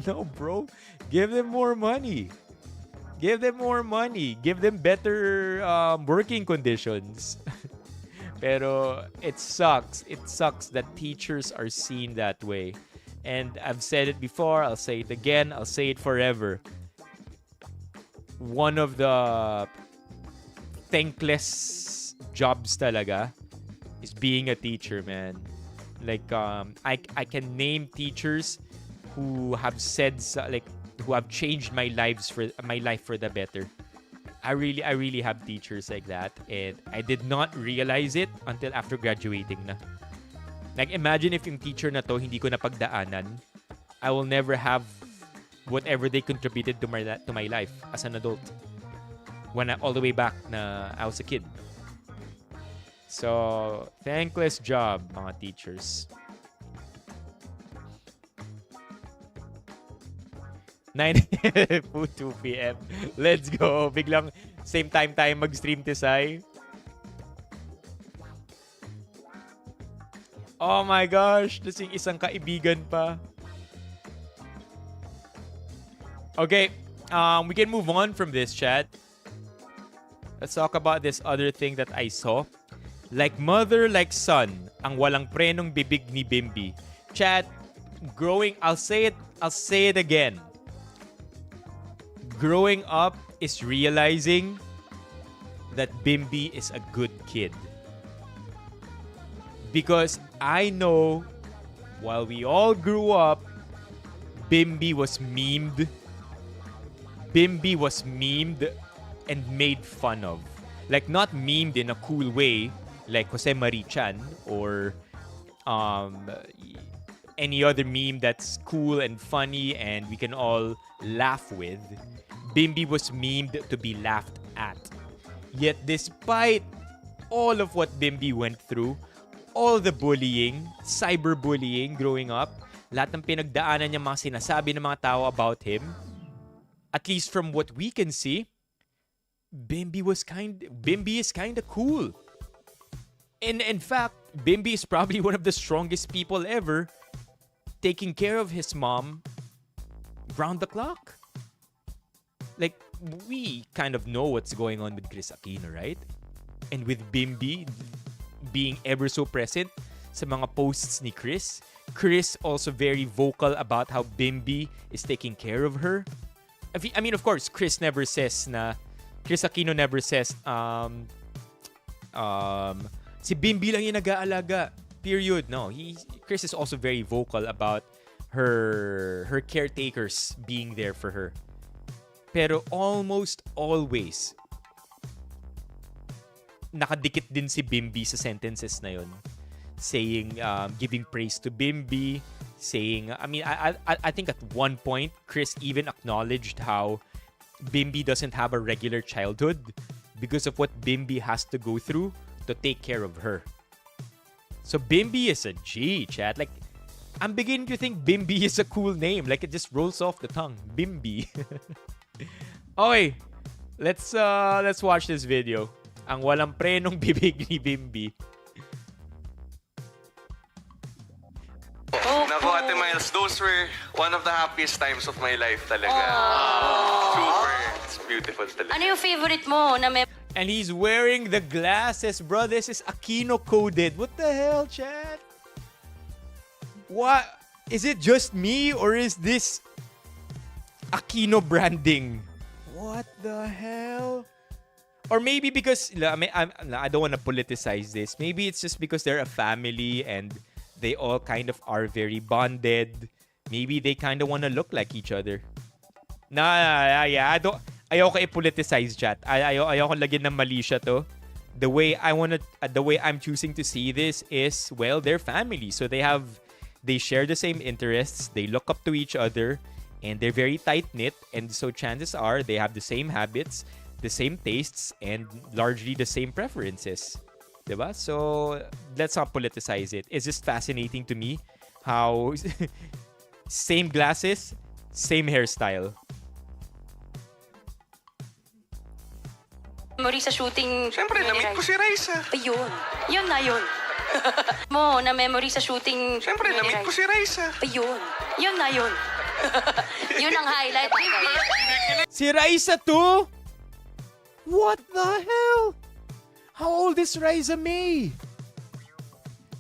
no, bro. Give them more money. Give them more money. Give them better working conditions. Pero it sucks. It sucks that teachers are seen that way. And I've said it before. I'll say it again. I'll say it forever. One of the thankless jobs talaga is being a teacher, man. Like, I can name teachers who have said, who have changed my life for the better. I really have teachers like that, and I did not realize it until after graduating na. Like, imagine if yung teacher na to hindi ko napagdaanan, I will never have whatever they contributed to my life as an adult. All the way back na I was a kid. So, thankless job, mga teachers. 2 p.m. Let's go. Biglang same time tayo mag-stream, Tisay. Oh my gosh. Tapos yung isang kaibigan pa. Okay. We can move on from this, chat. Let's talk about this other thing that I saw. Like mother, like son, ang walang prenong bibig ni Bimby. Chat, I'll say it again. Growing up is realizing that Bimby is a good kid. Because I know while we all grew up, Bimby was memed. Bimby was memed and made fun of. Like, not memed in a cool way, like Jose Marie-chan or any other meme that's cool and funny and we can all laugh with. Bimby was memed to be laughed at. Yet despite all of what Bimby went through, all the bullying, cyberbullying growing up, lahat ng pinagdaanan niya, mga sinasabi ng mga tao about him, at least from what we can see, Bimby is kind of cool. And in fact, Bimby is probably one of the strongest people ever, taking care of his mom round the clock. Like, we kind of know what's going on with Chris Aquino, right? And with Bimby being ever so present sa mga posts ni Chris. Chris also very vocal about how Bimby is taking care of her. I mean, of course, Chris Aquino never says, si Bimby lang yung nag-aalaga. Period. No, Chris is also very vocal about her caretakers being there for her. Pero almost always, nakadikit din si Bimby sa sentences na yun. Saying, giving praise to Bimby. Saying, I think at one point, Chris even acknowledged how Bimby doesn't have a regular childhood because of what Bimby has to go through to take care of her. So Bimby is a G, chat. Like, I'm beginning to think Bimby is a cool name. Like, it just rolls off the tongue. Bimby. Okay, let's watch this video. Ang walang prenong bibig ni Bimby. Naku, at Ate Miles, those were one of the happiest times of my life talaga. Super. It's beautiful talaga. Ano yung favorite mo na may And he's wearing the glasses, bro. This is Aquino coded. What the hell, chat? What? Is it just me or is this Aquino branding? What the hell? Or maybe because, I don't want to politicize this. Maybe it's just because they're a family and they all kind of are very bonded. Maybe they kind of want to look like each other. Ayoko i-politicize, chat. Ayoko lagyan ng mali siya to. The way I'm choosing to see this is, well, they're family. So they share the same interests, they look up to each other, and they're very tight-knit, and so chances are they have the same habits, the same tastes, and largely the same preferences. Diba? So let's not politicize it. It's just fascinating to me how same glasses, same hairstyle. memory sa shooting? Siyempre, na-meet ko si Ryzza. Ayun. Yun na yun. Mo, na memory sa shooting? Siyempre, na-meet ko si Ryzza. Ayun. Yun na yun. Yun ang highlight. Si Ryzza too? What the hell? How old is Ryzza May?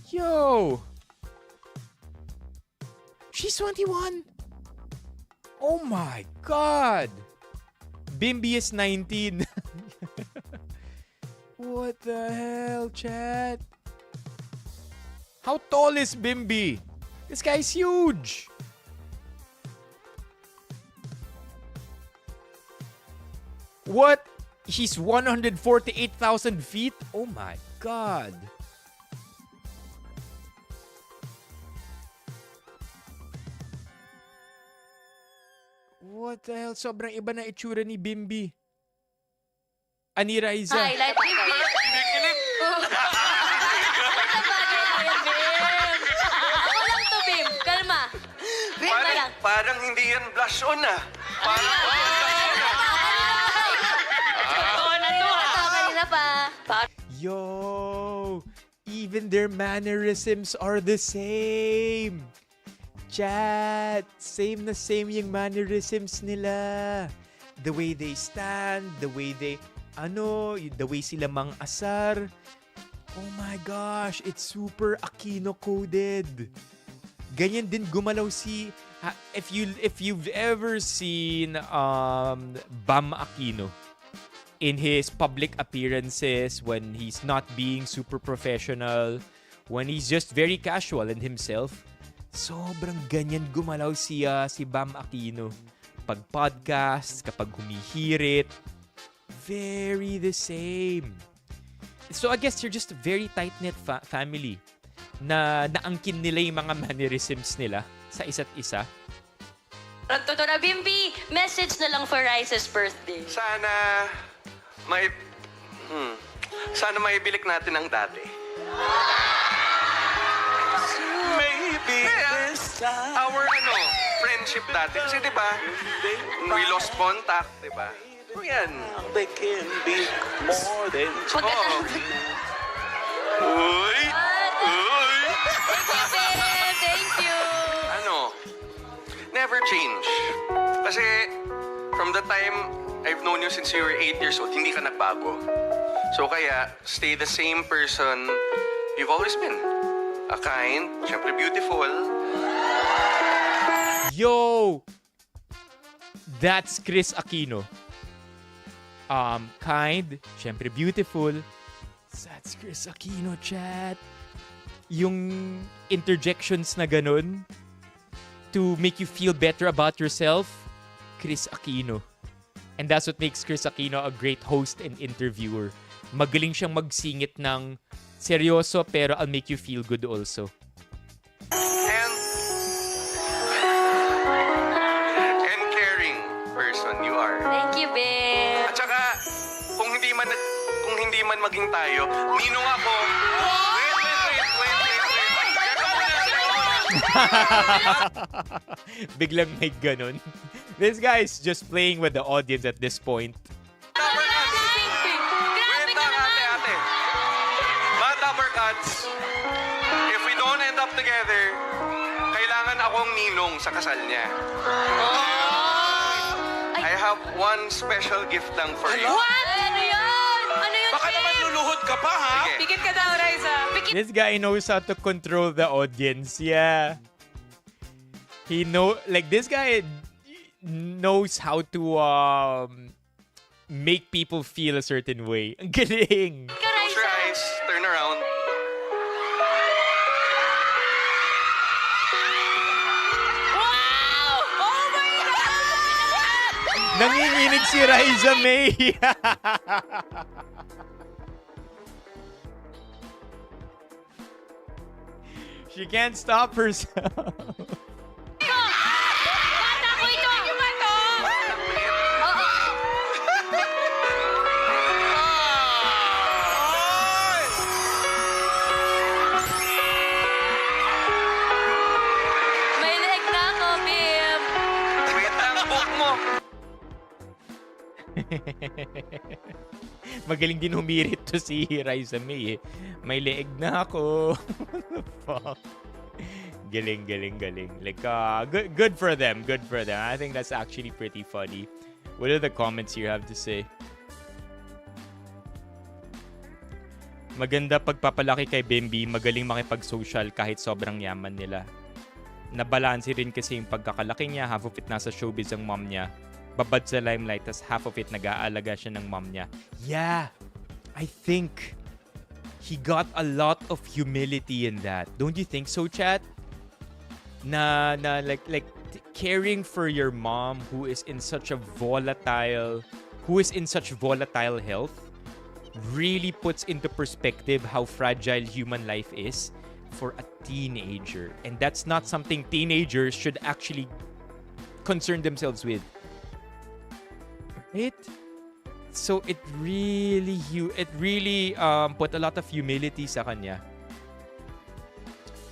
Yo. She's 21. Oh my God. Bimby is 19. What the hell, chat? How tall is Bimby? This guy's huge. What? He's 148,000 feet? Oh my God. What the hell? Sobrang iba na itsura ni Bimby. Ani Ryzza. Highlight. Bimby. Ako lang to, Bim. Kalma. Bim na lang. Parang hindi yan blush on ah. Parang Kanina pa. Yo, even their mannerisms are the same. Chat, same na same yung mannerisms nila. The way they stand, the way they, the way sila mang-asar. Oh my gosh, it's super Aquino coded. Ganyan din gumalaw si, if you've ever seen Bam Aquino in his public appearances, when he's not being super professional, when he's just very casual in himself, sobrang ganyan gumalaw si Bam Aquino. Pag podcast, kapag humihirit, very the same. So I guess you're just a very tight-knit family na naangkin nila yung mga mannerisms nila sa isa't isa. Totoo na, Bimby. Message na lang for Ryzza's birthday. sana maibilik natin ang dati. Maybe this our friendship dati. Kasi diba, we lost contact, diba? So yan. They can be more than Oo. Uy! Uy! Thank you. Never change. Kasi from the time I've known you since you were 8 years old, hindi ka nagbago. So kaya, stay the same person you've always been. A kind, syempre beautiful. Yo! That's Chris Aquino. Kind, syempre beautiful. That's Chris Aquino, chat. Yung interjections na ganun to make you feel better about yourself, Chris Aquino. And that's what makes Chris Aquino a great host and interviewer. Magaling siyang magsingit ng seryoso pero I'll make you feel good also. And caring person you are. Thank you, Bim. At saka, kung hindi man maging tayo, ninong ako. Biglang may ganun. This guy is just playing with the audience at this point. Wait lang, ate. Mga Tuppercuts, if we don't end up together, kailangan akong ninong sa kasal niya. Ay. I have one special gift lang for you. What? Ano yan? Ano yun, Baka naman luluhod ka pa, ha? Sige. Pikit ka daw, Ryzza. Pikit. This guy knows how to control the audience. Yeah. This guy knows how to make people feel a certain way. Ang galing. Ka, Close your Ryzza. eyes. Turn around. Wow! Oh my God! Nanginginig si Ryzza May. She can't stop herself. Bata ko ito! Hindi ba ito? May leeg na ako, Bim. Wait lang, book mo. Magaling din humirit to si Ryzza May eh. May leeg na ako. Fuck. Galing. Like, good for them. Good for them. I think that's actually pretty funny. What are the comments you have to say? Maganda pagpapalaki kay Bimby, magaling makipag-social kahit sobrang yaman nila. Nabalanse rin kasi yung pagkakalaki niya, half of it nasa showbiz ang mom niya. Babad sa limelight, tas half of it nag-aalaga siya ng mom niya. Yeah, I think he got a lot of humility in that. Don't you think so, chat? Caring for your mom who is in such volatile health really puts into perspective how fragile human life is for a teenager. And that's not something teenagers should actually concern themselves with. Right? So it really put a lot of humility sa kanya.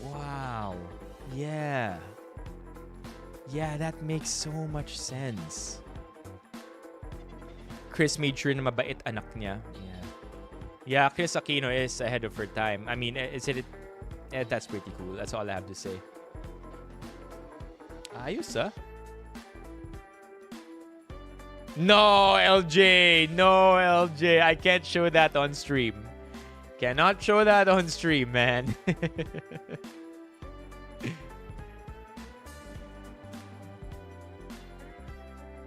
Wow. Yeah. Yeah, that makes so much sense. Chris made sure na mabait anak niya. Yeah. Yeah, Chris Aquino is ahead of her time. I mean, that's pretty cool. That's all I have to say. Ayos, ah. No, LJ. No, LJ. I can't show that on stream. Cannot show that on stream, man.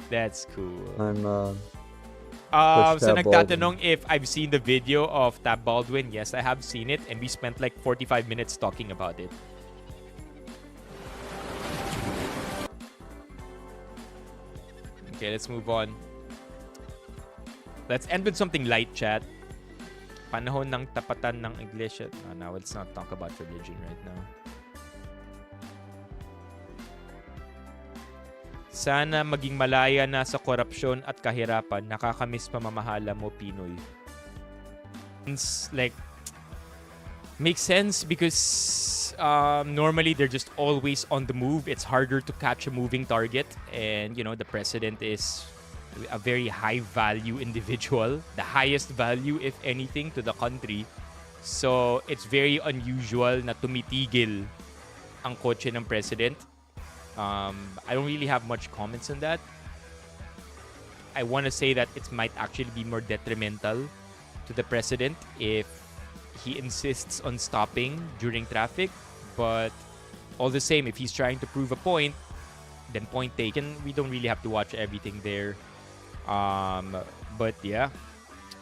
That's cool. I'm So Tab nagtatanong if I've seen the video of Tab Baldwin. Yes, I have seen it, and we spent like 45 minutes talking about it. Okay, let's move on. Let's end with something light, chat. Panahon ng tapatan ng iglesia. No, let's not talk about religion right now. Sana maging malaya na sa korupsyon at kahirapan. Nakakamiss pamamahala mo, Pinoy. It's like, makes sense because normally they're just always on the move. It's harder to catch a moving target. And, you know, the president is a very high value individual. The highest value, if anything, to the country. So, it's very unusual na tumitigil ang kotse ng president. I don't really have much comments on that. I want to say that it might actually be more detrimental to the president if he insists on stopping during traffic. But all the same, if he's trying to prove a point, then point taken. We don't really have to watch everything there. But yeah,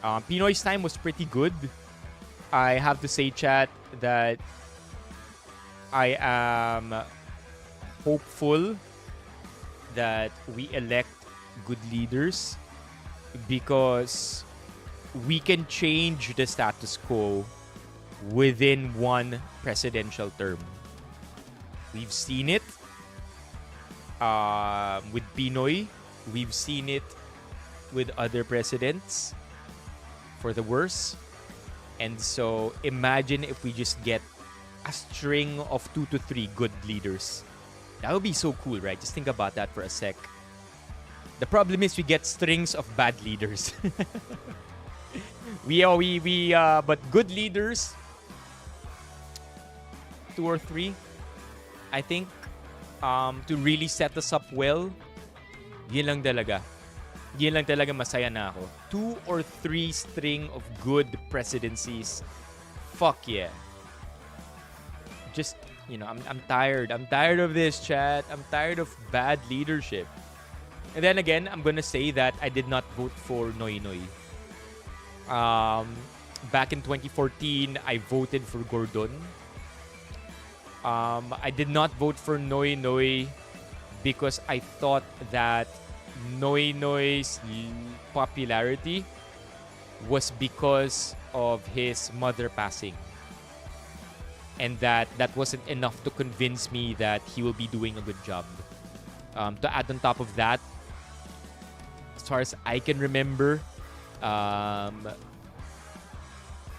Pinoy's time was pretty good. I have to say, chat, that I am hopeful that we elect good leaders because we can change the status quo within one presidential term. We've seen it with Pinoy. We've seen it with other presidents for the worse. And so imagine if we just get a string of 2 to 3 good leaders. That would be so cool, right? Just think about that for a sec. The problem is we get strings of bad leaders. But good leaders, 2 or 3, I think to really set us up well, yun lang talaga. Yun lang talaga masaya na ako. 2 or 3 string of good presidencies. Fuck yeah. Just, I'm tired. I'm tired of this, chat. I'm tired of bad leadership. And then again, I'm gonna say that I did not vote for Noy Noy. Back in 2014, I voted for Gordon. I did not vote for Noy Noy because I thought that Noy Noy's popularity was because of his mother passing. And that wasn't enough to convince me that he will be doing a good job. To add on top of that, as far as I can remember,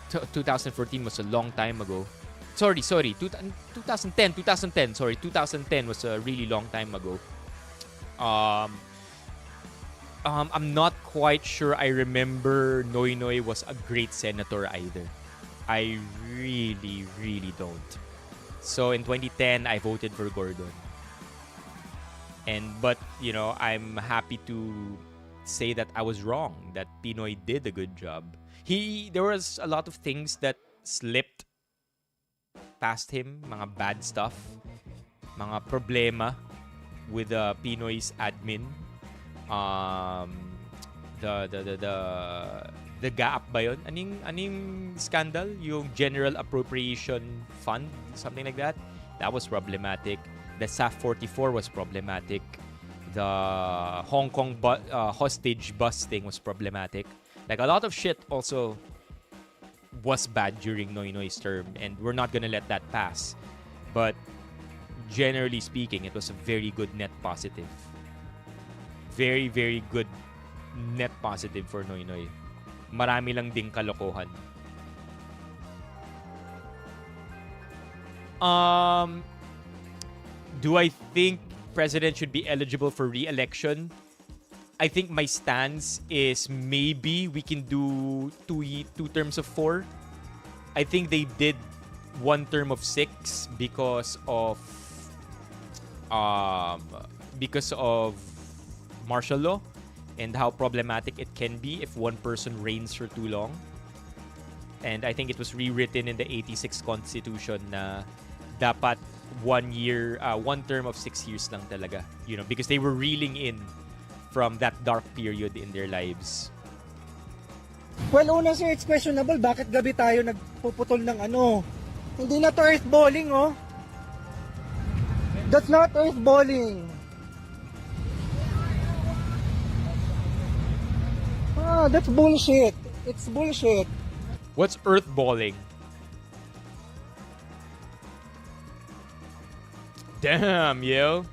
2014 was a long time ago. Sorry. 2010. Sorry, 2010 was a really long time ago. I'm not quite sure I remember Noy Noy was a great senator either. I really, really don't. So in 2010, I voted for Gordon. But I'm happy to say that I was wrong, that Pinoy did a good job. There was a lot of things that slipped past him, mga bad stuff, mga problema with Pinoy's admin. The GAAP ba yun? Aning scandal? Yung General Appropriation Fund? Something like that? That was problematic. The SAF 44 was problematic. The Hong Kong hostage bus thing was problematic. Like, a lot of shit also was bad during Noy Noy's term, and we're not gonna let that pass. But generally speaking, it was a very good net positive. Very, very good net positive for Noy Noy. Marami lang ding kalokohan. Do I think president should be eligible for re-election? I think my stance is maybe we can do two terms of 4. I think they did 1 term of 6 because of martial law and how problematic it can be if one person reigns for too long. And I think it was rewritten in the 86 Constitution na dapat 1 term of 6 years lang talaga. Because they were reeling in from that dark period in their lives. Well, una sir, it's questionable. Bakit gabi tayo nagpuputol ng ano? Hindi na to earthballing, oh. That's not earthballing. That's bullshit. It's bullshit. What's earthballing? Damn, yo.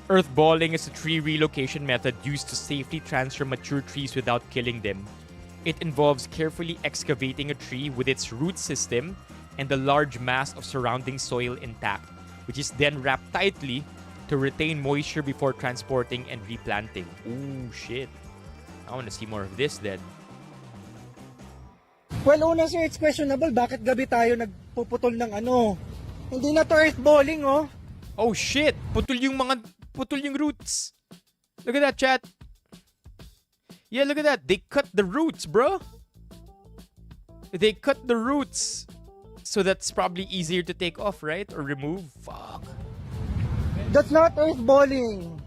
Earthballing is a tree relocation method used to safely transfer mature trees without killing them. It involves carefully excavating a tree with its root system and the large mass of surrounding soil intact, which is then wrapped tightly to retain moisture before transporting and replanting. Ooh, shit. I want to see more of this then. Well, una sir, it's questionable. Bakit gabi tayo nagpuputol ng ano? Hindi na to earthballing, oh. Oh shit! Putol yung roots. Look at that, chat. Yeah, look at that. They cut the roots, bro. They cut the roots. So that's probably easier to take off, right? Or remove. Fuck. That's not earthballing.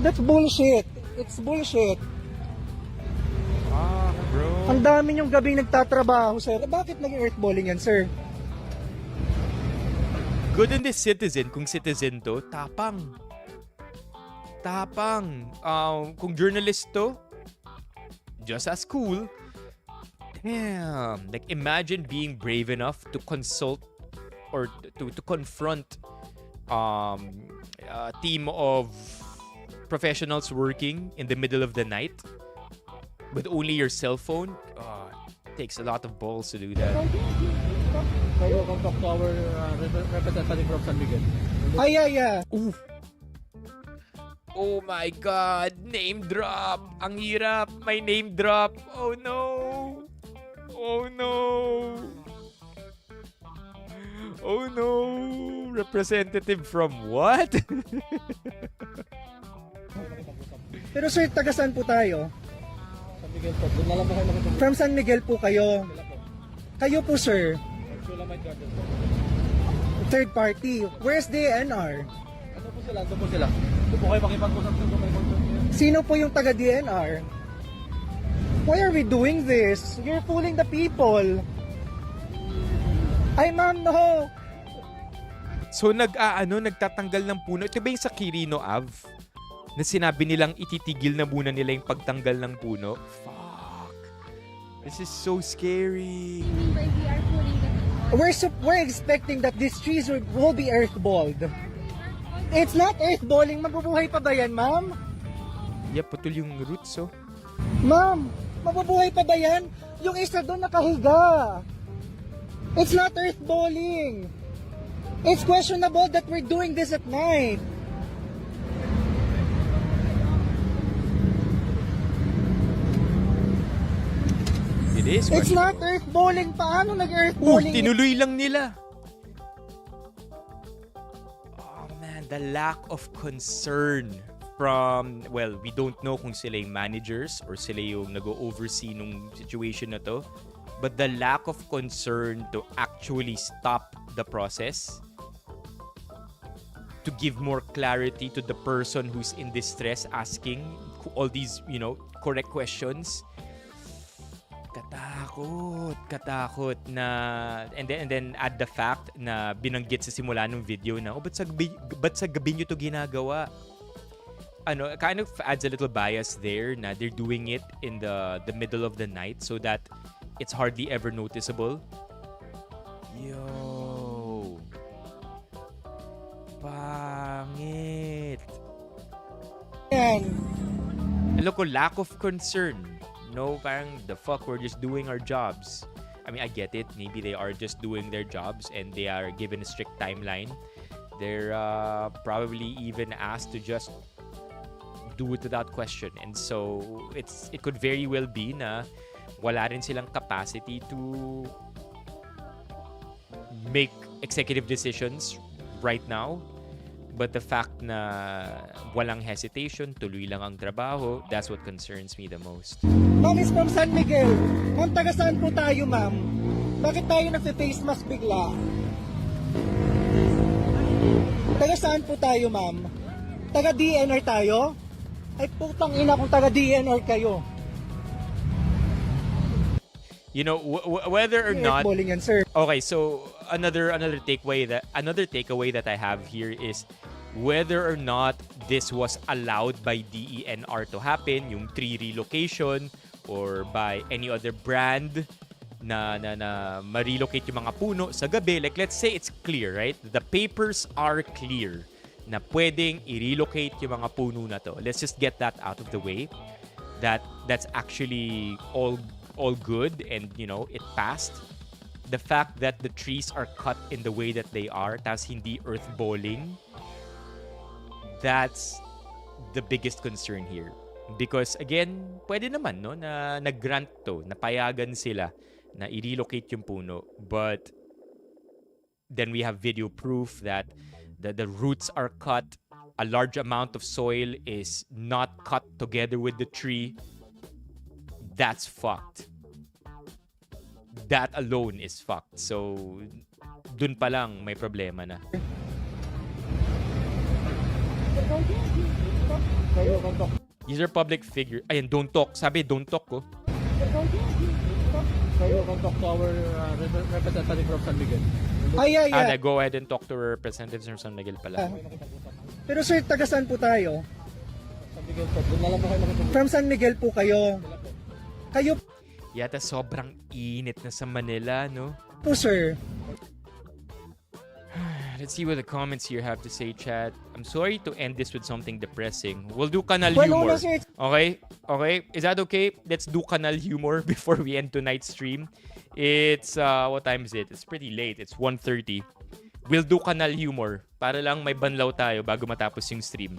That's bullshit. It's bullshit. Bro. Ang dami niyong gabing nagtatrabaho, sir. Bakit naging earthballing yan, sir? Good in this citizen. Kung citizen to, tapang. Kung journalist to, just as cool. Damn. Like, imagine being brave enough to consult or to confront a team of professionals working in the middle of the night with only your cell phone. It takes a lot of balls to do that. Kayo contact to our representative from San Miguel. Yeah. Ooh. Oh my God. Name drop. Ang hirap. May name drop. Oh no. Oh no! Representative from what? Pero sir, taga saan po tayo? San Miguel po. Doon na lang po kayo makitulog. From San Miguel po kayo. Kayo po sir, Sulamite Garden po. third party. Where's the DNR? Ano po sila? Doon po sila. Doon po kayo makipag-usap doon kung may concern niyo. Sino po yung taga DNR? Why are we doing this? You're fooling the people. Ay ma'am, no. So nagtatanggal ng puno. Ito ba yung sa Quirino Ave? Na sinabi nilang ititigil na muna nila yung pagtanggal ng puno? Fuck. This is so scary. We're expecting that these trees will be earthballed. It's not earthballing. Mabubuhay pa ba yan, ma'am? Yeah, putol yung roots, oh. Ma'am, mabubuhay pa ba yan? Yung isa doon nakahiga. It's not earthballing. It's questionable that we're doing this at night. It is. It's not earthballing. Paano nag-earthballing? Tinuloy lang nila. Oh man, the lack of concern from, well, we don't know kung sila yung managers or sila yung nag-oversee nung situation na to. But the lack of concern to actually stop the process, to give more clarity to the person who's in distress asking all these, correct questions. Katakot na, and then add the fact na binanggit sa simula ng video na, ba't sa gabi nyo to ginagawa? Kind of adds a little bias there na they're doing it in the middle of the night so that it's hardly ever noticeable. Yo. Pangit. Yan. Loko, lack of concern. No, parang the fuck, we're just doing our jobs. I mean, I get it. Maybe they are just doing their jobs and they are given a strict timeline. They're probably even asked to just do it without question. And so, it could very well be na wala rin silang capacity to make executive decisions right now. But the fact na walang hesitation, tuloy lang ang trabaho, that's what concerns me the most. Ma'am is from San Miguel. Ma'am, taga saan po tayo, ma'am? Bakit tayo nagpe-face mask bigla? Taga saan po tayo, ma'am? Taga DNR tayo? Ay putang ina kung taga DNR kayo. Whether or not. Earthballing yan, sir. Okay, so another takeaway that I have here is whether or not this was allowed by DENR to happen, yung tree relocation, or by any other brand na ma-relocate yung mga puno sa gabi. Like, let's say it's clear, right? The papers are clear na pwedeng i-relocate yung mga puno na to. Let's just get that out of the way. That's actually all good and, it passed. The fact that the trees are cut in the way that they are, tas hindi earthballing, that's the biggest concern here. Because again, pwede naman, no, na nag-grant to, napayagan sila na i-relocate yung puno. But then we have video proof that the roots are cut, a large amount of soil is not cut together with the tree. That's fucked. That alone is fucked. So, dun pa lang may problema na. These are public figure. Ayan, don't talk. Sabi, don't talk ko. Kayo can talk to our representative from San Miguel. Go ahead and talk to representatives from San Miguel pala. Pero sir, taga saan po tayo? San Miguel po. Doon na lang po kayo makitulog. From San Miguel po kayo. Kayo Yata sobrang init na sa Manila, no? po, sir. Let's see what the comments here have to say, chat. I'm sorry to end this with something depressing. We'll do kanal Well, humor. una, sir. Okay? Is that okay? Let's do kanal humor before we end tonight's stream. It's, what time is it? It's pretty late. It's 1:30. We'll do kanal humor para lang may banlaw tayo bago matapos yung stream.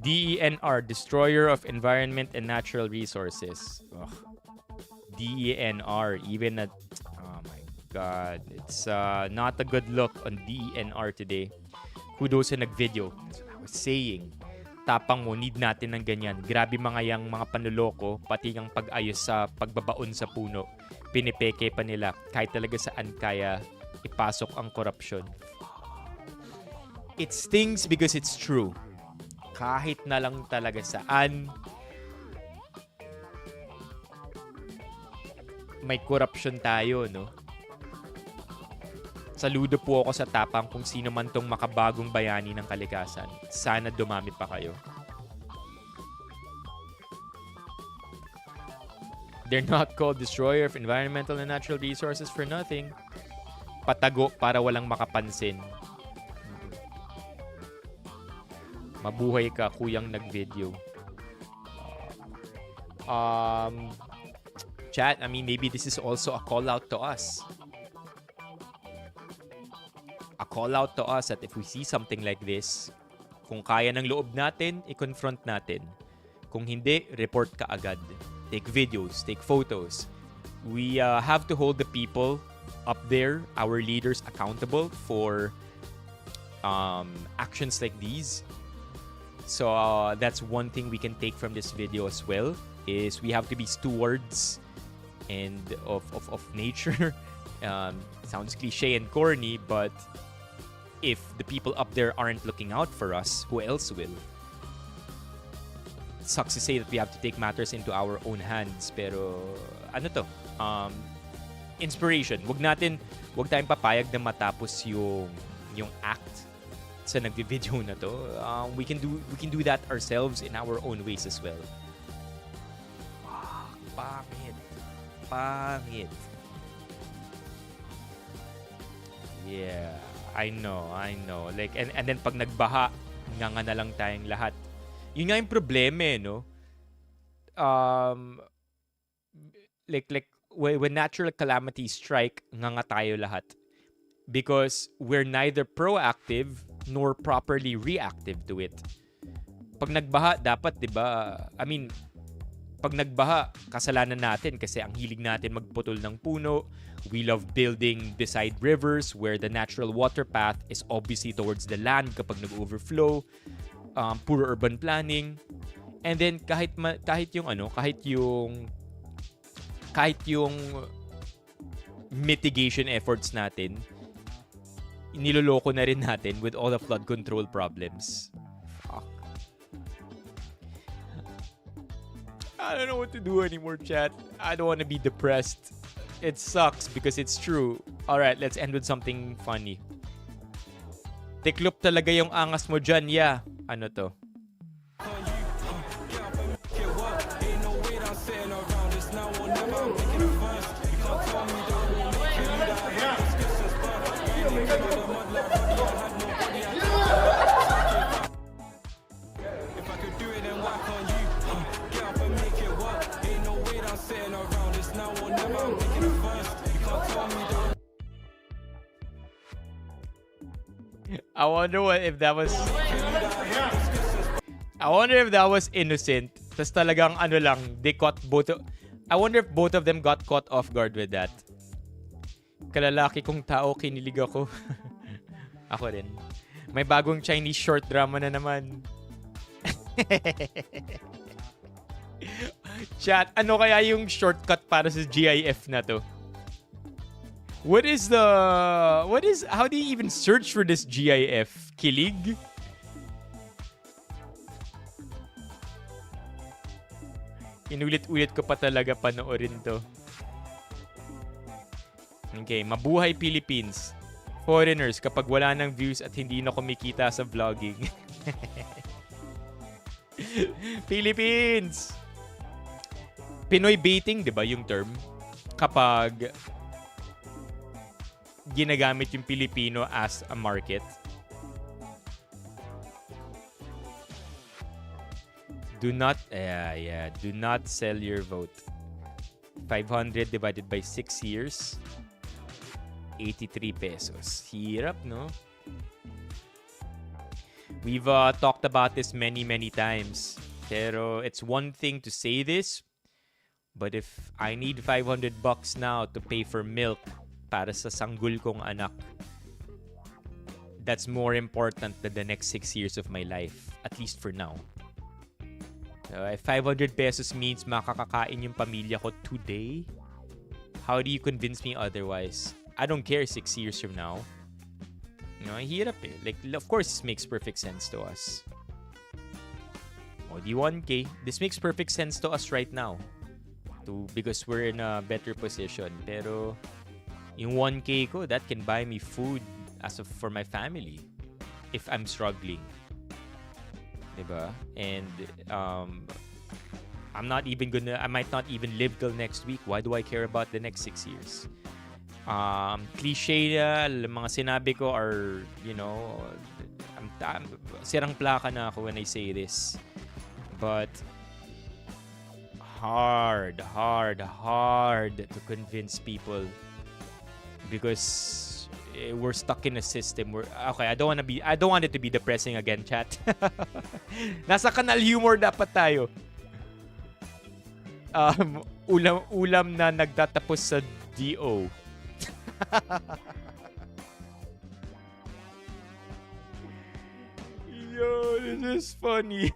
DENR, Destroyer of Environment and Natural Resources. Ugh. DENR, even at... Oh my God. It's not a good look on DENR today. Kudos sa nag-video. That's what I was saying. Tapang mo, need natin ng ganyan. Grabe mga yang mga panuloko, pati yung pag-ayos sa pagbabaon sa puno. Pinipeke pa nila kahit talaga saan kaya ipasok ang korupsyon. It stings because it's true. Kahit na lang talaga saan may korupsyon tayo, no? Saludo po ako sa tapang kung sino man tong makabagong bayani ng kalikasan. Sana dumami pa kayo. They're not called destroyer of environmental and natural resources for nothing. Patago para walang makapansin. Mabuhay ka, kuyang nag-video. Chat, I mean, maybe this is also a call out to us. A call out to us that if we see something like this, kung kaya ng loob natin, i-confront natin. Kung hindi, report ka agad. Take videos, take photos. We have to hold the people up there, our leaders, accountable for actions like these. So that's one thing we can take from this video as well, is we have to be stewards and of nature. Sounds cliche and corny, but if the people up there aren't looking out for us, who else will? It sucks to say that we have to take matters into our own hands, pero ano to? Inspiration. Wag tayong papayag na matapos yung act sa nagvi-video na to. We can do that ourselves in our own ways as well. Pangit. Yeah, I know. Like and then pag nagbaha, nga na lang tayong lahat. Yun nga yung problema, no? Like when natural calamities strike, nga tayo lahat. Because we're neither proactive nor properly reactive to it. Pag nagbaha, dapat, 'di ba? I mean, pag nagbaha, kasalanan natin kasi ang hilig natin magputol ng puno. We love building beside rivers where the natural water path is obviously towards the land kapag nag-overflow. Puro urban planning. And then kahit yung mitigation efforts natin, niloloko na rin natin with all the flood control problems. Fuck. I don't know what to do anymore, chat. I don't want to be depressed. It sucks because it's true. Alright, let's end with something funny. Tiklop talaga yung angas mo dyan, yeah. Ano to? I wonder if that was innocent. Tas talagang ano lang, they caught both of... I wonder if both of them got caught off guard with that. Kalalaki kong tao, kinilig ako. Ako rin. May bagong Chinese short drama na naman. Chat, ano kaya yung shortcut para sa GIF na to? How do you even search for this GIF? Kilig? Inulit-ulit ko pa talaga panoorin to. Okay, mabuhay Philippines. Foreigners, kapag wala ng views at hindi na kumikita sa vlogging. Philippines! Pinoy baiting, di ba yung term? Kapag ginagamit yung Pilipino as a market. Do not sell your vote. 500 divided by 6 years. 83 pesos. Hirap, no? We've talked about this many times. Pero it's one thing to say this, But if I need $500 now to pay for milk para sa sanggol kong anak, that's more important than the next 6 years of my life, at least for now. So if 500 pesos means makakakain yung pamilya ko today, how do you convince me otherwise? I don't care 6 years from now. Hirap eh. Like, of course, this makes perfect sense to us. The 1K, this makes perfect sense to us right now. Because we're in a better position. Pero, yung 1K ko, that can buy me food for my family if I'm struggling. Diba? And, I might not even live till next week. Why do I care about the next 6 years? Cliche na, mga sinabi ko are, I'm sirang plaka na ako when I say this. But, hard to convince people because we're stuck in a system where, okay, I don't want it to be depressing again, chat. Nasa kanal humor dapat tayo. Ulam na nagtatapos sa DO. Yo, this is funny.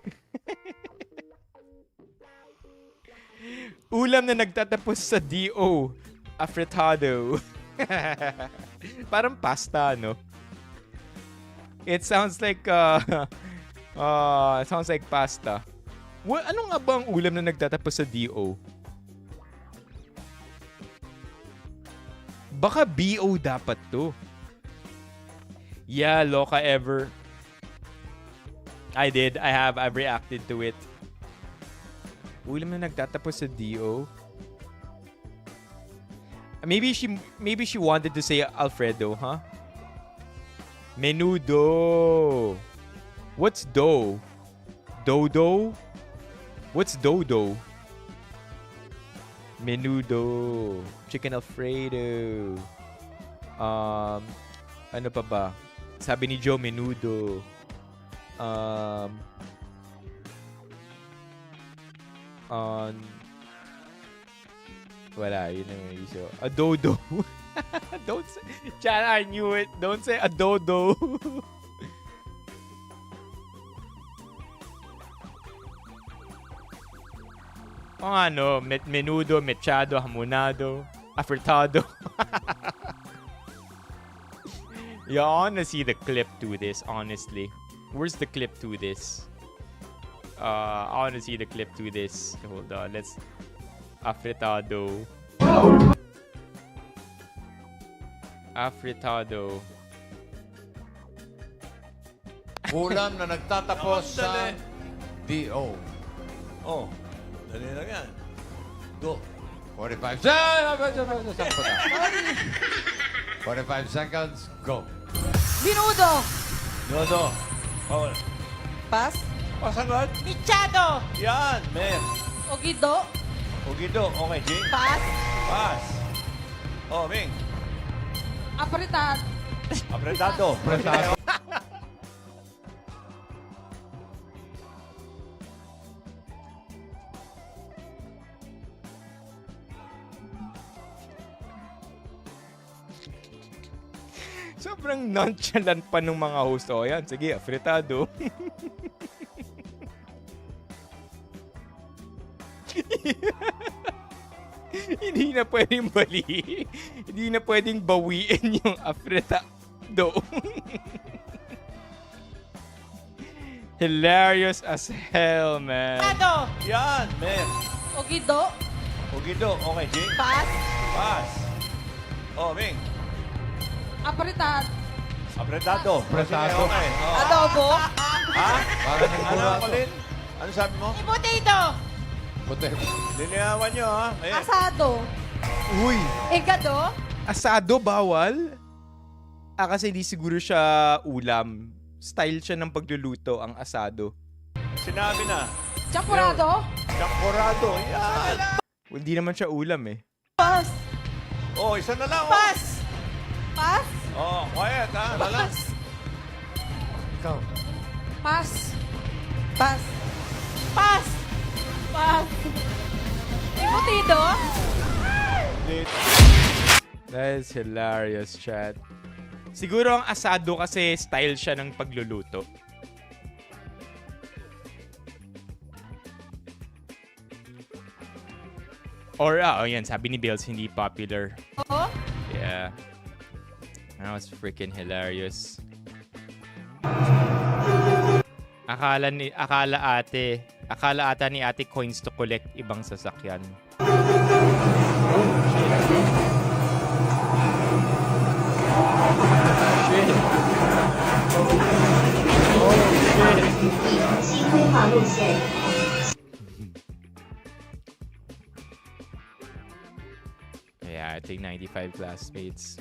Ulam na nagtatapos sa DO. Affrettado. Parang pasta, no? It sounds like pasta. Ano nga ba ang ulam na nagtatapos sa DO? Baka BO dapat to. Yeah, loka ever. I've reacted to it. Ulam na nagtatapos sa DO. Maybe she wanted to say Alfredo, huh? Menudo. What's dough? Dodo? What's dodo? Menudo. Chicken Alfredo. Ano pa ba? Sabi ni Joe, menudo. Wala, yun ang iso. Adodo. Don't say, Chan, I knew it. Don't say adodo. Menudo, mechado, hamonado, affrettado. Yeah, I wanna see the clip to this, honestly. Where's the clip to this? I wanna see the clip to this. Hold on, let's... Affrettado. Affrettado. Ulam na nagtatapos sa DO. Oh, dali lang yan. Go. 45 seconds, go. Menudo. Dodo. Oh, Pas. pasagot. Michado. Yan, men. Ogido. Ugido. Okay, Jing. Pas. Pass. Oh, Ming. Apritat. Apretado. Apretado. Sobrang nonchalant pa ng mga host. O, yan. Sige, affrettado. Hindi na pwedeng Hindi na pwedeng bawiin yung affrettado. Hilarious as hell, man. Michado. Yan, men. Ogido. Ugido. Okay, Jing. Pas. Pass. Oh, Ming. Apritat. Apretado. Apretado. Okay. Oh. Adobo. Ha? Ano, Colin? Ano sabi mo? Potato. Potato. Liniawan nyo, ha? Ayan. Asado. Uy! Egado. Asado, bawal? Kasi hindi siguro siya ulam. Style siya ng pagluluto, ang asado. Sinabi na. Champurado. Champurado. Yan. Hindi naman siya ulam eh. Pas. Oh, isa na lang. Pas. Pas. Oh, quiet, ha? Ano lang? Pas. Ikaw. Pas. Pas. Pas. Pas. Embutido? That is hilarious, chat. Siguro ang asado kasi style siya ng pagluluto. Or, yan, sabi ni Bills, hindi popular. Oo. Yeah. That was freaking hilarious. Akala ata ni ate coins to collect ibang sasakyan. Shit. Oh, shit. Yeah, I think 95 classmates.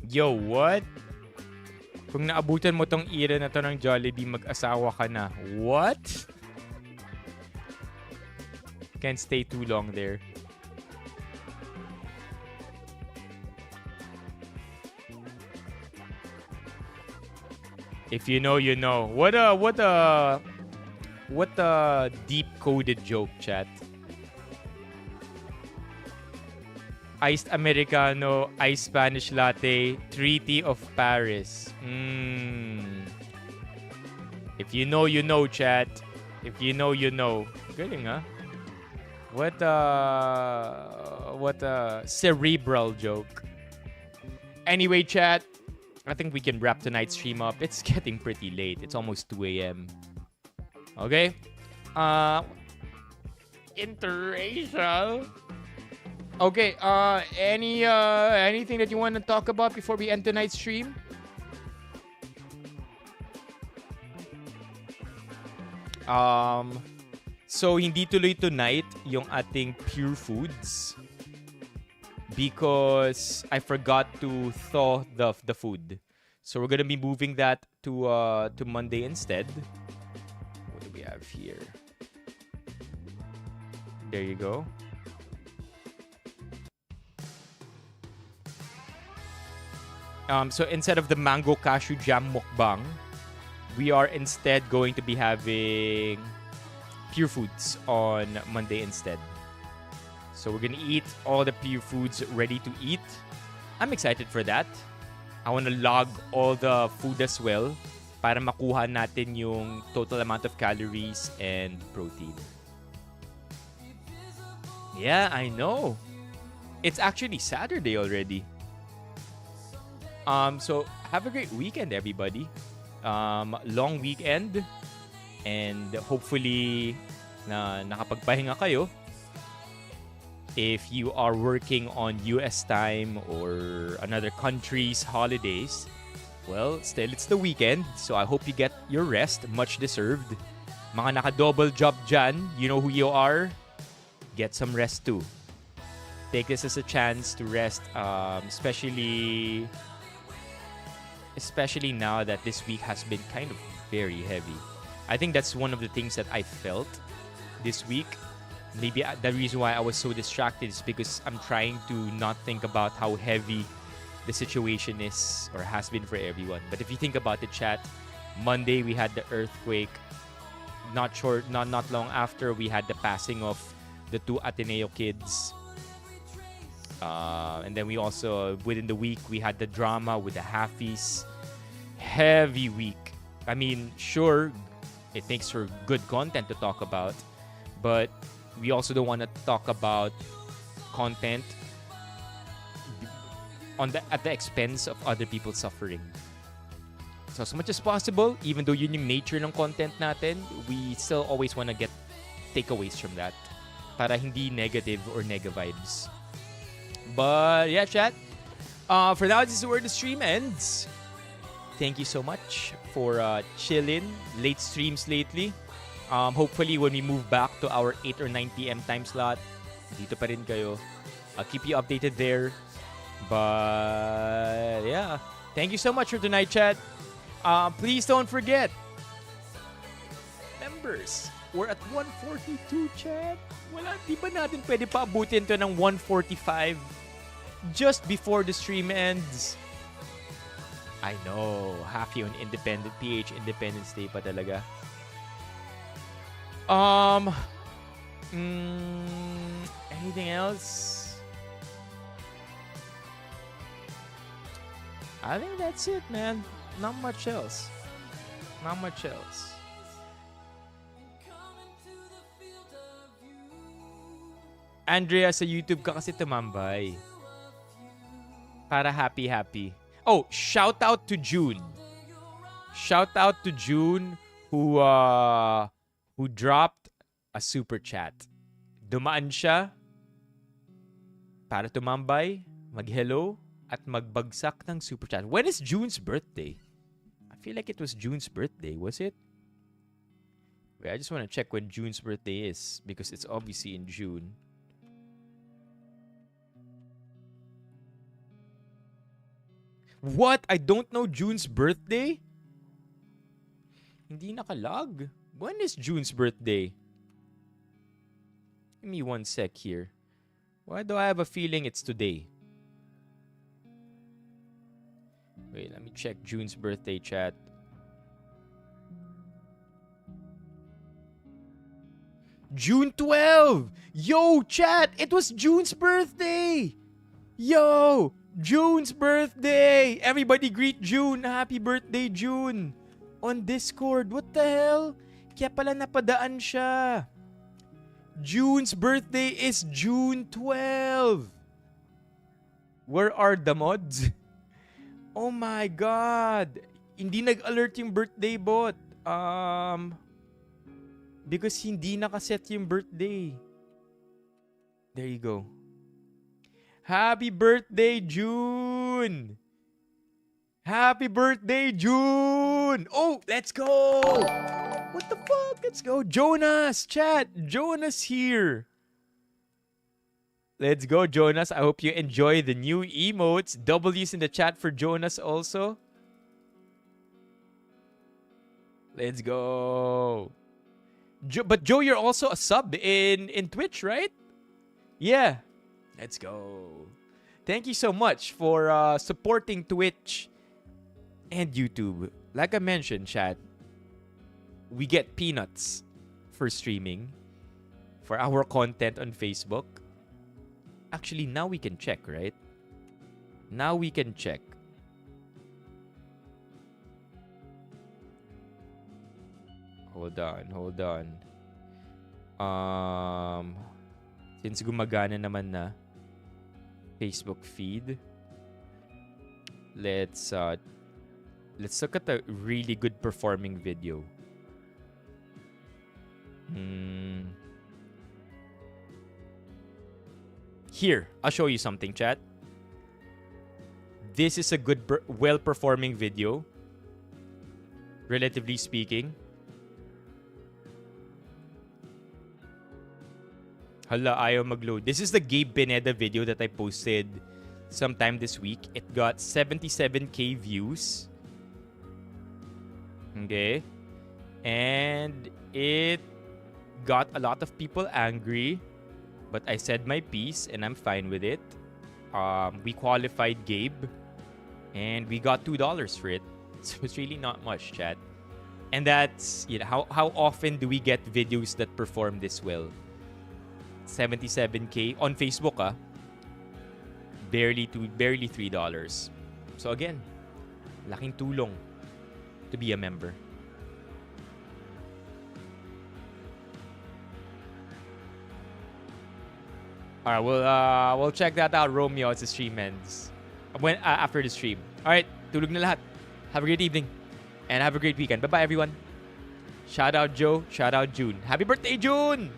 Yo, what? Kung naabutan mo tong era na to ng Jollibee, mag-asawa ka na. What? Can't stay too long there. If you know, you know. What a deep-coded joke, chat. Iced Americano, iced Spanish latte, Treaty of Paris. If you know, you know, chat. If you know, you know. Galing, huh? What a cerebral joke. Anyway, chat, I think we can wrap tonight's stream up. It's getting pretty late. It's almost 2 a.m. Okay? Interracial. Okay, anything that you want to talk about before we end tonight's stream? So hindi tuloy tonight yung ating Pure Foods because I forgot to thaw the food. So we're gonna be moving that to Monday instead. What do we have here? There you go. So instead of the mango cashew jam mukbang, we are instead going to be having Pure Foods on Monday instead. So we're gonna eat all the Pure Foods ready to eat. I'm excited for that. I want to log all the food as well para makuha natin yung total amount of calories and protein. Yeah, I know. It's actually Saturday already. So have a great weekend, everybody. Long weekend, and hopefully nakapagpahinga kayo. If you are working on US time or another country's holidays, well, still it's the weekend, so I hope you get your rest, much deserved. Mga naka-double job dyan, you know who you are. Get some rest too. Take this as a chance to rest, especially now that this week has been kind of very heavy. I think that's one of the things that I felt this week. Maybe the reason why I was so distracted is because I'm trying to not think about how heavy the situation is or has been for everyone. But if you think about the chat, Monday we had the earthquake. Not long after, we had the passing of the 2 Ateneo kids. And then we also, within the week, we had the drama with the halfies. Heavy week. I mean, sure, it makes for good content to talk about, but we also don't want to talk about content at the expense of other people suffering. So as much as possible, even though yun yung nature ng content natin, we still always want to get takeaways from that para hindi negative or nega vibes. But yeah, chat. For now, this is where the stream ends. Thank you so much for chilling late streams lately. Hopefully, when we move back to our 8 or 9 p.m. time slot, dito pa rin kayo. I'll keep you updated there. But yeah, thank you so much for tonight, chat. Please don't forget, members, we're at 142, chat. Wala, di ba natin pwede pa abutin to ng 145 just before the stream ends? I know. Happy on Independent PH Independence Day pa talaga. Anything else? I think that's it, man. Not much else. Not much else. Andrea, sa YouTube ka kasi tumambay. Para happy. Oh, shout out to June. Shout out to June who dropped a super chat. Dumaan siya para tumambay, mag-hello, at magbagsak ng super chat. When is June's birthday? I feel like it was June's birthday. Was it? Wait, I just want to check when June's birthday is because it's obviously in June. What? I don't know June's birthday? Hindi nakalog. When is June's birthday? Give me one sec here. Why do I have a feeling it's today? Wait, let me check June's birthday chat. June 12! Yo, chat! It was June's birthday! Yo! June's birthday! Everybody greet June! Happy birthday, June! On Discord. What the hell? Kaya pala napadaan siya. June's birthday is June 12. Where are the mods? Oh my God. Hindi nag-alert yung birthday bot. Because hindi nakaset yung birthday. There you go. Happy birthday, June! Happy birthday, June! Oh, let's go! What the fuck? Let's go. Jonas, chat. Jonas here. Let's go, Jonas. I hope you enjoy the new emotes. W's in the chat for Jonas also. Let's go. But Joe, you're also a sub in Twitch, right? Yeah. Let's go. Thank you so much for supporting Twitch and YouTube. Like I mentioned, chat, we get peanuts for streaming, for our content on Facebook. Actually, now we can check, right? Now we can check. Hold on. Since gumagana naman na Facebook feed, let's look at a really good performing video. Here, I'll show you something, chat. This is a good, well-performing video, relatively speaking. Hala, ayaw mag-load. This is the Gabe Pineda video that I posted sometime this week. It got 77k views. Okay. And it got a lot of people angry. But I said my piece and I'm fine with it. We qualified Gabe. And we got $2 for it. So it's really not much, chat. And that's, you know, how often do we get videos that perform this well? 77k on Facebook, barely $3. So again, laking tulong to be a member. All right, we'll check that out, Romeo, as the stream ends. After the stream. All right, tulog na lahat. Have a great evening and have a great weekend. Bye-bye, everyone. Shout out Joe, shout out June. Happy birthday, June!